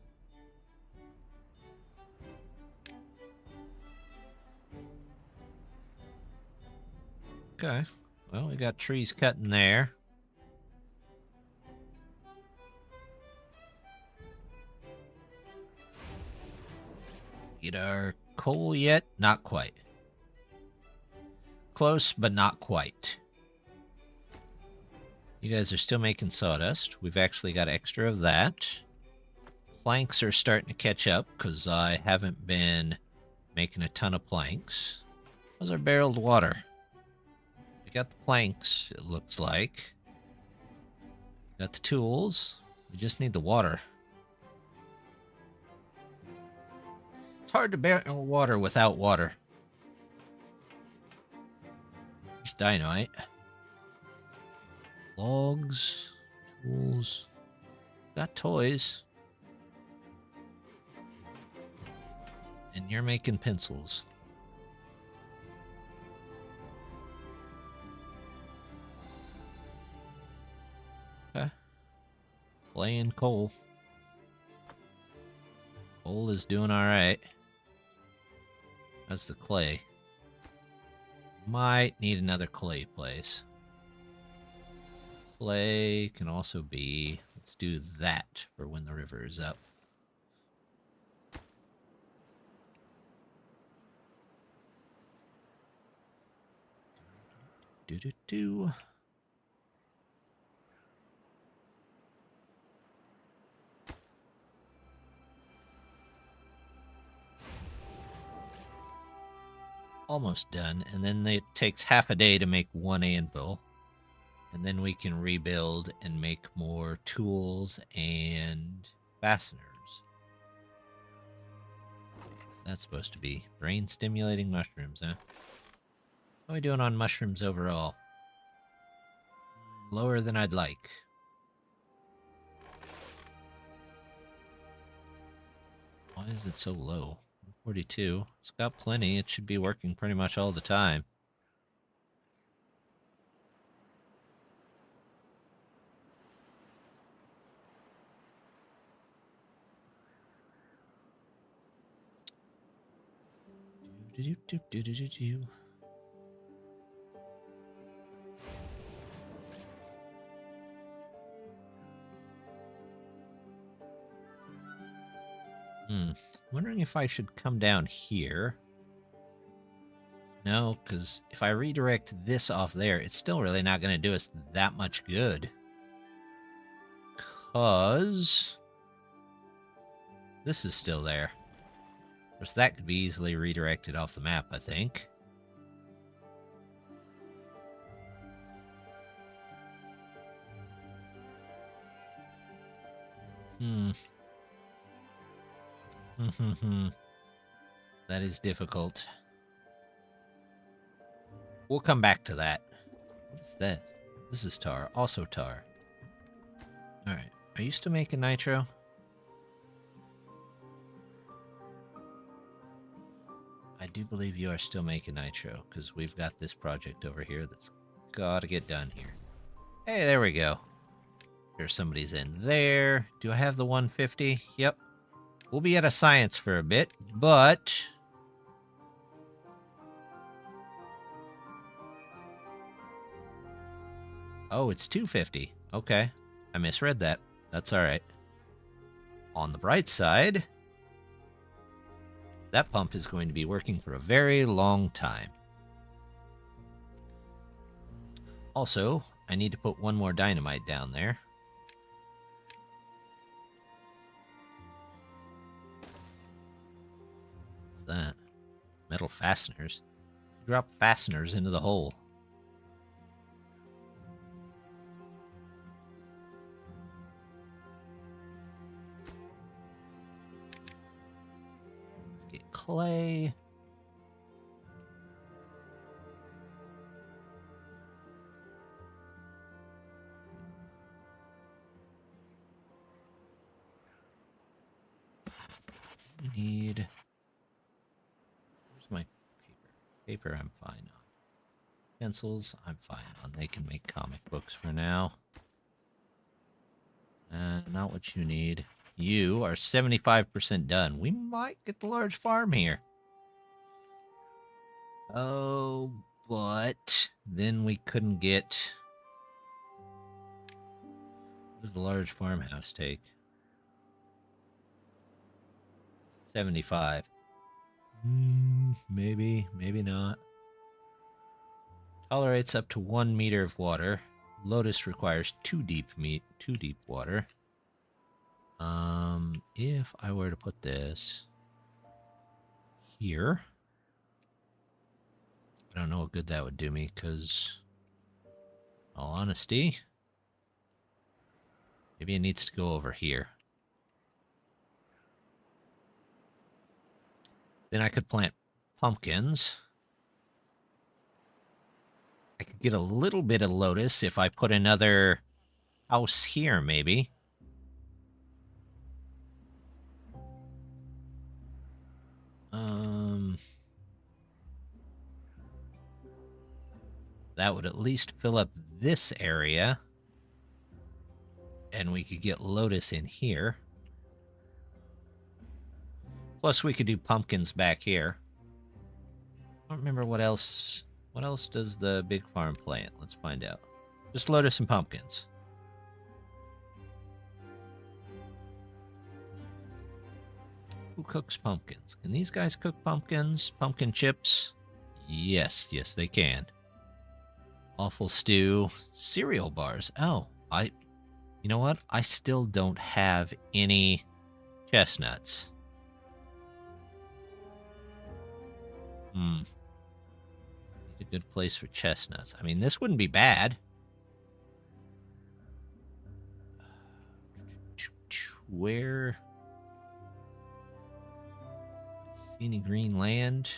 Okay. Well, we got trees cutting there. Get our coal yet? Not quite. Close, but not quite. You guys are still making sawdust. We've actually got extra of that. Planks are starting to catch up because I haven't been making a ton of planks. How's our barreled water? We got the planks, it looks like. Got the tools. We just need the water. It's hard to barrel water without water. It's dynamite. Logs, tools, got toys. And you're making pencils. Okay. Playing coal. Coal is doing alright. That's the clay. Might need another clay place. Clay can also be... Let's do that for when the river is up. Do. Almost done, and then it takes half a day to make one anvil, and then we can rebuild and make more tools and fasteners. That's supposed to be brain stimulating mushrooms, huh? How are we doing on mushrooms overall? Lower than I'd like. Why is it so low? 42. It's got plenty. It should be working pretty much all the time. Wondering if I should come down here. No, because if I redirect this off there, it's still really not going to do us that much good. Because this is still there. Of course, that could be easily redirected off the map, I think. That is difficult. We'll come back to that. What is that? This is tar. Also tar. Alright. Are you still making nitro? I do believe you are still making nitro, because we've got this project over here that's gotta get done here. Hey, there we go. There's somebody's in there. Do I have the 150? Yep. We'll be out of science for a bit, but... Oh, it's 250. Okay. I misread that. That's alright. On the bright side, that pump is going to be working for a very long time. Also, I need to put one more dynamite down there. What's that? Metal fasteners. Drop fasteners into the hole. Clay. We need... Where's my paper? Paper I'm fine on. Pencils I'm fine on. They can make comic books for now. Not what you need. You are 75% done. We might get the large farm here. Oh, but then we couldn't get... What does the large farmhouse take? 75. Maybe, maybe not. Tolerates up to 1 meter of water. Lotus requires 2 deep water. If I were to put this here, I don't know what good that would do me, because, in all honesty, maybe it needs to go over here. Then I could plant pumpkins. I could get a little bit of lotus if I put another house here, maybe. That would at least fill up this area. And we could get lotus in here. Plus, we could do pumpkins back here. I don't remember what else What else does the big farm plant? Let's find out. Just lettuce and pumpkins. Who cooks pumpkins? Can these guys cook pumpkins? Pumpkin chips? Yes, yes, they can. Awful stew. Cereal bars. Oh, you know what? I still don't have any chestnuts. Need a good place for chestnuts. I mean, this wouldn't be bad. Where? See any green land?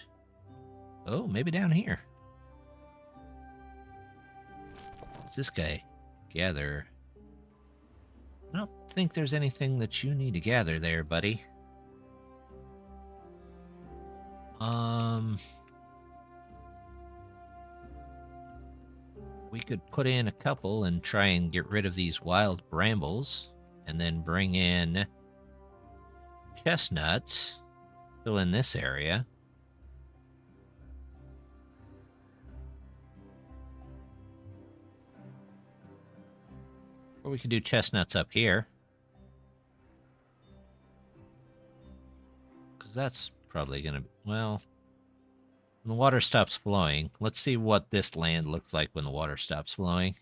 Oh, maybe down here. What's this guy? Gather. I don't think there's anything that you need to gather there, buddy. We could put in a couple and try and get rid of these wild brambles, and then bring in chestnuts, fill in this area. Or we could do chestnuts up here. Because that's probably going to... Well, when the water stops flowing, let's see what this land looks like when the water stops flowing.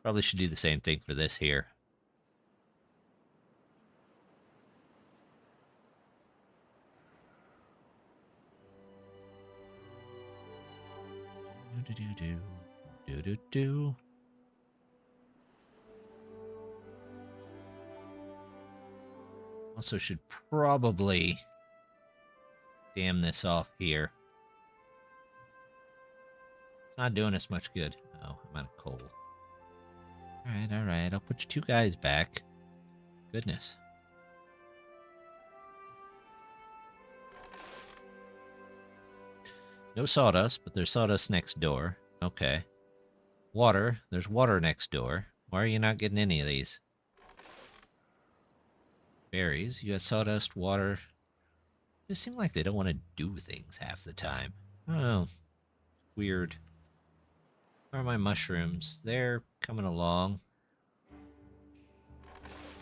Probably should do the same thing for this here. Do-do-do-do. Also should probably dam this off here. It's not doing us much good. Oh, I'm out of coal. All right. I'll put you two guys back. Goodness. No sawdust, but there's sawdust next door. Okay. Water. There's water next door. Why are you not getting any of these? Berries. You got sawdust, water. They seem like they don't want to do things half the time. Oh, weird. Where are my mushrooms? They're coming along.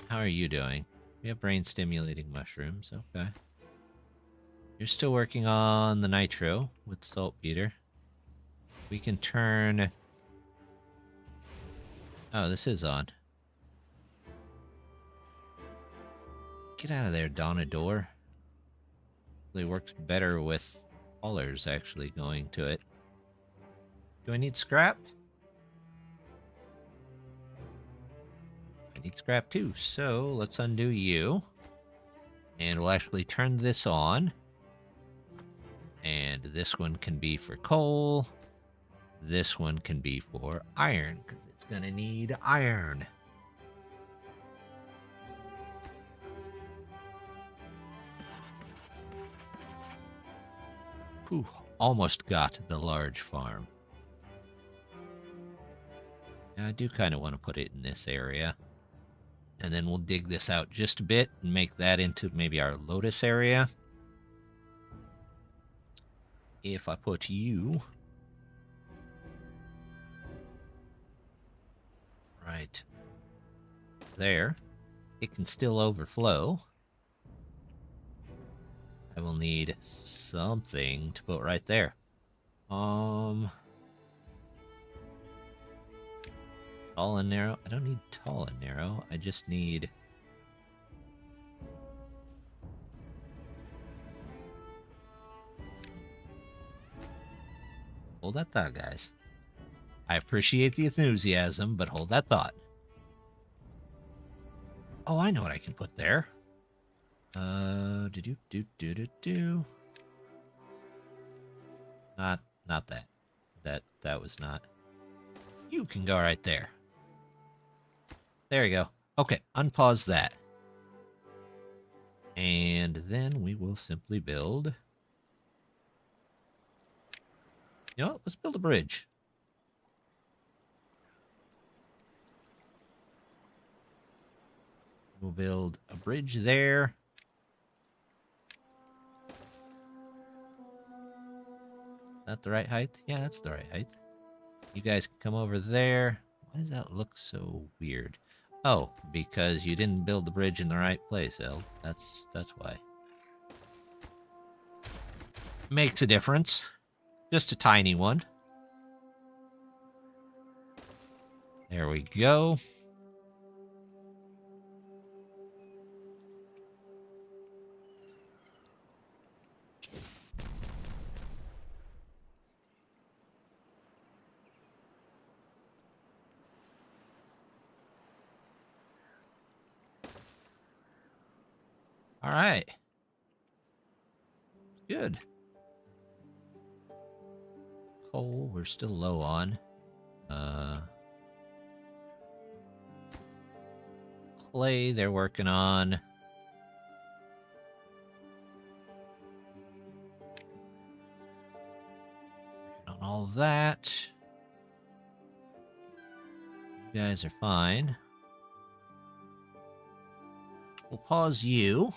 How are you doing? We have brain-stimulating mushrooms. Okay. You're still working on the nitro with saltpeter. We can turn... Oh, this is on. Get out of there, Donador. It works better with haulers actually going to it. Do I need scrap? I need scrap too, so let's undo you. And we'll actually turn this on. And this one can be for coal. This one can be for iron, because it's going to need iron. Whew, almost got the large farm. Now, I do kind of want to put it in this area. And then we'll dig this out just a bit and make that into maybe our lotus area. If I put you right there, it can still overflow. I will need something to put right there. Tall and narrow. I don't need tall and narrow. I just need... Hold that thought, guys. I appreciate the enthusiasm, but hold that thought. Oh, I know what I can put there. Not that. That was not. You can go right there. There you go. Okay, unpause that. And then we will simply build... You know what? Let's build a bridge. We'll build a bridge there. that the right height? Yeah, that's the right height. You guys can come over there. Why does that look so weird? Oh, because you didn't build the bridge in the right place, El. That's why. Makes a difference. Just a tiny one. There we go. All right. Good. Coal, we're still low on. Clay, they're working on. On all that. You guys are fine. We'll pause you.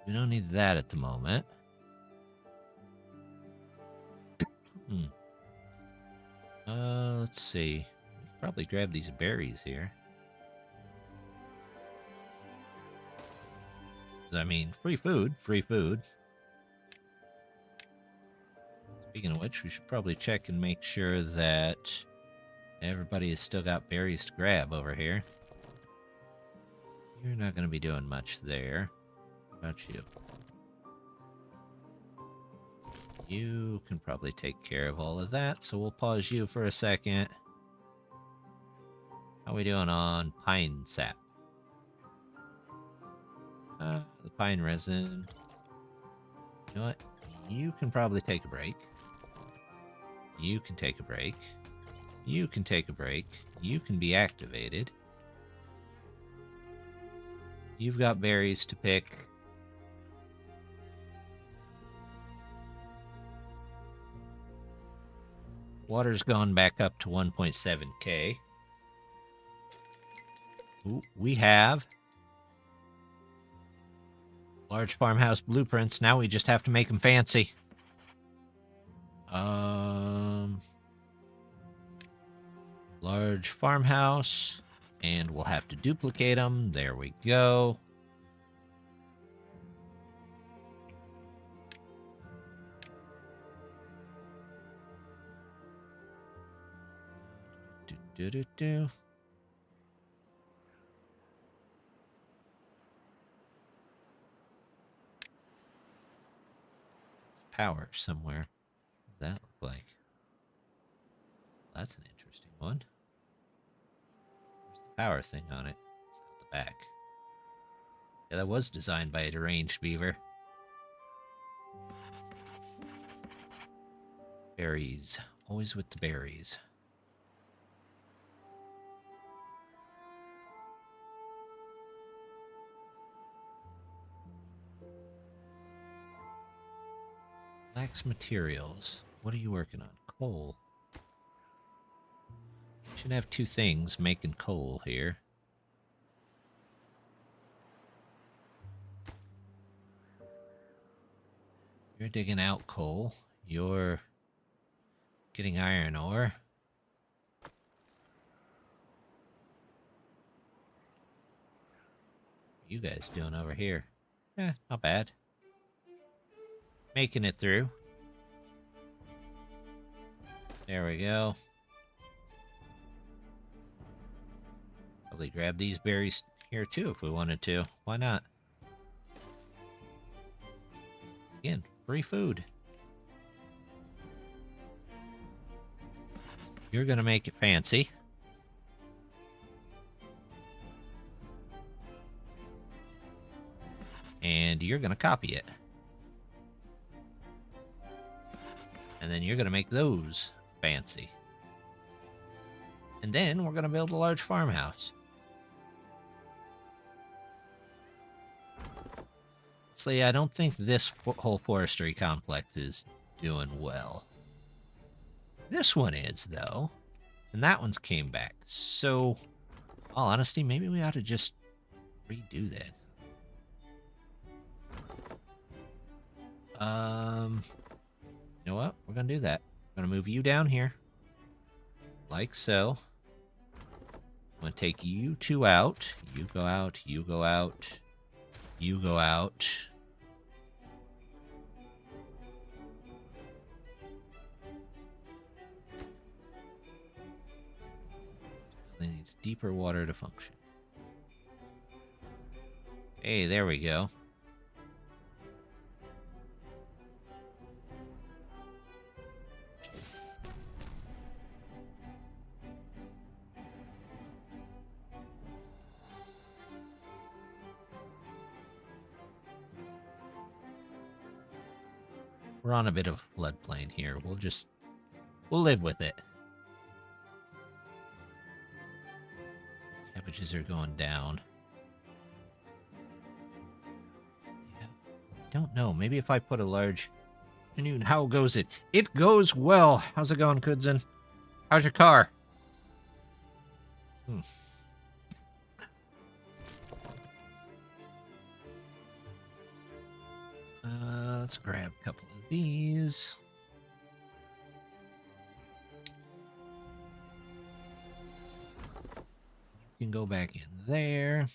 We don't need that at the moment. Let's see. We could probably grab these berries here. I mean, free food, free food. Speaking of which, we should probably check and make sure that everybody has still got berries to grab over here. You're not going to be doing much there. How about you? You can probably take care of all of that, so we'll pause you for a second. How are we doing on pine sap? The pine resin. You know what? You can probably take a break. You can take a break. You can take a break. You can be activated. You've got berries to pick. Water's gone back up to 1.7K. Ooh, we have large farmhouse blueprints. Now we just have to make them fancy. Large farmhouse. And we'll have to duplicate them. There we go. Do. Power somewhere. What does that look like? That's an interesting one. There's the power thing on it. It's at the back. Yeah, that was designed by a deranged beaver. Berries. Always with the berries. Lacks materials. What are you working on? Coal. Should have two things making coal here. You're digging out coal. You're getting iron ore. What are you guys doing over here? Not bad. Making it through. There we go. Probably grab these berries here too if we wanted to. Why not? Again, free food. You're gonna make it fancy. And you're gonna copy it. And then you're going to make those fancy. And then we're going to build a large farmhouse. So yeah, I don't think this whole forestry complex is doing well. This one is, though. And that one's came back. So, in all honesty, maybe we ought to just redo this. You know what? We're going to do that. I'm going to move you down here. Like so. I'm going to take you two out. You go out. You go out. You go out. It needs deeper water to function. Hey, there we go. We're on a bit of a floodplain here. We'll live with it. Temperatures are going down. Yeah, don't know. Maybe if I put a large... How goes it? It goes well. How's it going, Kudzen? How's your car? Let's grab a couple of these. You can go back in there.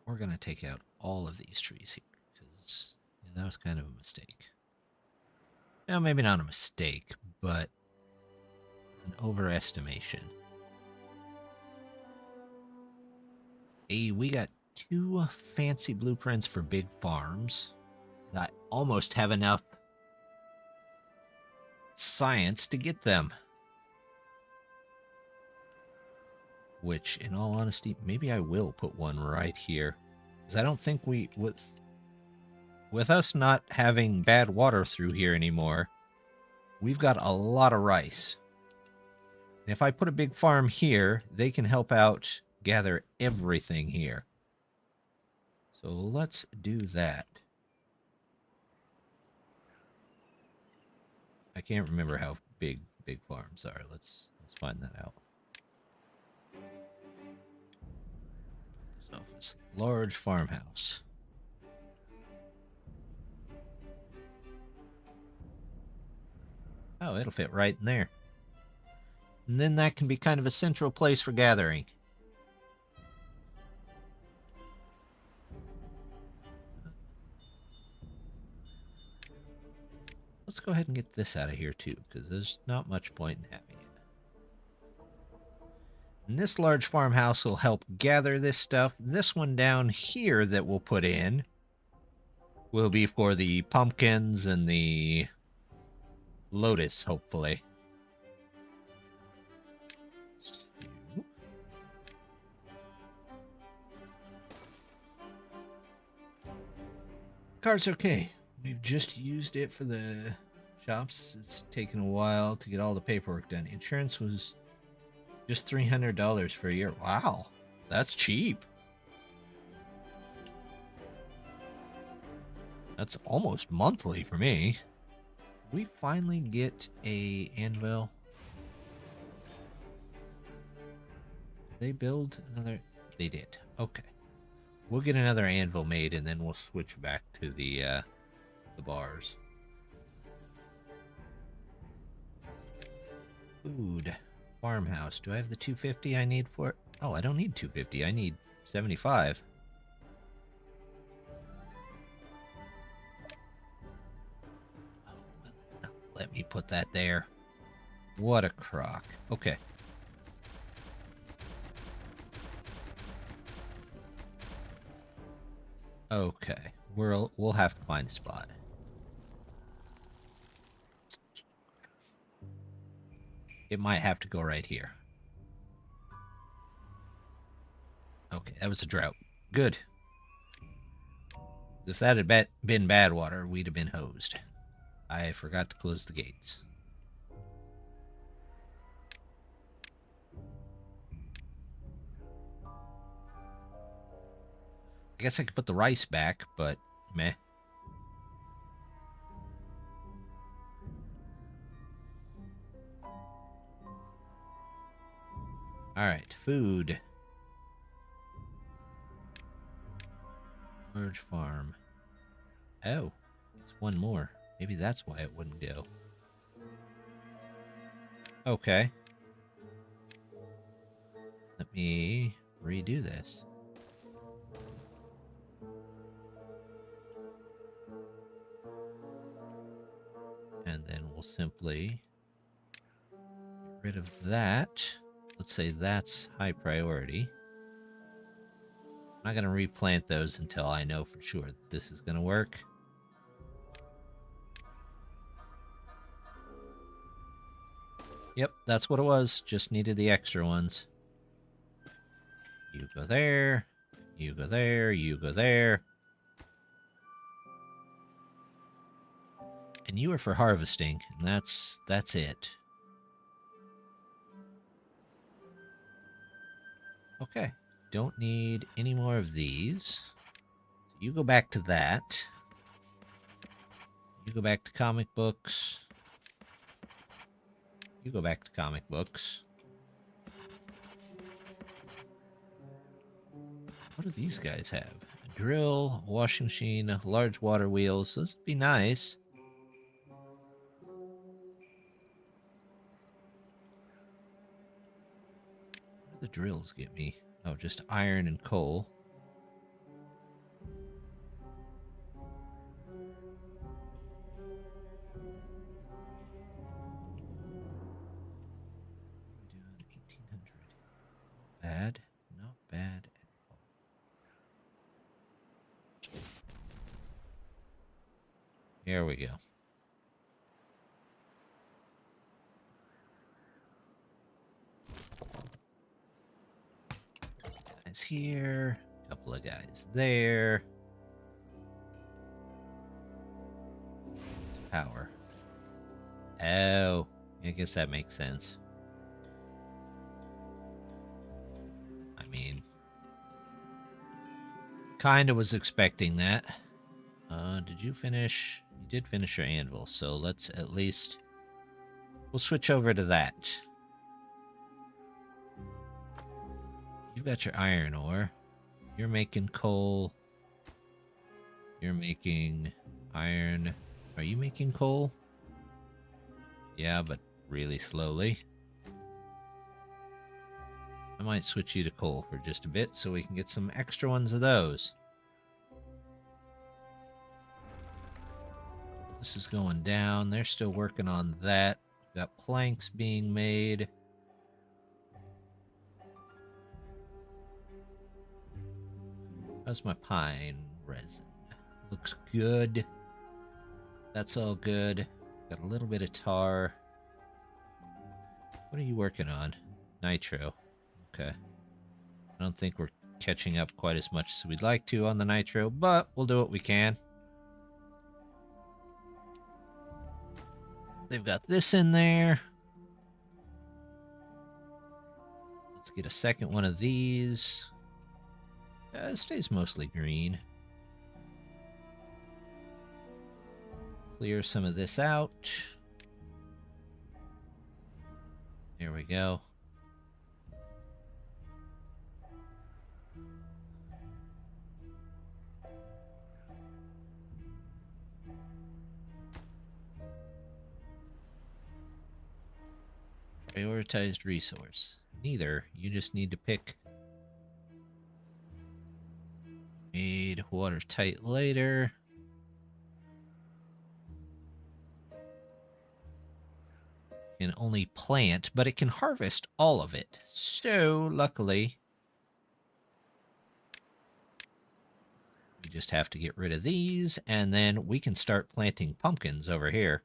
We're going to take out all of these trees here because that was kind of a mistake. Well, maybe not a mistake, but an overestimation. Hey, we got 2 fancy blueprints for big farms. I almost have enough science to get them. Which, in all honesty, maybe I will put one right here. Because I don't think with us not having bad water through here anymore, we've got a lot of rice. And if I put a big farm here, they can help out gather everything here. So let's do that. I can't remember how big farms are. Let's find that out. Office. Large farmhouse. Oh, it'll fit right in there. And then that can be kind of a central place for gathering. Let's go ahead and get this out of here too, because there's not much point in having it. And this large farmhouse will help gather this stuff. This one down here that we'll put in will be for the pumpkins and the lotus, hopefully. Car's okay. We've just used it for the shops. It's taken a while to get all the paperwork done. Insurance was just $300 for a year. Wow, that's cheap. That's almost monthly for me. We finally get a anvil. Did they build another? They did. Okay. We'll get another anvil made, and then we'll switch back to the bars. Food. Farmhouse. Do I have the 250 I need for it? Oh, I don't need 250. I need 75. Oh, let me put that there. What a crock. Okay. Okay. We'll have to find a spot. It might have to go right here. Okay, that was a drought. Good. If that had been bad water, we'd have been hosed. I forgot to close the gates. I guess I could put the rice back, but meh. Alright, food. Large farm. Oh, it's one more. Maybe that's why it wouldn't go. Okay. Let me redo this. And then we'll simply get rid of that. Let's say that's high priority. I'm not going to replant those until I know for sure that this is going to work. Yep, that's what it was. Just needed the extra ones. You go there. You go there. You go there. And you are for harvesting, and that's it. Okay. Don't need any more of these. So you go back to that. You go back to comic books. You go back to comic books. What do these guys have? A drill, a washing machine, large water wheels. Those would be nice. What do the drills get me? Oh, just iron and coal. What are we doing? 1800. Bad. Not bad at all. Here we go. Guys here. A couple of guys there. Power. Oh, I guess that makes sense. I mean, kind of was expecting that. Did you finish? You did finish your anvil, so let's at least... We'll switch over to that. You've got your iron ore. You're making coal. You're making iron. Are you making coal? Yeah, but really slowly. I might switch you to coal for just a bit so we can get some extra ones of those. This is going down. They're still working on that. We've got planks being made. How's my pine resin? Looks good. That's all good. Got a little bit of tar. What are you working on? Nitro. Okay. I don't think we're catching up quite as much as we'd like to on the nitro, but we'll do what we can. They've got this in there. Let's get a second one of these. It stays mostly green. Clear some of this out. There we go. Prioritized resource. Neither. You just need to pick. Made watertight later. Can only plant, but it can harvest all of it. So, luckily, we just have to get rid of these, and then we can start planting pumpkins over here.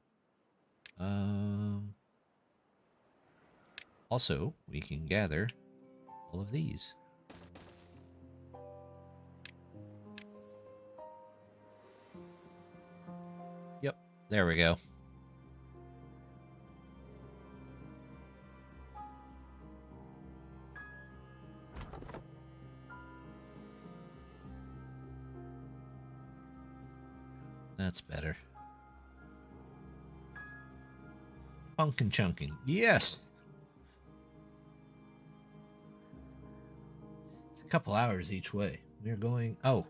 Also, we can gather all of these. Yep, there we go. That's better. Pumpkin chunking. Yes! It's a couple hours each way. We're going... Oh,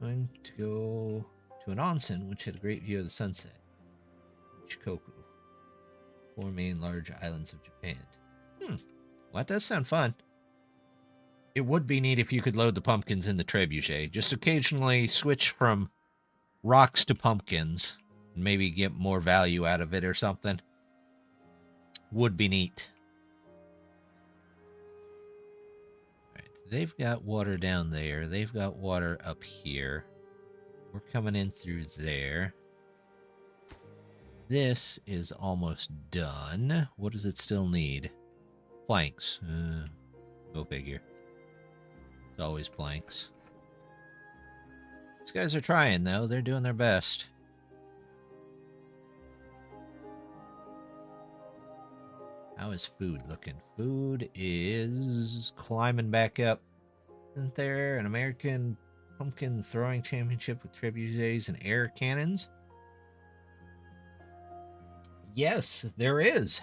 going to go to an onsen which had a great view of the sunset. Shikoku, 4 main large islands of Japan. Well, that does sound fun. It would be neat if you could load the pumpkins in the trebuchet. Just occasionally switch from rocks to pumpkins. And maybe get more value out of it or something. Would be neat. Alright, they've got water down there. They've got water up here. We're coming in through there. This is almost done. What does it still need? Planks. Go figure. It's always planks. These guys are trying, though. They're doing their best. How is food looking? Food is climbing back up. Isn't there an American pumpkin throwing championship with trebuchets and air cannons? Yes, there is.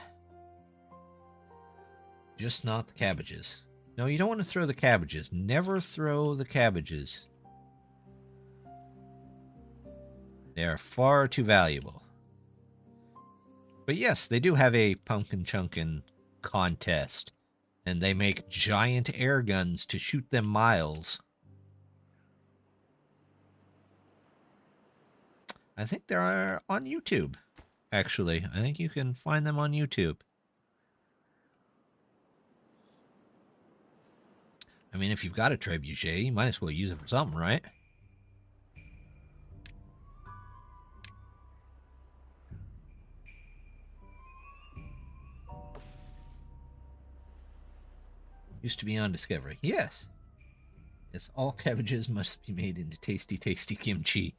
Just not the cabbages. No, you don't want to throw the cabbages. Never throw the cabbages. They are far too valuable. But yes, they do have a pumpkin chunkin' contest. And they make giant air guns to shoot them miles. I think they're on YouTube, actually. I think you can find them on YouTube. I mean, if you've got a trebuchet, you might as well use it for something, right? Used to be on Discovery. Yes. Yes, all cabbages must be made into tasty, tasty kimchi.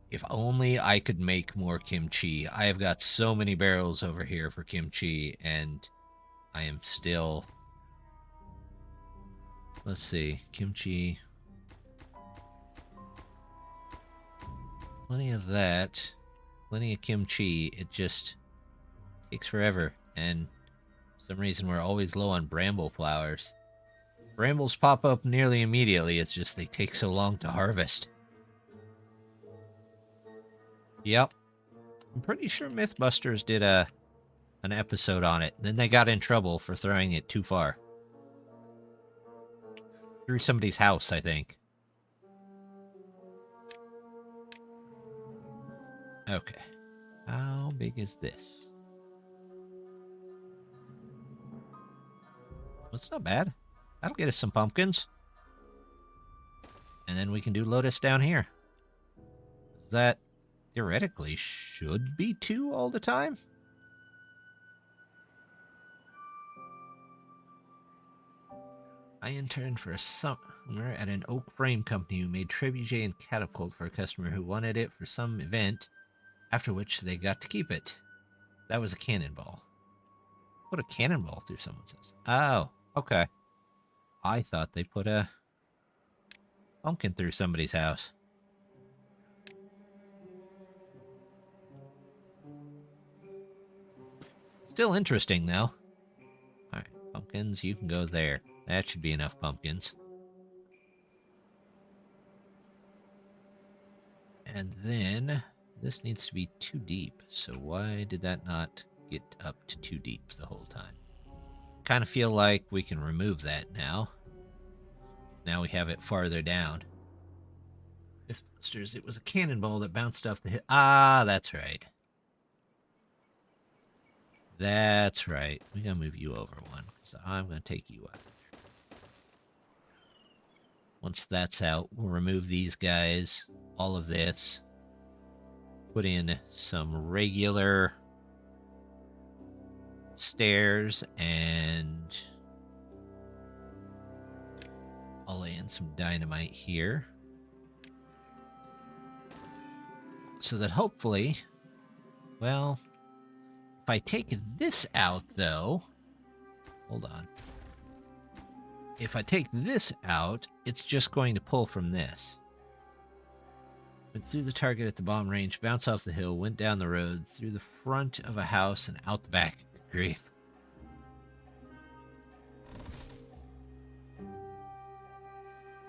If only I could make more kimchi. I have got so many barrels over here for kimchi, and I am still... Let's see. Kimchi. Plenty of that. Plenty of kimchi. It just takes forever, and... for some reason, we're always low on bramble flowers. Brambles pop up nearly immediately. It's just they take so long to harvest. Yep. I'm pretty sure Mythbusters did an episode on it. Then they got in trouble for throwing it too far. Through somebody's house, I think. Okay. How big is this? Well, it's not bad. That'll get us some pumpkins. And then we can do Lotus down here. That theoretically should be 2 all the time. I interned for a summer at an oak frame company who made trebuchet and catapult for a customer who wanted it for some event, after which they got to keep it. That was a cannonball. Put a cannonball through someone's house. Oh, okay. I thought they put a pumpkin through somebody's house. Still interesting, though. Alright, pumpkins, you can go there. That should be enough pumpkins. And then, this needs to be 2 deep. So why did that not get up to 2 deep the whole time? Kind of feel like we can remove that now. Now we have it farther down. Mythbusters, it was a cannonball that bounced off the hill. Ah, that's right. That's right. We gotta move you over one. So I'm gonna take you out. Once that's out, we'll remove these guys. All of this. Put in some regular stairs, and I'll lay in some dynamite here. So that hopefully, well, if I take this out, though, hold on. If I take this out, it's just going to pull from this. Went through the target at the bomb range, bounced off the hill, went down the road, through the front of a house, and out the back. Good grief.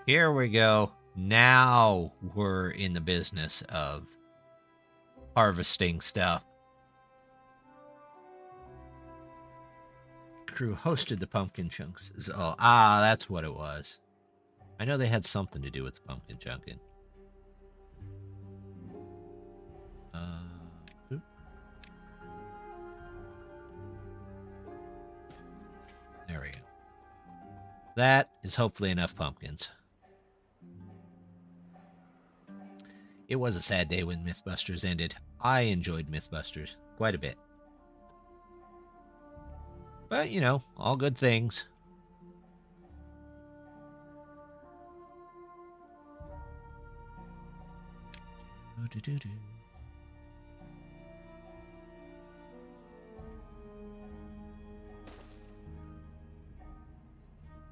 Here we go. Now we're in the business of harvesting stuff. Crew hosted the pumpkin chunks. Oh, that's what it was. I know they had something to do with the pumpkin chunking. Oop. There we go. That is hopefully enough pumpkins. It was a sad day when Mythbusters ended. I enjoyed Mythbusters quite a bit. But, you know, all good things.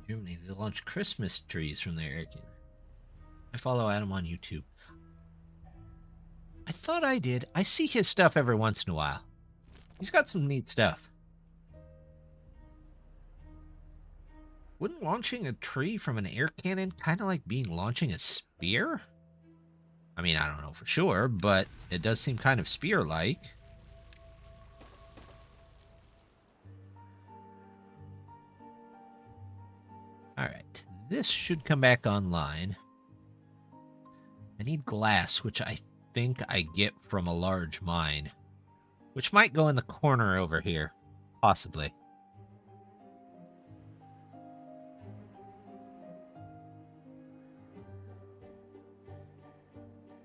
Germany, they launch Christmas trees from their air cannon. I follow Adam on YouTube. I thought I did. I see his stuff every once in a while. He's got some neat stuff. Wouldn't launching a tree from an air cannon kind of like being launching a spear? I mean, I don't know for sure, but it does seem kind of spear-like. Alright, this should come back online. I need glass, which I think I get from a large mine. Which might go in the corner over here. Possibly.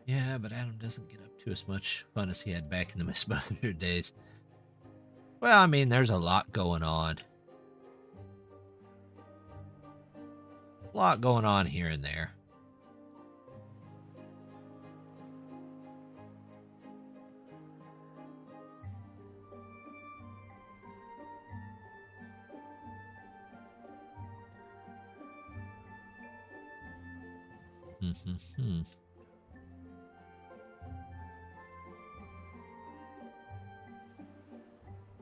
Yeah, but Adam doesn't get up to as much fun as he had back in the Mythbusters days. Well, I mean, there's a lot going on. A lot going on here and there.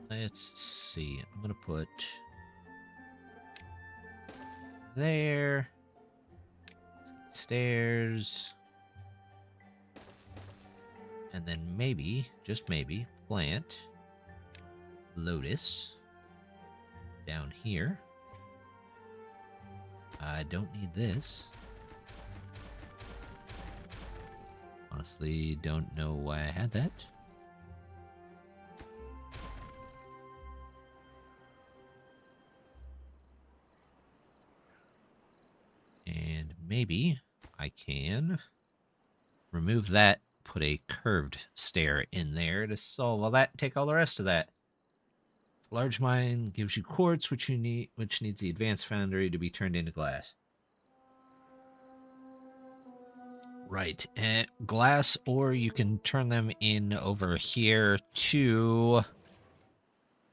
Let's see. I'm going to put there. Stairs. And then maybe, just maybe, plant lotus down here. I don't need this. Honestly, don't know why I had that. And maybe I can remove that, put a curved stair in there to solve all that, and take all the rest of that. Large mine gives you quartz, which needs the advanced foundry to be turned into glass. Right, glass, or you can turn them in over here to...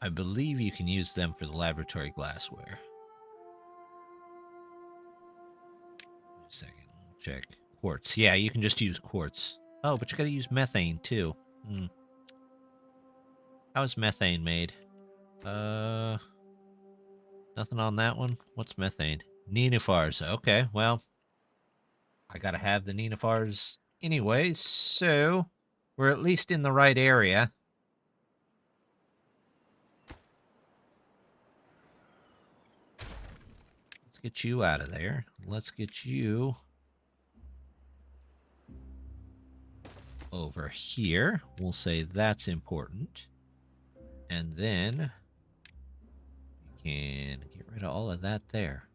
I believe you can use them for the laboratory glassware. A second, check. Quartz. Yeah, you can just use quartz. Oh, but you gotta use methane, too. How is methane made? Nothing on that one? What's methane? Nenuphars. Okay, well, I gotta have the nenuphars anyway, so we're at least in the right area. Let's get you out of there. Let's get you over here. We'll say that's important. And then we can get rid of all of that there.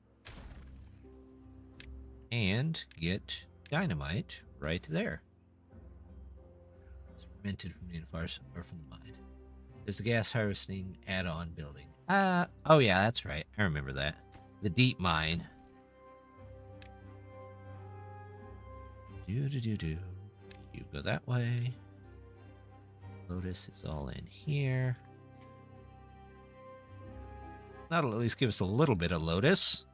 And get dynamite right there. It's fermented from nenuphars or from the mine. There's a gas harvesting add-on building. Oh yeah, that's right. I remember that. The deep mine. You go that way. Lotus is all in here. That'll at least give us a little bit of lotus.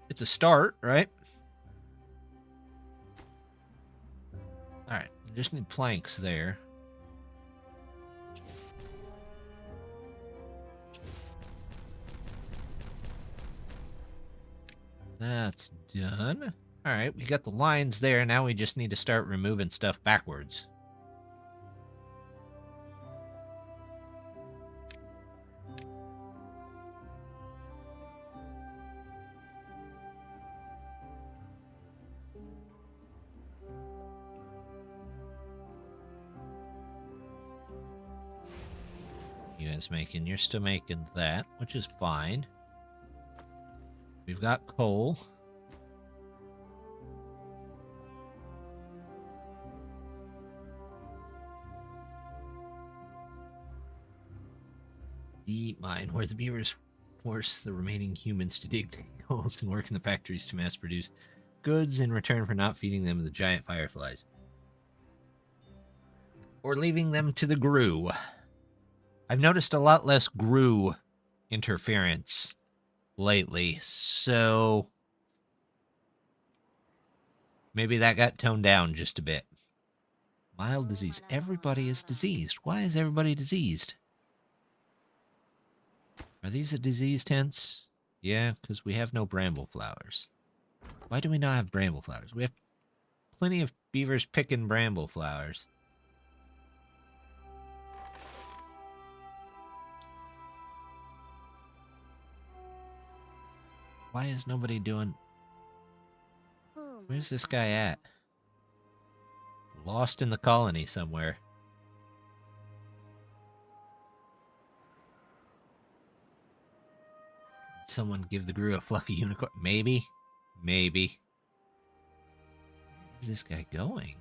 It's a start, right? Alright, just need planks there. That's done. Alright, we got the lines there. Now we just need to start removing stuff backwards. You guys making? You're still making that, which is fine. We've got coal. The mine where the beavers force the remaining humans to dig holes and work in the factories to mass produce goods in return for not feeding them the giant fireflies. Or leaving them to the grue. I've noticed a lot less grue interference lately, so maybe that got toned down just a bit. Mild disease. Everybody is diseased. Why is everybody diseased? Are these a disease tents? Yeah, because we have no bramble flowers. Why do we not have bramble flowers? We have plenty of beavers picking bramble flowers. Why is nobody doing... Where's this guy at? Lost in the colony somewhere. Someone give the grue a fluffy unicorn. Maybe. Maybe. Where's this guy going?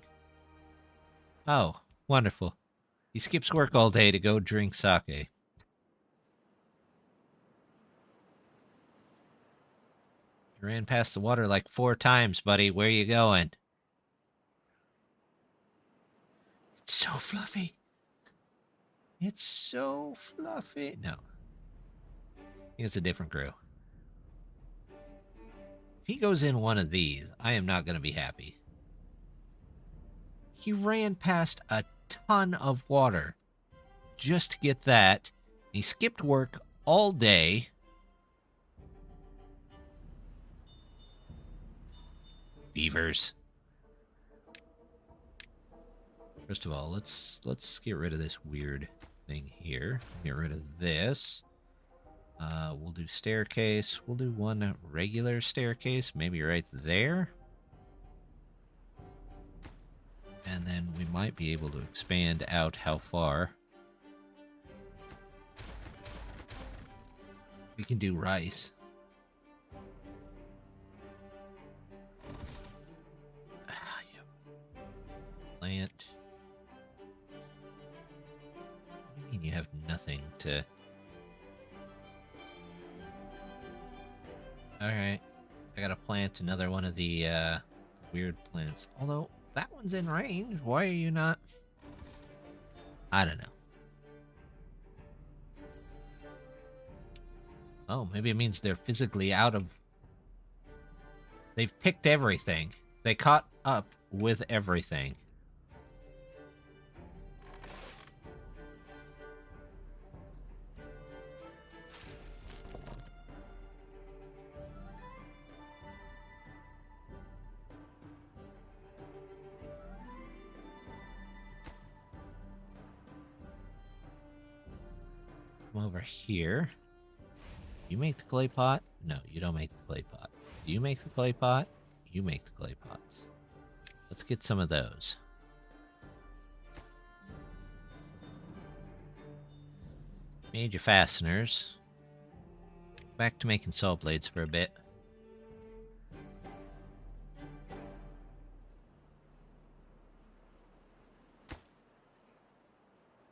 Oh, wonderful. He skips work all day to go drink sake. You ran past the water like 4 times, buddy. Where you going? It's so fluffy. It's so fluffy. No. It's a different grue. If he goes in one of these, I am not going to be happy. He ran past a ton of water just to get that. He skipped work all day. Beavers. First of all, let's get rid of this weird thing here. Get rid of this. We'll do staircase. We'll do one regular staircase, maybe right there. And then we might be able to expand out how far. We can do rice. Plant. What do you mean you have nothing to... Alright. I gotta plant another one of the weird plants. Although, that one's in range. Why are you not... I don't know. Oh, maybe it means they're physically out of... They've picked everything. They caught up with everything. Over here. You make the clay pot? No, you don't make the clay pot. Do you make the clay pot? You make the clay pots. Let's get some of those. Made your fasteners. Back to making saw blades for a bit.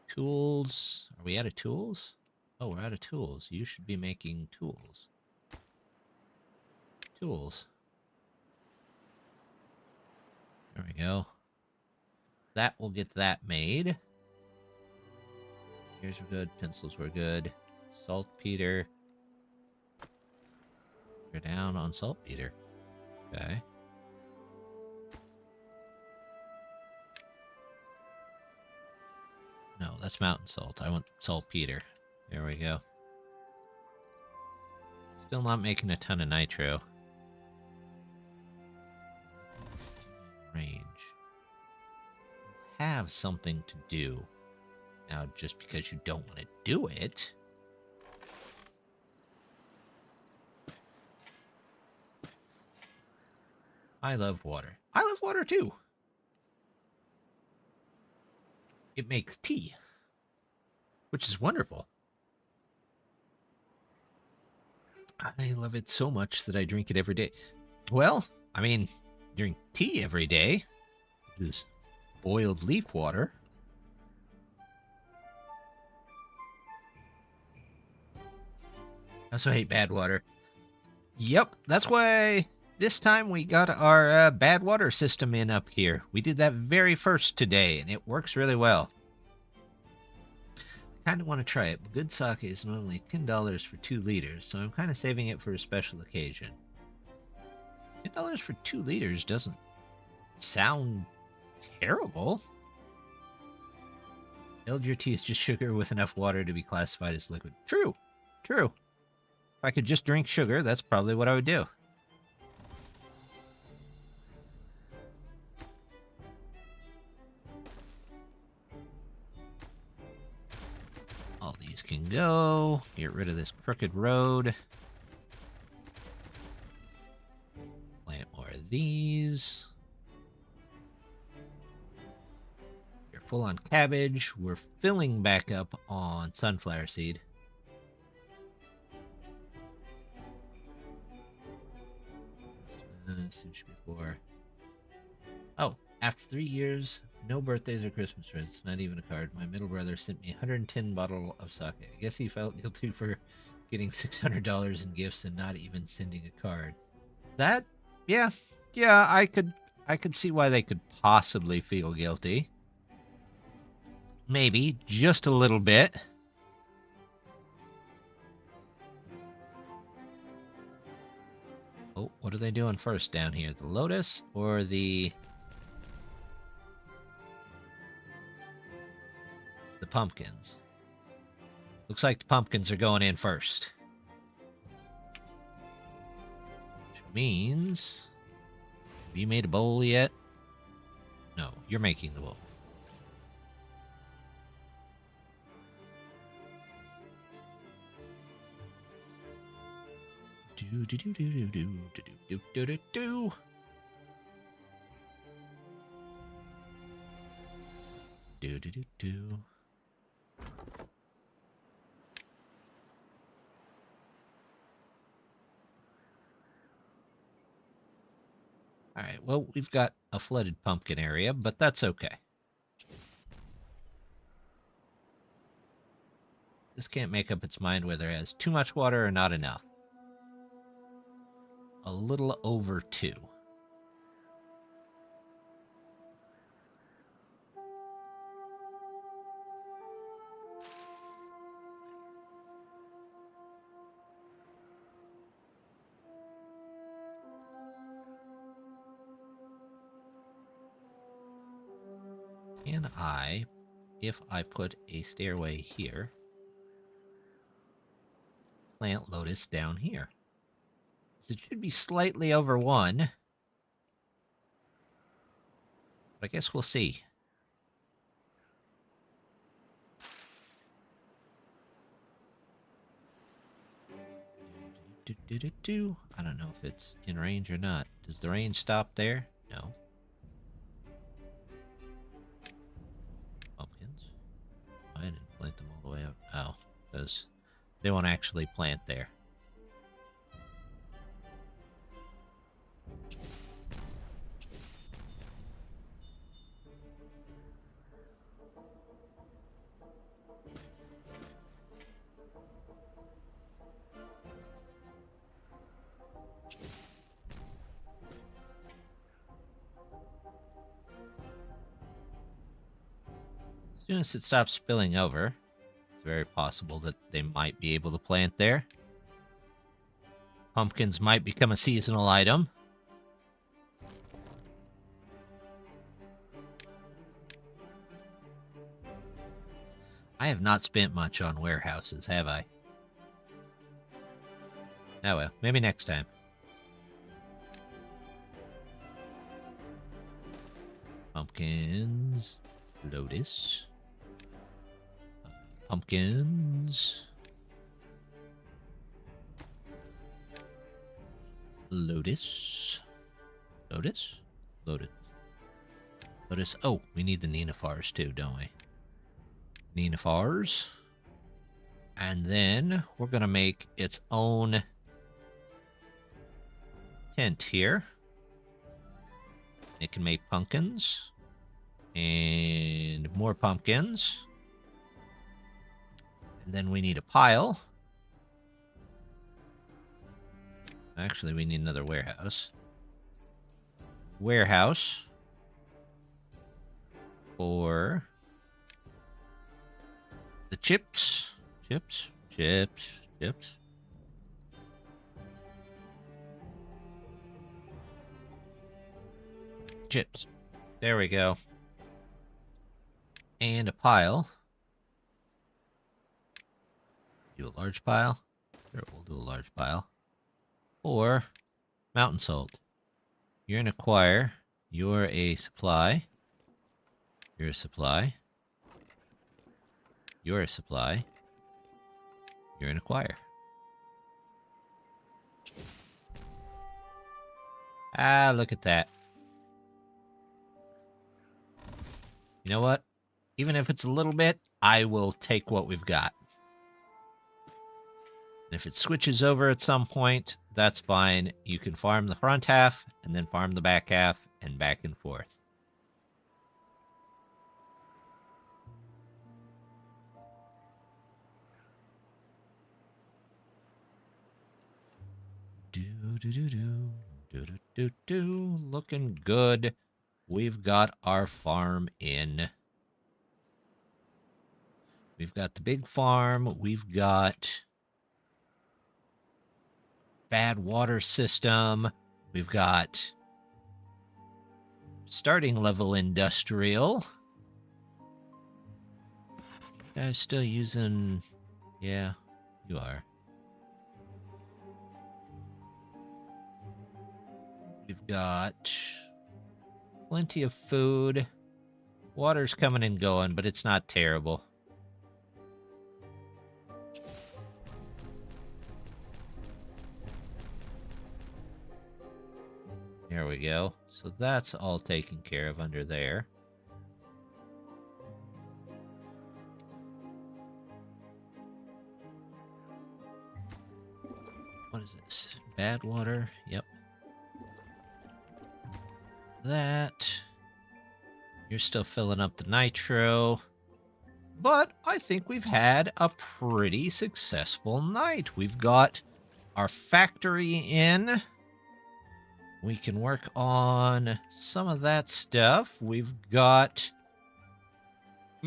Tools. Are we out of tools? Oh, we're out of tools. You should be making tools. Tools. There we go. That will get that made. Here's were good. Pencils were good. Saltpeter. We're down on saltpeter. Okay. No, that's mountain salt. I want saltpeter. There we go. Still not making a ton of nitro. range. Have something to do. Now, just because you don't want to do it... I love water. I love water too. It makes tea, which is wonderful. I love it so much that I drink it every day. Well, I mean, drink tea every day, which is boiled leaf water. I also hate badwater. Yep, that's why this time we got our badwater system in up here. We did that very first today, and it works really well. I kind of want to try it, but good sake is normally $10 for 2 liters, so I'm kind of saving it for a special occasion. $10 for 2 liters doesn't sound terrible. Elder tea is just sugar with enough water to be classified as liquid. True. True. If I could just drink sugar, that's probably what I would do. All these can go. Get rid of this crooked road. Plant more of these. We're full on cabbage. We're filling back up on sunflower seed. Sushi before. Oh, after 3 years, no birthdays or Christmas presents, not even a card. My middle brother sent me 110 bottle of sake. I guess he felt guilty for getting $600 in gifts and not even sending a card. That, yeah, I could see why they could possibly feel guilty. Maybe just a little bit. Oh, what are they doing first down here? The lotus or the pumpkins? Looks like the pumpkins are going in first. Which means... Have you made a bowl yet? No, you're making the bowl. Do do do do do do do do do do. Do do do do. All right, well, we've got a flooded pumpkin area, but that's okay. This can't make up its mind whether it has too much water or not enough. A little over 2. Can I, if I put a stairway here, plant lotus down here? It should be slightly over 1. But I guess we'll see. I don't know if it's in range or not. Does the range stop there? No. Pumpkins. I didn't plant them all the way up. Oh, because they won't actually plant there. As soon as it stops spilling over, it's very possible that they might be able to plant there. Pumpkins might become a seasonal item. I have not spent much on warehouses, have I? Oh well, maybe next time. Pumpkins. Lotus. Pumpkins. Lotus. Lotus? Lotus. Lotus. Oh, we need the Nenafars too, don't we? Nenafars. And then we're going to make its own tent here. It can make pumpkins. And more pumpkins. And then we need a pile. Actually, we need another warehouse. Warehouse. For the chips. Chips. Chips. Chips. Chips. There we go. And a pile. Do a large pile. Sure, we'll do a large pile. Or mountain salt. You're an acquire. You're a supply. You're a supply. You're a supply. You're an acquire. Ah, look at that. You know what? Even if it's a little bit, I will take what we've got. And if it switches over at some point, that's fine. You can farm the front half, and then farm the back half, and back and forth. Looking good. We've got our farm in. We've got the big farm. We've got bad water system. We've got starting level industrial. You guys still using... Yeah, you are. We've got plenty of food. Water's coming and going, but it's not terrible. There we go. So that's all taken care of under there. What is this? Bad water? Yep. That. You're still filling up the nitro. But I think we've had a pretty successful night. We've got our factory in. We can work on some of that stuff. We've got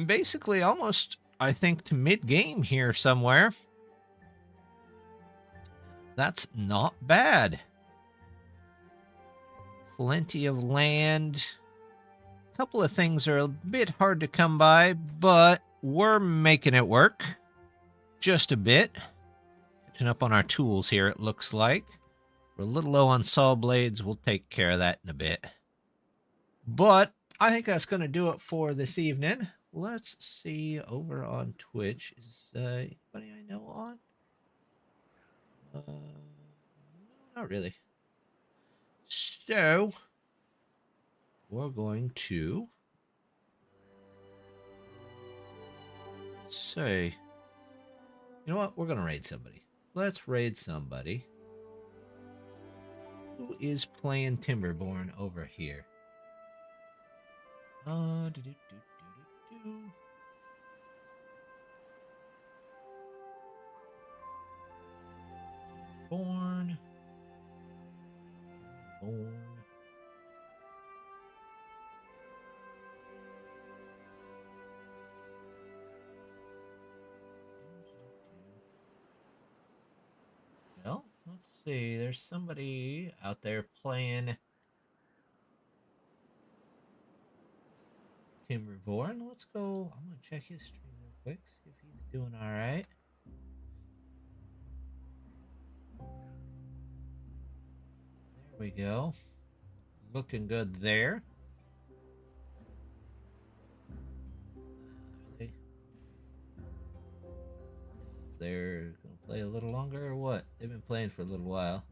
basically almost, I think, to mid-game here somewhere. That's not bad. Plenty of land. A couple of things are a bit hard to come by, but we're making it work. Just a bit. Catching up on our tools here, it looks like. We're a little low on saw blades. We'll take care of that in a bit. But I think that's going to do it for this evening. Let's see over on Twitch. Is anybody I know on? Not really. So, we're going to say, you know what? We're going to raid somebody. Let's raid somebody. Who is playing Timberborn over here? Born. Well, let's see. There's somebody out there playing Timberborn. Let's go. I'm going to check his stream real quick, see if he's doing all right. There we go. Looking good there. They're gonna play a little longer or what? They've been playing for a little while.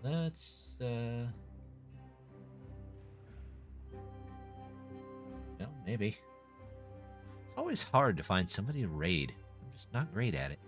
Let's maybe. It's always hard to find somebody to raid. I'm just not great at it.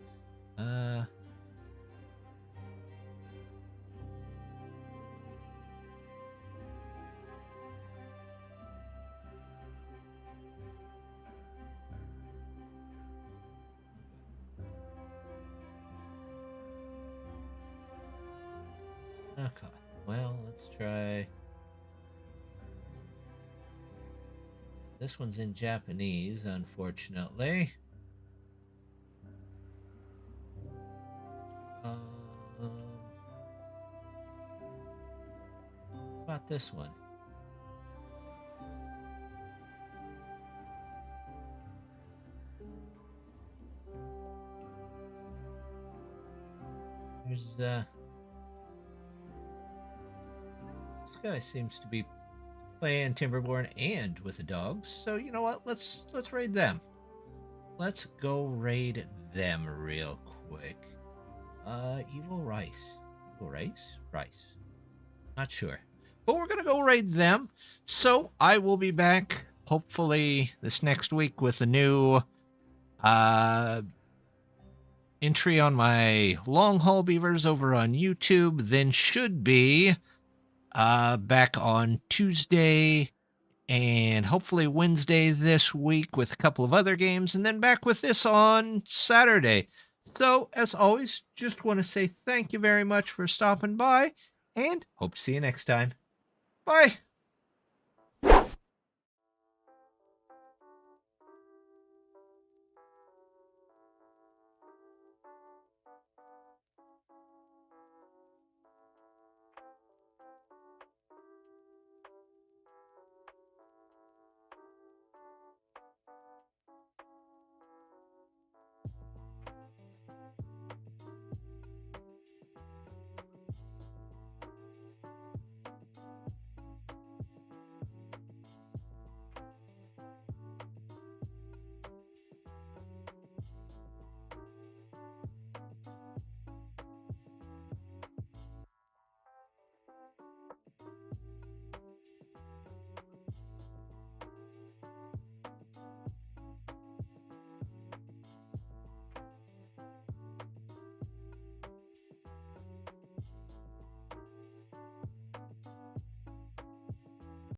Okay. Well, let's try. This one's in Japanese, unfortunately. What about this one? Here's this guy seems to be playing Timberborn and with the dogs. So you know what? Let's raid them. Let's go raid them real quick. Evil Rice. Evil Rice? Rice. Not sure. But we're gonna go raid them. So I will be back hopefully this next week with a new entry on my long haul beavers over on YouTube. Then should be back on Tuesday and hopefully Wednesday this week with a couple of other games, and then back with this on Saturday. So, as always, just want to say thank you very much for stopping by, and hope to see you next time. Bye!